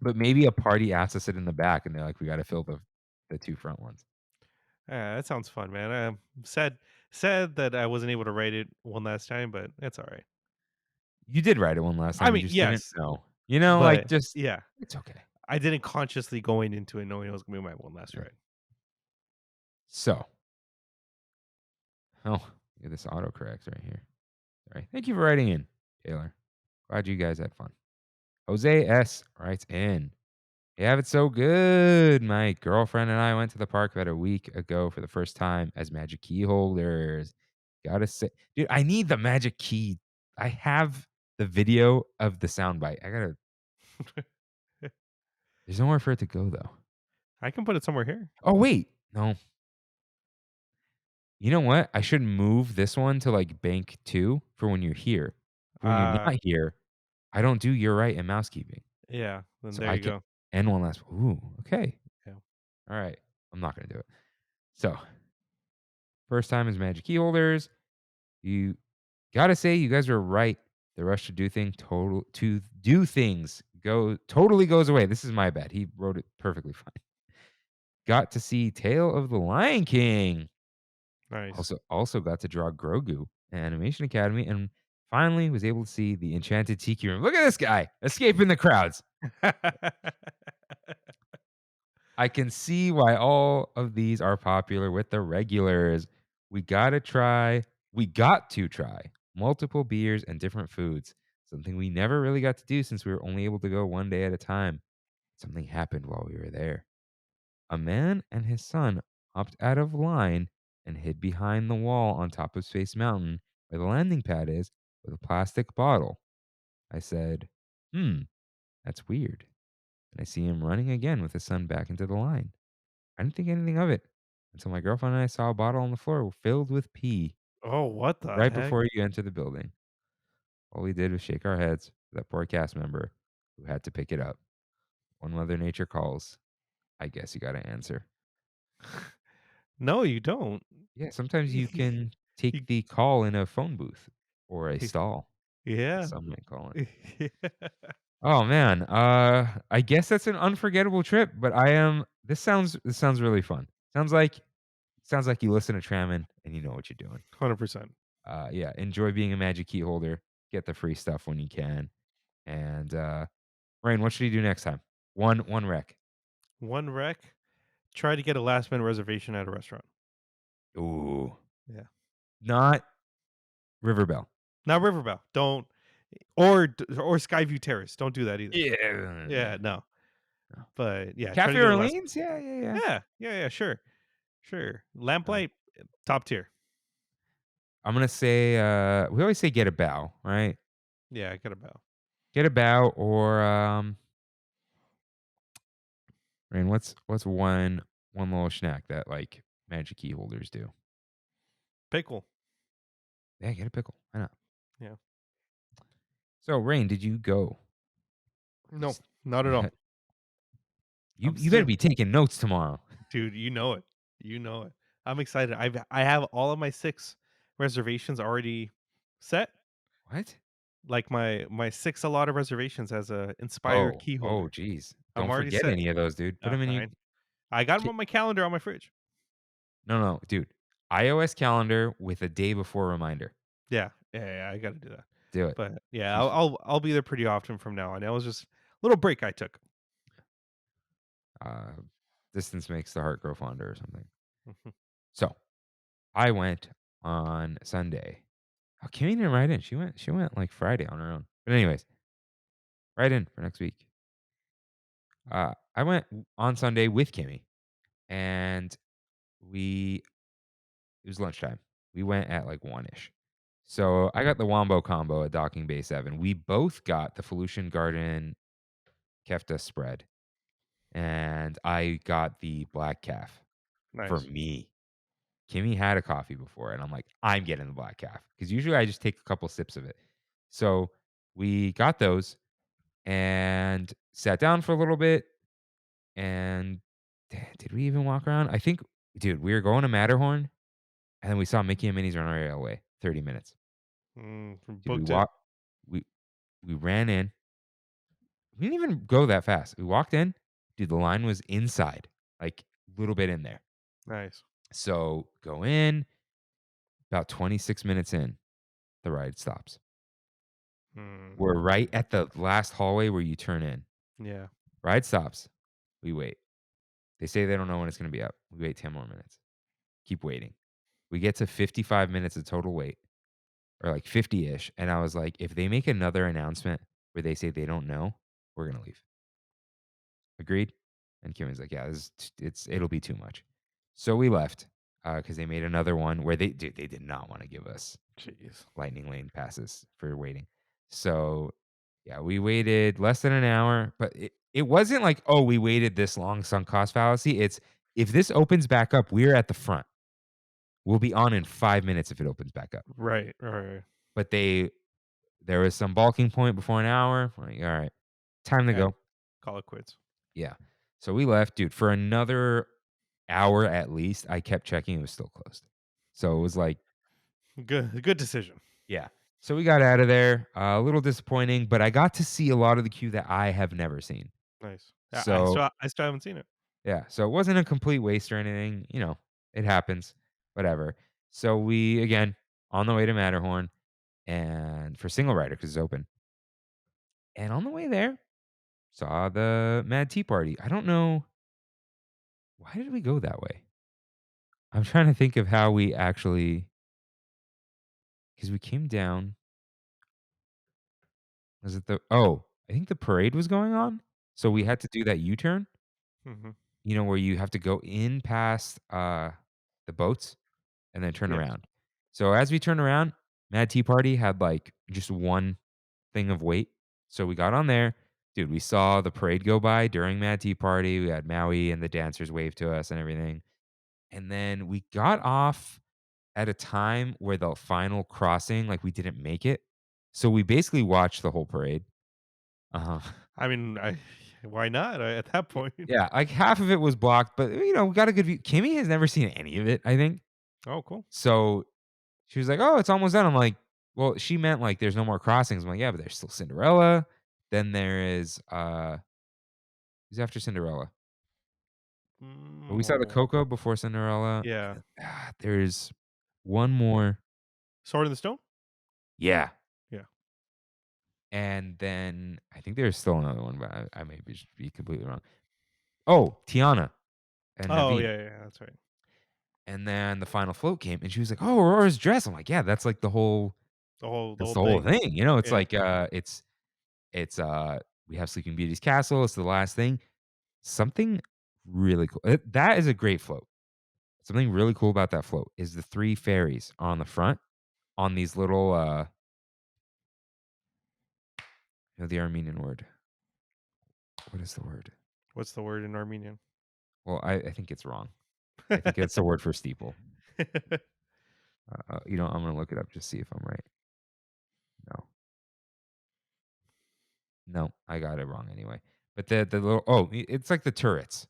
But maybe a party asks to sit in the back, and they're like, we got to fill the 2 front ones. That sounds fun, man. I'm sad that I wasn't able to write it one last time, but it's all right. You did write it one last time. I mean, you just yes, didn't know. You know, like but just yeah, it's okay. I didn't consciously going into it knowing it was gonna be my one last Yeah. ride. So, oh, yeah, this autocorrects right here. Sorry. Thank you for writing in, Taylor. Glad you guys had fun. Jose S writes in. You have it so good. My girlfriend and I went to the park about a week ago for the first time as magic key holders. Gotta say, dude, I need the magic key. I have the video of the soundbite. There's nowhere for it to go though. I can put it somewhere here. Oh wait, no. You know what? I should move this one to like bank 2 for when you're here. For when you're not here, I don't do your right and mousekeeping. Yeah, then So there I you can go. and one last. Ooh, okay. Yeah. All right. I'm not gonna do it. So first time as magic key holders. You gotta say you guys were right. The rush to do things totally goes away. This is my bad. He wrote it perfectly fine. Got to see Tale of the Lion King. Nice. Also got to draw Grogu at Animation Academy, and finally was able to see the Enchanted Tiki Room. Look at this guy escaping the crowds. I can see why all of these are popular with the regulars. We got to try multiple beers, and different foods. Something we never really got to do since we were only able to go one day at a time. Something happened while we were there. A man and his son hopped out of line and hid behind the wall on top of Space Mountain, where the landing pad is, with a plastic bottle. I said, that's weird. And I see him running again with his son back into the line. I didn't think anything of it until my girlfriend and I saw a bottle on the floor filled with pee Oh, what the right heck? before you enter the building. All we did was shake our heads for that poor cast member who had to pick it up. When Mother Nature calls, I guess you got to answer. No, you don't. Yeah, sometimes you can take You- the call in a phone booth or a stall, as yeah. some might call it. Oh man, I guess that's an unforgettable trip. But This sounds really fun. Sounds like you listen to Trammin and you know what you're doing. 100%. Yeah, enjoy being a magic key holder. Get the free stuff when you can. And Rain, what should you do next time? One rec. One rec. Try to get a last minute reservation at a restaurant. Ooh, Yeah. not Riverbell. Now Riverbell. Don't or Skyview Terrace. Don't do that either. Yeah, Yeah, no. No. But yeah, try to Cafe get a last- Orleans. Yeah. Yeah, sure. Lamplight, top tier. I'm gonna say we always say get a bow, right? Yeah, I got a bow. Get a bow or Rain, what's one little snack that like magic key holders do? Pickle. Yeah, get a pickle. Why not? Yeah. So Rain, did you go? No, not at all. You I'm better still- be taking notes tomorrow. Dude, you know it. You know it. I'm excited. I have all of my 6 reservations already set. What? Like my 6 allotted reservations as a Inspire key holder. Oh, geez. I'm Don't already forget set. any of those, dude. Put them in your. Fine. I got them Ki- on my calendar on my fridge. No, dude. iOS calendar with a day before reminder. Yeah, I got to do that. Do it. But yeah, I'll be there pretty often from now on. It was just a little break I took. Distance makes the heart grow fonder or something. Mhm. So, I went on Sunday. Oh, Kimmy didn't write in. She went like Friday on her own. But anyways, write in for next week. I went on Sunday with Kimmy, and it was lunchtime. We went at like 1-ish. So I got the Wombo combo at Docking Bay 7. We both got the Felucian Garden Kefta spread, and I got the black calf Nice. for me. Kimmy had a coffee before, and I'm like, I'm getting the black calf because usually I just take a couple sips of it. So we got those and sat down for a little bit. And did we even walk around? I think, dude, we were going to Matterhorn, and then we saw Mickey and Minnie's Runaway Railway. 30 minutes. Dude, Booked it. We ran in. We didn't even go that fast. We walked in. Dude, the line was inside, like a little bit in there. Nice. So go in. About 26 minutes in, the ride stops. We're right at the last hallway where you turn in. Yeah. Ride stops. We wait. They say they don't know when it's going to be up. We wait 10 more minutes. Keep waiting. We get to 55 minutes of total wait, or like 50-ish. And I was like, if they make another announcement where they say they don't know, we're going to leave. Agreed? And Kimmy's like, yeah, it'll be too much. So we left because they made another one where they did not want to give us lightning lane passes for waiting. So yeah, we waited less than an hour, but it wasn't like, oh, we waited this long, sunk cost fallacy. It's if this opens back up, we're at the front. We'll be on in 5 minutes if it opens back up. Right. But there was some balking point before an hour. We're like, all right, time to go. Call it quits. Yeah. So we left, dude, for another hour at least. I kept checking. It was still closed. So it was like, Good decision. yeah. So we got out of there. A little disappointing, but I got to see a lot of the queue that I have never seen. Nice. So I still haven't seen it. yeah. So it wasn't a complete waste or anything. You know, it happens. Whatever. So we, again, on the way to Matterhorn and for single rider because it's open. And on the way there, saw the Mad Tea Party. I don't know. Why did we go that way? I'm trying to think of how we actually because we came down. Was it I think the parade was going on. So we Mm-hmm. had to do that U-turn, Mm-hmm. where you have to go in past the boats and then turn Yes. around. So as we turn around, Mad Tea Party had like just one thing of weight. So we got on there. Dude, we saw the parade go by during Mad Tea Party. We had Maui and the dancers wave to us and everything. And then we got off at a time where the final crossing, like we didn't make it. So we basically watched the whole parade. Uh-huh. I mean, why not at that point? Yeah, like half of it was blocked, but we got a good view. Kimmy has never seen any of it, I think. Oh, cool. So she was like, "Oh, it's almost done." I'm like, "Well, she meant like there's no more crossings." I'm like, "Yeah, but there's still Cinderella. Then there is who's after Cinderella? But we saw the Oh, Coco before Cinderella. yeah. There's one more. Sword in the Stone? Yeah. Yeah. And then I think there's still another one, but I may be completely wrong. Oh, Tiana and Oh, Naveen. yeah, that's right. And then the final float came and she was like, "Oh, Aurora's dress." I'm like, "Yeah, that's like The whole that's the whole thing." It's Yeah. like it's we have Sleeping Beauty's castle, it's the last thing. Something really cool. That is a great float. Something really cool about that float is the 3 fairies on the front on these little the Armenian word. What is the word? What's the word in Armenian? Well, I think it's wrong. I think it's the word for steeple. I'm gonna look it up just see if I'm right. No, no, I got it wrong anyway. But the little it's like the turrets.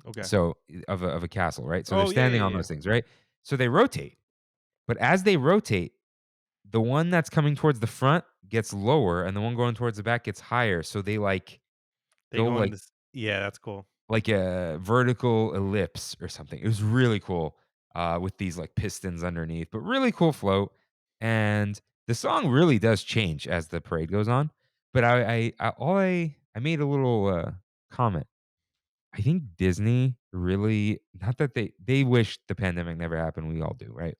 Okay. So of a castle, right? So they're Oh, yeah, standing yeah, on yeah. those things, right? So they rotate, but as they rotate, the one that's coming towards the front gets lower, and the one going towards the back gets higher. So they like They go go in like this. Yeah, that's cool. like a vertical ellipse or something. It was really cool with these like pistons underneath, but really cool float. And the song really does change as the parade goes on. But I made a little comment. I think Disney really not that they wish the pandemic never happened. We all do, right?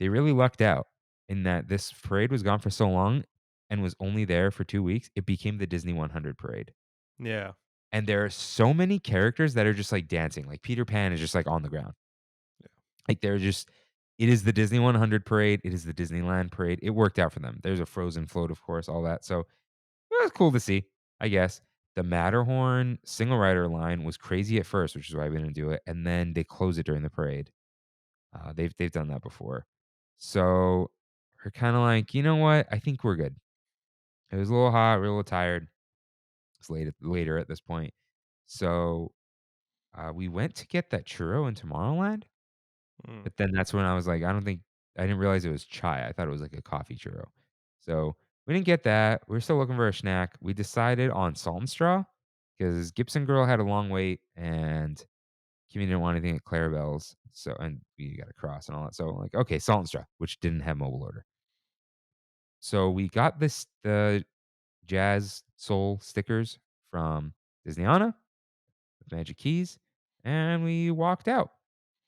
They really lucked out in that this parade was gone for so long and was only there for 2 weeks. It became the Disney 100 parade. Yeah. And there are so many characters that are just, like, dancing, like, Peter Pan is just, like, on the ground. Yeah. Like, they're just it is the Disney 100 parade, it is the Disneyland parade, it worked out for them. There's a Frozen float, of course, all that, so it was cool to see, I guess. The Matterhorn single rider line was crazy at first, which is why we didn't do it, and then they close it during the parade. They've done that before. So, we're kinda like, "You know what? I think we're good." It was a little hot, we're a little tired. It's later at this point. So we went to get that churro in Tomorrowland, Mm. but then that's when I was like, I didn't realize it was chai. I thought it was like a coffee churro. So we didn't get that. We are still looking for a snack. We decided on salt and straw because Gibson Girl had a long wait and Kimmy didn't want anything at Clarabelle's. So, and we got a cross and all that. So, like, okay, salt and straw, which didn't have mobile order. So we got the jazz soul stickers from Disneyana with Magic Keys, and we walked out.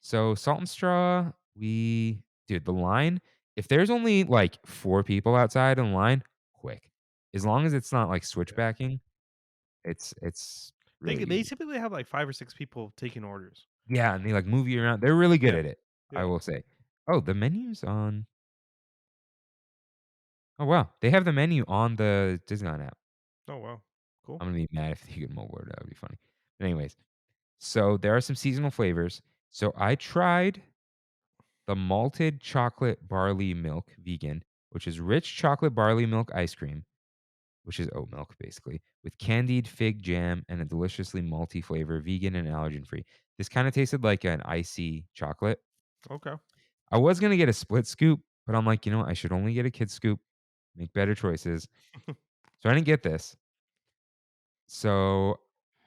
So Salt and Straw, dude, the line, if there's only like 4 people outside in line, quick. As long as it's not like Yeah. switchbacking, it's really They easy. typically have like 5 or 6 people taking orders. Yeah, and they like move you around. They're really good Yeah. at it, I Yeah. will say. Oh, the menu's on. Oh wow, they have the menu on the Disneyland app. Oh, wow. Cool. I'm gonna be mad if you get mobile order. That would be funny. But anyways, so there are some seasonal flavors. So I tried the malted chocolate barley milk vegan, which is rich chocolate barley milk ice cream, which is oat milk basically, with candied fig jam and a deliciously malty flavor, vegan and allergen free. This kind of tasted like an icy chocolate. Okay. I was gonna get a split scoop, but I'm like, I should only get a kid scoop, make better choices. So I didn't get this. So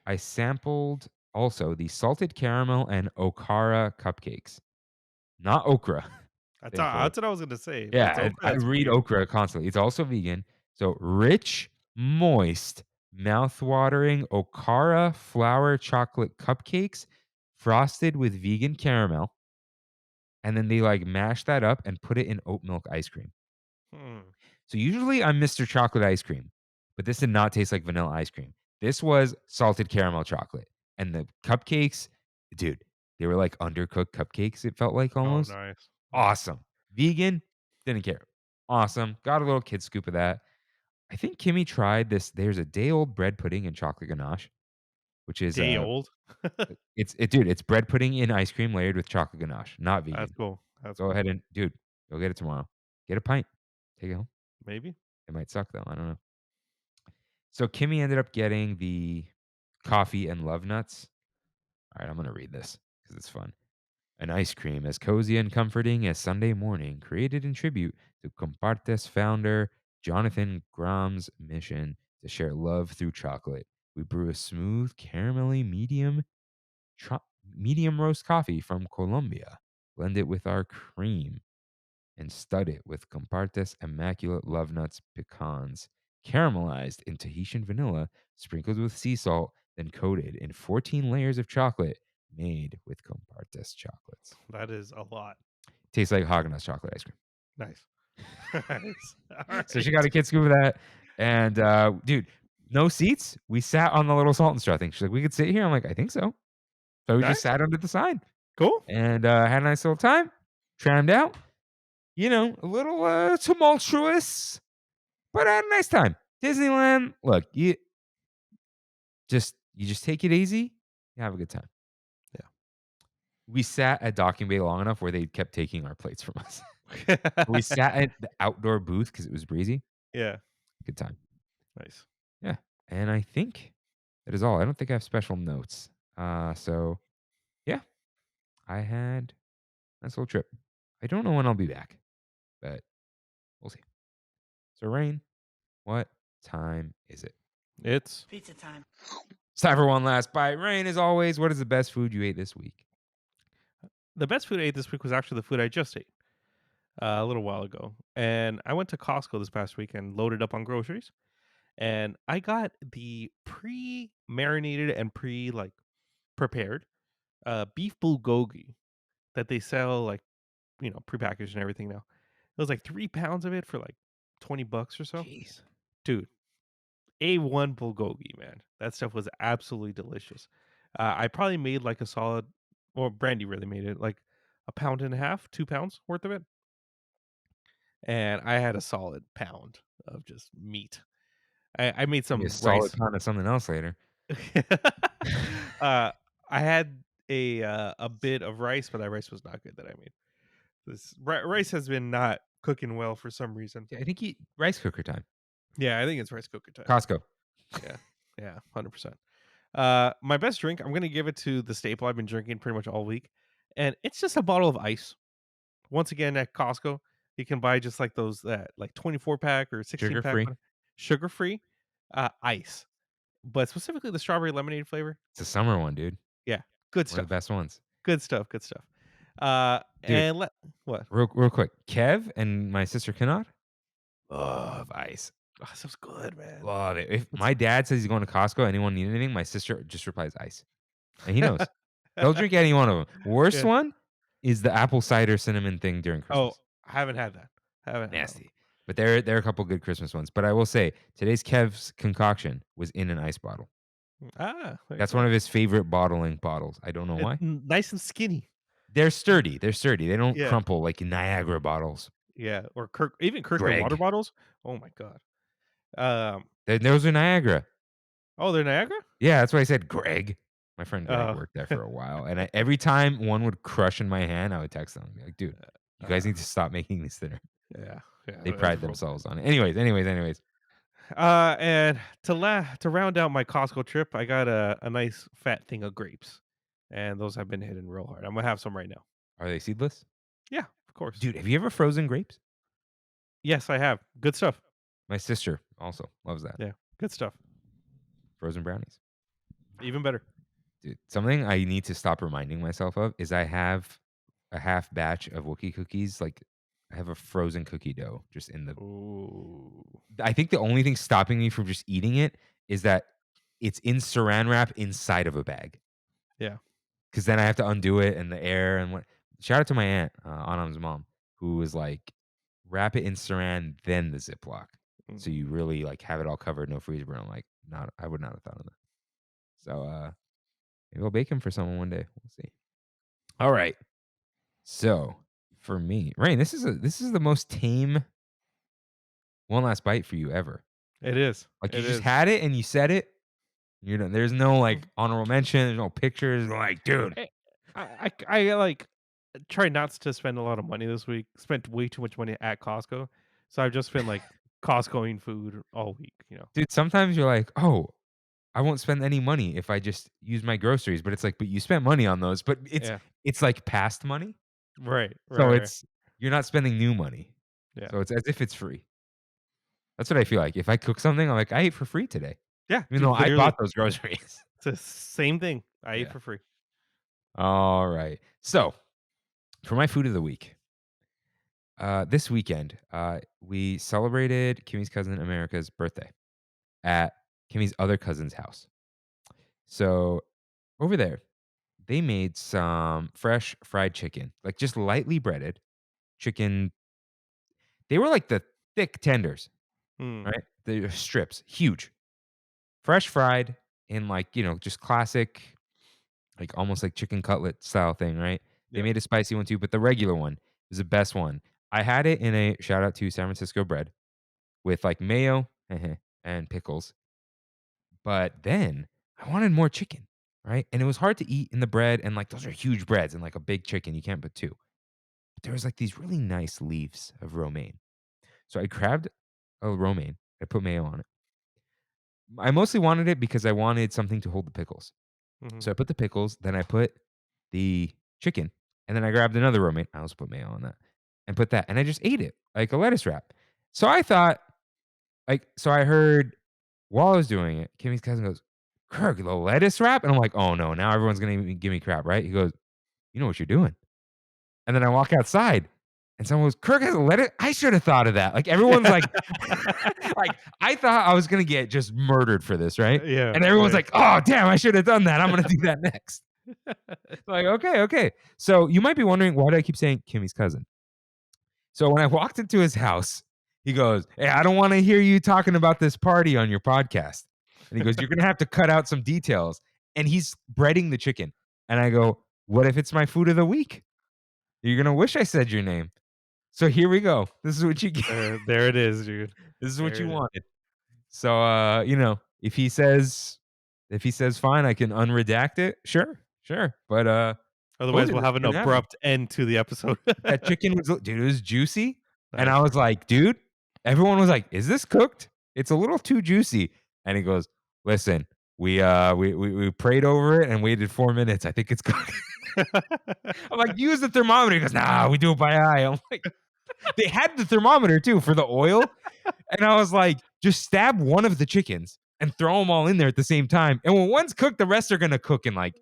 I sampled also the salted caramel and okara cupcakes, not okra. Thankfully. That's what I was gonna say. If it's Yeah, okra, I that's read weird. okra constantly. It's also vegan. So rich, moist, mouth-watering Okara flour chocolate cupcakes frosted with vegan caramel. and then they like mash that up and put it in oat milk ice cream. Hmm. So usually I'm Mr. Chocolate ice cream, but this did not taste like vanilla ice cream. This was salted caramel chocolate. And the cupcakes, dude, they were like undercooked cupcakes, it felt like Oh, almost. nice. Awesome. Vegan, didn't care. Awesome. Got a little kid scoop of that. I think Kimmy tried this. There's a day old bread pudding and chocolate ganache, which is Day old. it's bread pudding in ice cream layered with chocolate ganache, not That's vegan. cool. That's Go cool. ahead and dude, go get it tomorrow. Get a pint. Take it home. Maybe. It might suck though. I don't know. So Kimmy ended up getting the coffee and love nuts. All right, I'm gonna read this because it's fun. An ice cream as cozy and comforting as Sunday morning, created in tribute to Compartes founder Jonathan Graham's mission to share love through chocolate. We brew a smooth, caramelly medium roast coffee from Colombia, blend it with our cream, and stud it with Compartes Immaculate Love Nuts pecans, caramelized in Tahitian vanilla, sprinkled with sea salt, then coated in 14 layers of chocolate made with Compartes chocolates. That is a lot. Tastes like Haagen-Dazs chocolate ice cream. Nice. Nice. All So she right. got a kid scoop of that. And dude, no seats. We sat on the little salt and straw thing. She's like, we could sit here. I'm like, I think so. So we Nice. just sat under the sign Cool. and had a nice little time. Trammed out. You know, a little tumultuous, but I had a nice time. Disneyland, look, you just take it easy, you have a good time. Yeah. We sat at docking bay long enough where they kept taking our plates from us. We sat at the outdoor booth because it was breezy. Yeah. Good time. Nice. Yeah. And I think that is all. I don't think I have special notes. So yeah, I had a nice little trip. I don't know when I'll be back, but we'll see. So Rain, what time is it? It's Pizza time. It's time for one last bite. Rain, as always, what is the best food you ate this week? the best food I ate this week was actually the food I just ate a little while ago. And I went to Costco this past week and loaded up on groceries. And I got the pre-marinated and prepared beef bulgogi that they sell prepackaged and everything now. It was like 3 pounds of it for like $20 or so. Jeez. Dude, A1 bulgogi, man. That stuff was absolutely delicious. I probably made like a solid, or Brandy really made it, like a pound and a half, 2 pounds worth of it. And I had a solid pound of just meat. I made some Maybe a solid rice. pound of something else later. I had a bit of rice, but that rice was not good that I made. This rice has been not cooking well for some reason. I think rice cooker time. Yeah, I think it's rice cooker time. Costco. Yeah, 100%. My best drink, I'm gonna give it to the staple I've been drinking pretty much all week, and it's just a bottle of ice. Once again, at Costco, you can buy just like those that like 24 pack or 16 pack, Sugar-free. sugar free, ice, but specifically the strawberry lemonade flavor. It's a summer one, dude. Yeah, good One of stuff. the best ones. Good stuff. Good stuff. Dude. And what? Real quick. Kev and my sister Kanad love ice. Oh, that stuff's good, man. Love it. If my dad says he's going to Costco, anyone need anything, my sister just replies ice. And he knows. He'll drink any one of them. Worst Yeah. one is the apple cider cinnamon thing during Oh, Christmas. I haven't had that. Haven't had that Nasty. But there are a couple good Christmas ones. But I will say, today's Kev's concoction was in an ice bottle. one. Ah, That's one of his favorite bottling bottles. I don't know why. Nice and skinny. They're sturdy. They don't Yeah. crumple like Niagara bottles. Yeah, or Kirk Greg. water bottles. Oh my god. Those are Niagara. Oh, they're Niagara. Yeah, that's why I said Greg. My friend Greg Oh. worked there for a while, and every time one would crush in my hand, I would text them and be like, "Dude, you guys need to stop making these thinner." Yeah. They that's pride real themselves on it. Anyways. And to round out my Costco trip, I got a nice fat thing of grapes, and those have been hitting real hard. I'm gonna have some right now. Are they seedless? Yeah, of course. Dude, have you ever frozen grapes? Yes, I have. Good stuff. My sister also loves that. Yeah, good stuff. Frozen brownies. Even better. Dude, something I need to stop reminding myself of is I have a half batch of Wookiee cookies. Like, I have a frozen cookie dough just in the. Ooh. I think the only thing stopping me from just eating it is that it's in saran wrap inside of a bag. Yeah. Because then I have to undo it and the air and what. shout out to my aunt, Anam's mom, who was like, wrap it in saran, then the Ziploc. So you really like have it all covered, no freezer burn. I'm like, not, I would not have thought of that. So maybe I'll bake him for someone one day. We'll see. All right. So for me, Rain, this is the most tame one last bite for you ever. It is. Like you It just is. had it and you said it. You know, there's no like honorable mention. There's no pictures. Like, dude, I like try not to spend a lot of money this week. Spent way too much money at Costco, so I've just been like Costcoing food all week. dude. Sometimes you're like, oh, I won't spend any money if I just use my groceries. But it's like, but you spent money on those. But Yeah. it's like past money. Right. So Right. you're not spending new money. Yeah. So it's as if it's free. That's what I feel like. If I cook something, I'm like, I ate for free today. Yeah. Even dude, though I literally, bought those groceries. it's the same thing. I ate Yeah. for free. All right. So for my food of the week, this weekend, we celebrated Kimmy's cousin America's birthday at Kimmy's other cousin's house. So over there, they made some fresh fried chicken, like just lightly breaded chicken. They were like the thick tenders, Mm. right? The strips, huge, fresh fried in like, just classic, like almost like chicken cutlet style thing, right? They Yep. made a spicy one too, but the regular one is the best one. I had it in a shout out to San Francisco bread with like mayo and pickles. But then I wanted more chicken, right? And it was hard to eat in the bread. And like those are huge breads and like a big chicken. You can't put two. But there was like these really nice leaves of romaine. So I grabbed a romaine. I put mayo on it. I mostly wanted it because I wanted something to hold the pickles. Mhm. So I put the pickles, then I put the chicken, and then I grabbed another romaine. I also put mayo on that and put that. And I just ate it like a lettuce wrap. So I thought, so I heard while I was doing it, Kimmy's cousin goes, Kirk, the lettuce wrap? And I'm like, oh no, now everyone's going to give me crap, right? He goes, you know what you're doing. And then I walk outside and someone goes, Kirk has a lettuce? I should have thought of that. Like everyone's like, like I thought I was going to get just murdered for this, right? Yeah. And everyone's right. like, oh, damn, I should have done that. I'm going to do that next. Like, okay. So you might be wondering, why do I keep saying Kimmy's cousin? So when I walked into his house, he goes, hey, I don't want to hear you talking about this party on your podcast. And he goes, you're going to have to cut out some details. And he's breading the chicken. And I go, what if it's my food of the week? You're going to wish I said your name. So here we go. This is what you get. There it is, dude. This is what There you it is. wanted. So, if he says fine, I can unredact it. Sure. But Otherwise, it we'll was have an gonna happen. abrupt end to the episode. that chicken was, dude, it was juicy. And Nice. I was like, dude, everyone was like, is this cooked? It's a little too juicy. And he goes, listen, we prayed over it and waited 4 minutes. I think it's cooked. I'm like, use the thermometer. He goes, nah, we do it by eye. I'm like, they had the thermometer too for the oil. And I was like, just stab one of the chickens and throw them all in there at the same time. And when one's cooked, the rest are going to cook in like,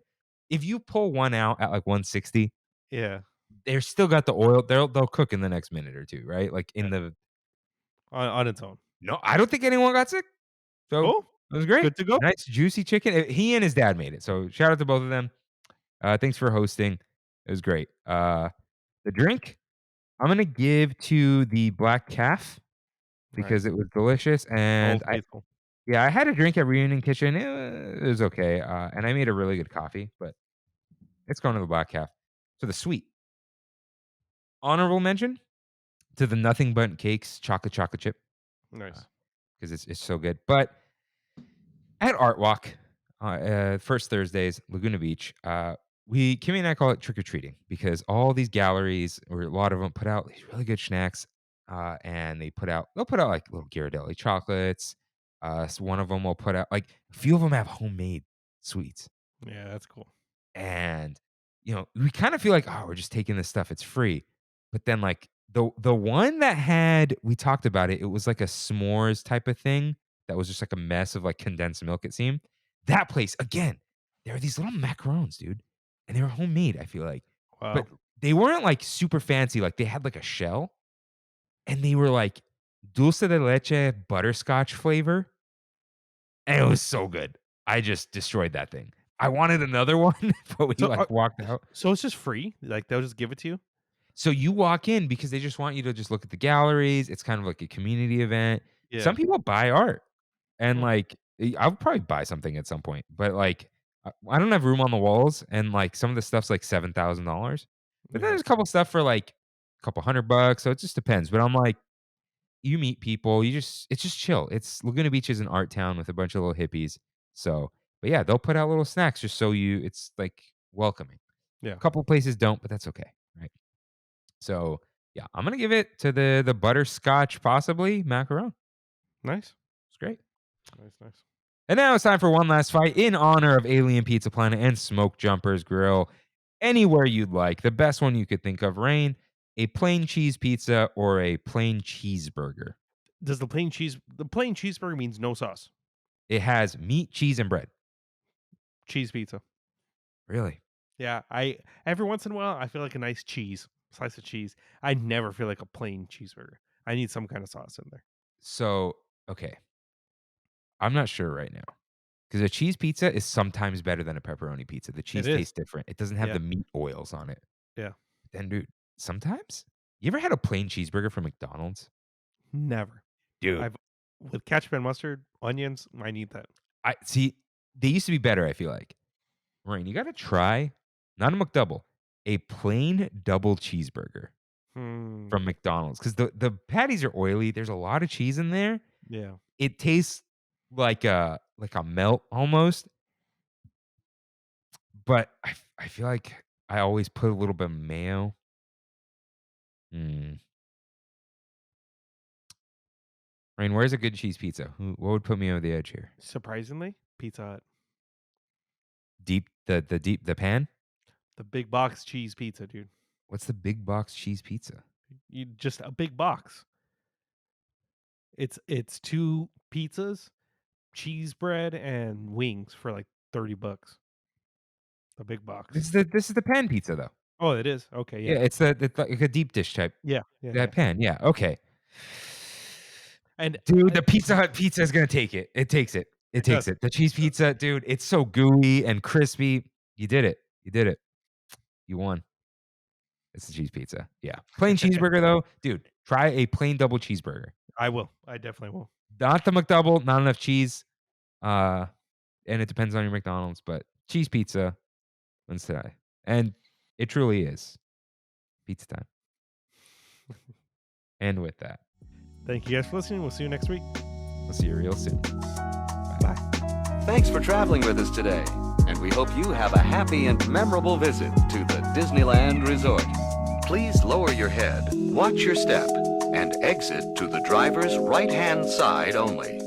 if you pull one out at like 160, Yeah. they're still got the oil. They'll cook in the next minute or two, right? Like in the On its own. no, I don't think anyone got sick. So Cool. it was great. Good to go. Nice juicy chicken. He and his dad made it. So shout out to both of them. Thanks for hosting. It was great. The drink I'm gonna give to the Black Calf because it was delicious. And Old Faithful. I had a drink at Reunion Kitchen. It was okay. And I made a really good coffee, but it's going to the Black Calf. So the sweet. Honorable mention to the Nothing But Cakes chocolate chip Nice. because it's so good. But at Art Walk, first Thursdays, Laguna Beach, Kimmy and I call it trick or treating because all these galleries, or a lot of them, put out these really good snacks, and they'll put out like little Ghirardelli chocolates. So one of them will put out like a few of them have homemade sweets, Yeah, that's cool. and we kind of feel like, oh, we're just taking this stuff, it's free. But then like the one that we talked about it, it was like a s'mores type of thing that was just like a mess of like condensed milk, it seemed. That place, again, there are these little macarons, dude. And they were homemade, I feel like. Wow. But they weren't like super fancy. Like they had like a shell. And they were like dulce de leche butterscotch flavor. And it was so good. I just destroyed that thing. I wanted another one, but we So, walked out. So it's just free? Like they'll just give it to you? So you walk in because they just want you to just look at the galleries. It's kind of like a community event. Yeah. Some people buy art, and Hmm. I'll probably buy something at some point. But I don't have room on the walls, and some of the stuff's like $7,000. But then Yeah. there's a couple stuff for like a couple $100. So it just depends. But I'm like, you meet people. It's just chill. It's Laguna Beach is an art town with a bunch of little hippies. So, but yeah, they'll put out little snacks just so it's like welcoming. Yeah. A couple places don't, but that's okay, right? So yeah, I'm gonna give it to the butterscotch, possibly macaron. Nice. It's great. Nice. And now it's time for one last fight in honor of Alien Pizza Planet and Smoke Jumpers Grill. Anywhere you'd like, the best one you could think of. Rain, a plain cheese pizza or a plain cheeseburger. Does the plain cheeseburger means no sauce? It has meat, cheese, and bread. Cheese pizza. Really? Yeah, every once in a while I feel like a nice slice of cheese. I never feel like a plain cheeseburger. I need some kind of sauce in there. So, okay. I'm not sure right now. Because a cheese pizza is sometimes better than a pepperoni pizza. The cheese tastes different. It doesn't have Yeah. the meat oils on it. Yeah. Then, dude, sometimes you ever had a plain cheeseburger from McDonald's? Never. Dude, With ketchup and mustard, onions, I need that. I see. They used to be better, I feel like. Rain, you got to try, not a McDouble, a plain double cheeseburger from McDonald's. Because the patties are oily. There's a lot of cheese in there. Yeah. It tastes like a melt almost. But I feel like I always put a little bit of mayo. Rain, where's a good cheese pizza? What would put me over the edge here? Surprisingly, Pizza Hut. The pan? The big box cheese pizza, dude. What's the big box cheese pizza? You just a big box. It's 2 pizzas, cheese bread, and wings for like $30. The big box. This is the pan pizza though. Oh, it is? Okay, yeah. Yeah, it's like a deep dish type. Yeah. That pan, yeah, okay. And dude, the Pizza Hut pizza is gonna take it. It takes it. It takes does. it. The cheese pizza, dude, it's so gooey and crispy. You did it. You won. It's the cheese pizza. Yeah. Plain cheeseburger though, dude, try a plain double cheeseburger. I will. I definitely will. Not the McDouble, not enough cheese. And it depends on your McDonald's, but cheese pizza wins today. And it truly is pizza time. And with that, thank you guys for listening. We'll see you next week. We'll see you real soon. Bye. Thanks for traveling with us today, and we hope you have a happy and memorable visit to the Disneyland Resort. Please lower your head, watch your step, and exit to the driver's right-hand side only.